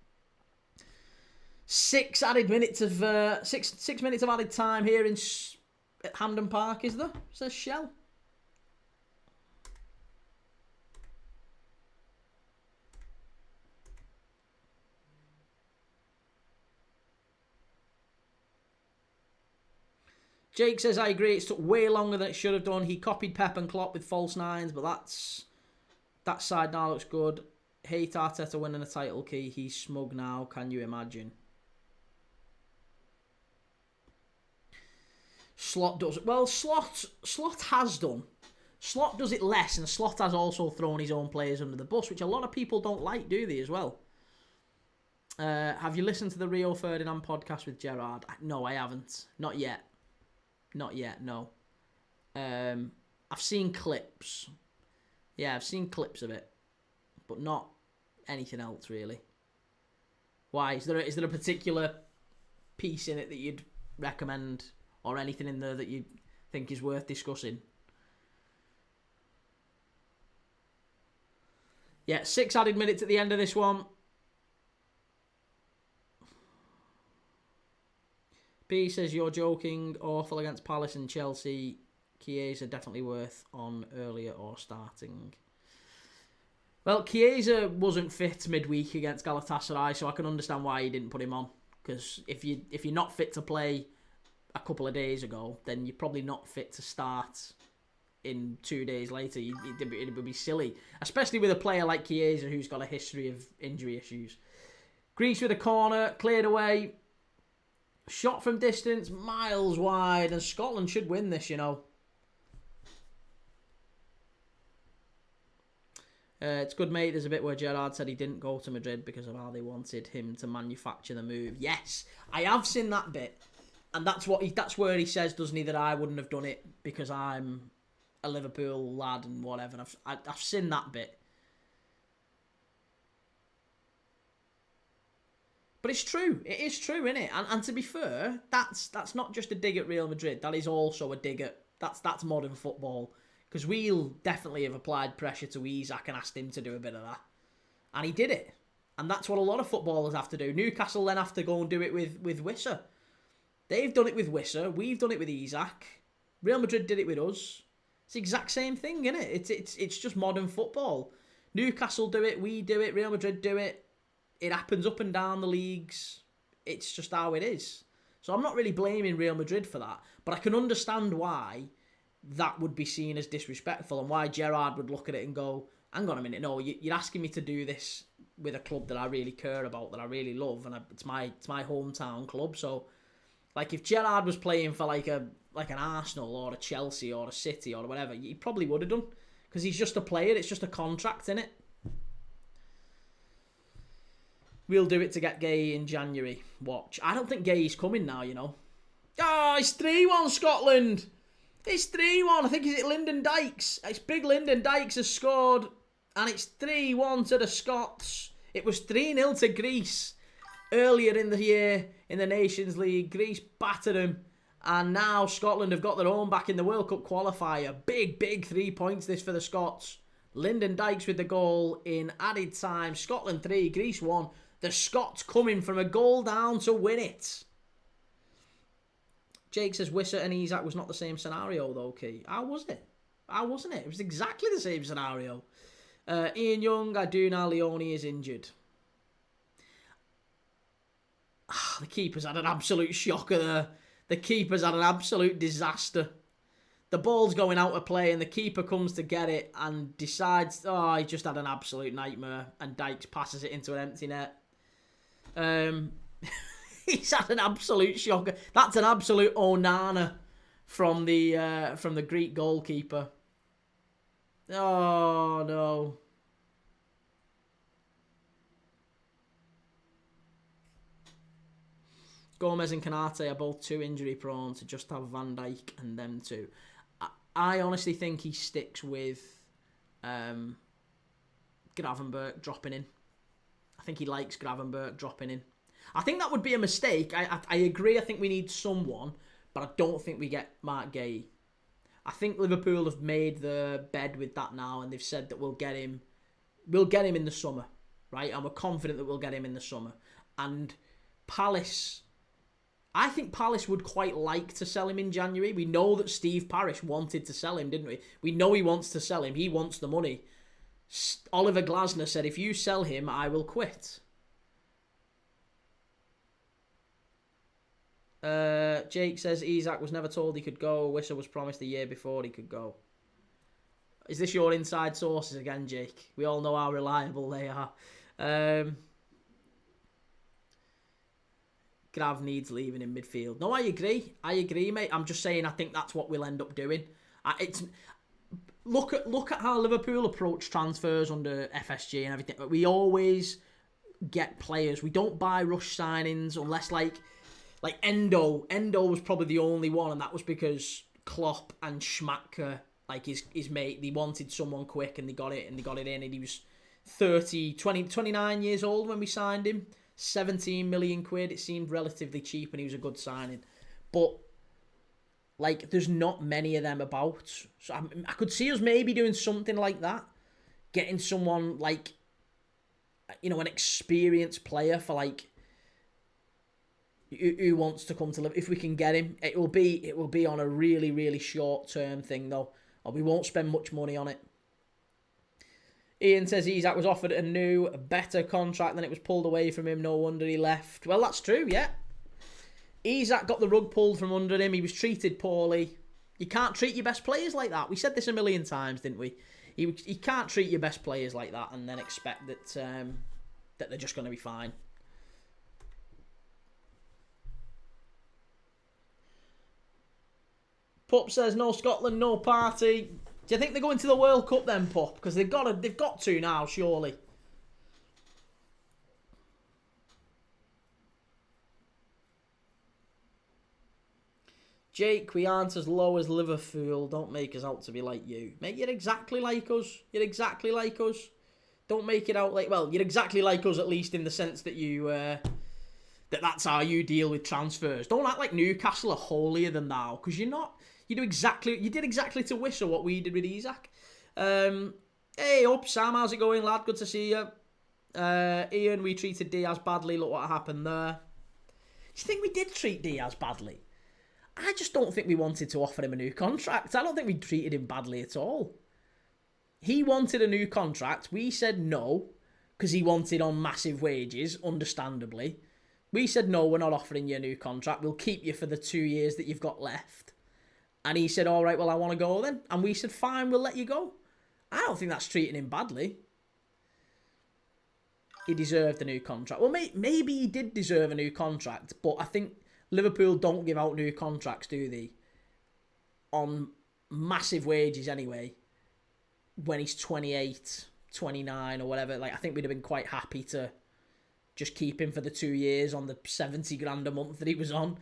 6 minutes of added time here at Hampden Park, is there? Says Shell. Jake says, I agree, it took way longer than it should have done. He copied Pep and Klopp with false nines, but that side now looks good. Hate Arteta winning a title key. He's smug now, can you imagine? Slot does it. Well, Slot has done. Slot does it less, and Slot has also thrown his own players under the bus, which a lot of people don't like, do they, as well? Have you listened to the Rio Ferdinand podcast with Gerrard? No, I haven't. Not yet. No. I've seen clips. Yeah, I've seen clips of it, but not anything else really. Why? Is there a particular piece in it that you'd recommend, or anything in there that you think is worth discussing? Yeah, 6 added minutes at the end of this one. B says, you're joking. Awful against Palace and Chelsea. Chiesa definitely worth on earlier or starting. Well, Chiesa wasn't fit midweek against Galatasaray, so I can understand why he didn't put him on. Because if you're not fit to play a couple of days ago, then you're probably not fit to start in 2 days later. It would be silly. Especially with a player like Chiesa who's got a history of injury issues. Greece with a corner, cleared away. Shot from distance, miles wide, and Scotland should win this, It's good, mate. There's a bit where Gerrard said he didn't go to Madrid because of how they wanted him to manufacture the move. Yes, I have seen that bit, and that's where he says, doesn't he, that I wouldn't have done it because I'm a Liverpool lad and whatever. I've seen that bit. But it's true. It is true, isn't it? And to be fair, that's not just a dig at Real Madrid. That is also a dig at... That's modern football. Because we'll definitely have applied pressure to Isak and asked him to do a bit of that. And he did it. And that's what a lot of footballers have to do. Newcastle then have to go and do it with Wissa. They've done it with Wissa. We've done it with Isak. Real Madrid did it with us. It's the exact same thing, isn't it? It's just modern football. Newcastle do it. We do it. Real Madrid do it. It happens up and down the leagues. It's just how it is. So I'm not really blaming Real Madrid for that. But I can understand why that would be seen as disrespectful and why Gerrard would look at it and go, hang on a minute, no, you're asking me to do this with a club that I really care about, that I really love, and it's my hometown club. So, like, if Gerrard was playing for like an Arsenal or a Chelsea or a City or whatever, he probably would have done. Because he's just a player. It's just a contract, innit? We'll do it to get Gay in January. Watch. I don't think Gay's coming now, Oh, it's 3-1 Scotland. It's 3-1. I think is it Lyndon Dykes. It's big Lyndon Dykes has scored. And it's 3-1 to the Scots. It was 3-0 to Greece earlier in the year in the Nations League. Greece battered them. And now Scotland have got their own back in the World Cup qualifier. Big 3 points this for the Scots. Lyndon Dykes with the goal in added time. Scotland 3, Greece 1. The Scots coming from a goal down to win it. Jake says Wissa and Isak was not the same scenario though, Key. How was it? How wasn't it? It was exactly the same scenario. Ian Young, Aduna, Leone is injured. The keeper's had an absolute shocker there. The keeper's had an absolute disaster. The ball's going out of play and the keeper comes to get it and decides, he just had an absolute nightmare. And Dykes passes it into an empty net. He's had an absolute shocker. That's an absolute Onana from the Greek goalkeeper. Oh, no. Gomez and Kanate are both too injury prone to just have Van Dijk and them two. I honestly think he sticks with Gravenberch dropping in. I think he likes Gravenberch dropping in. I think that would be a mistake. I agree. I think we need someone, but I don't think we get Mark Gay. I think Liverpool have made the bed with that now, and they've said that we'll get him. We'll get him in the summer, right? And we're confident that we'll get him in the summer. And Palace, I think Palace would quite like to sell him in January. We know that Steve Parish wanted to sell him, didn't we? We know he wants to sell him. He wants the money. Oliver Glasner said, if you sell him, I will quit. Jake says Isak was never told he could go. Wissa was promised a year before he could go. Is this your inside sources again, Jake? We all know how reliable they are. Grav needs leaving in midfield. No, I agree, mate. I'm just saying I think that's what we'll end up doing. Look at how Liverpool approach transfers under FSG and everything. We always get players. We don't buy rush signings unless like Endo. Endo was probably the only one, and that was because Klopp and Schmadtke, like his mate, they wanted someone quick and they got it in, and he was 29 years old when we signed him. 17 million quid. It seemed relatively cheap and he was a good signing. But like, there's not many of them about. So I could see us maybe doing something like that. Getting someone like, an experienced player for like, who wants to come to live. If we can get him, it will be on a really, really short term thing though. Or we won't spend much money on it. Ian says Isak was offered a better contract, then it was pulled away from him. No wonder he left. Well, that's true, yeah. Isak got the rug pulled from under him. He was treated poorly. You can't treat your best players like that. We said this a million times, didn't we? You can't treat your best players like that and then expect that they're just going to be fine. Pup says no Scotland, no party. Do you think they're going to the World Cup then, Pup? Because they've got to now, surely. Jake, we aren't as low as Liverpool. Don't make us out to be like you. Mate, you're exactly like us. You're exactly like us. Don't make it out like... Well, you're exactly like us, at least in the sense that you... that's how you deal with transfers. Don't act like Newcastle are holier than thou, because you're not. You did exactly to Wissa what we did with Isak. Hey, up, Sam, how's it going, lad? Good to see you. Ian, we treated Diaz badly. Look what happened there. Do you think we did treat Diaz badly? I just don't think we wanted to offer him a new contract. I don't think we treated him badly at all. He wanted a new contract. We said no, because he wanted on massive wages, understandably. We said, no, we're not offering you a new contract. We'll keep you for the 2 years that you've got left. And he said, all right, well, I want to go then. And we said, fine, we'll let you go. I don't think that's treating him badly. He deserved a new contract. Well, maybe he did deserve a new contract, but I think Liverpool don't give out new contracts, do they? On massive wages anyway. When he's 28, 29 or whatever. Like, I think we'd have been quite happy to just keep him for the 2 years on the 70 grand a month that he was on.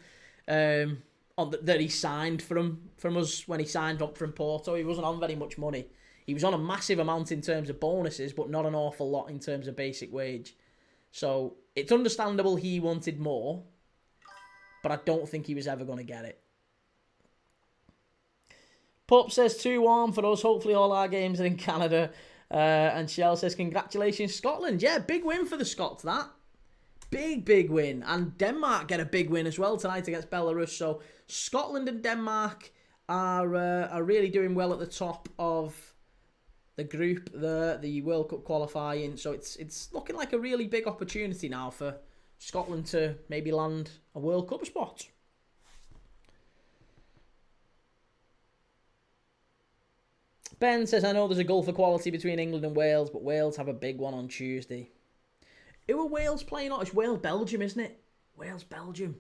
that he signed from us when he signed up from Porto. He wasn't on very much money. He was on a massive amount in terms of bonuses, but not an awful lot in terms of basic wage. So it's understandable he wanted more, but I don't think he was ever going to get it. Pup says, too warm for us. Hopefully all our games are in Canada. And Shell says, congratulations, Scotland. Yeah, big win for the Scots, that. Big win. And Denmark get a big win as well tonight against Belarus. So Scotland and Denmark are really doing well at the top of the group, the World Cup qualifying. So it's looking like a really big opportunity now for Scotland to maybe land a World Cup spot. Ben says, I know there's a gulf of quality between England and Wales, but Wales have a big one on Tuesday. Who are Wales playing on? It's Wales-Belgium, isn't it? Wales-Belgium.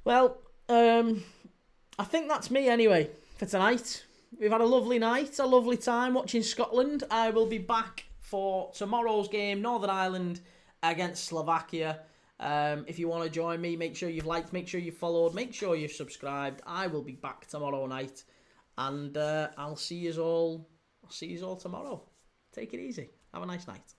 Well, I think that's me anyway for tonight. We've had a lovely night, a lovely time watching Scotland. I will be back for tomorrow's game, Northern Ireland against Slovakia. If you want to join me, make sure you've liked, make sure you've followed, make sure you've subscribed. I will be back tomorrow night, and I'll see you all tomorrow. Take it easy. Have a nice night.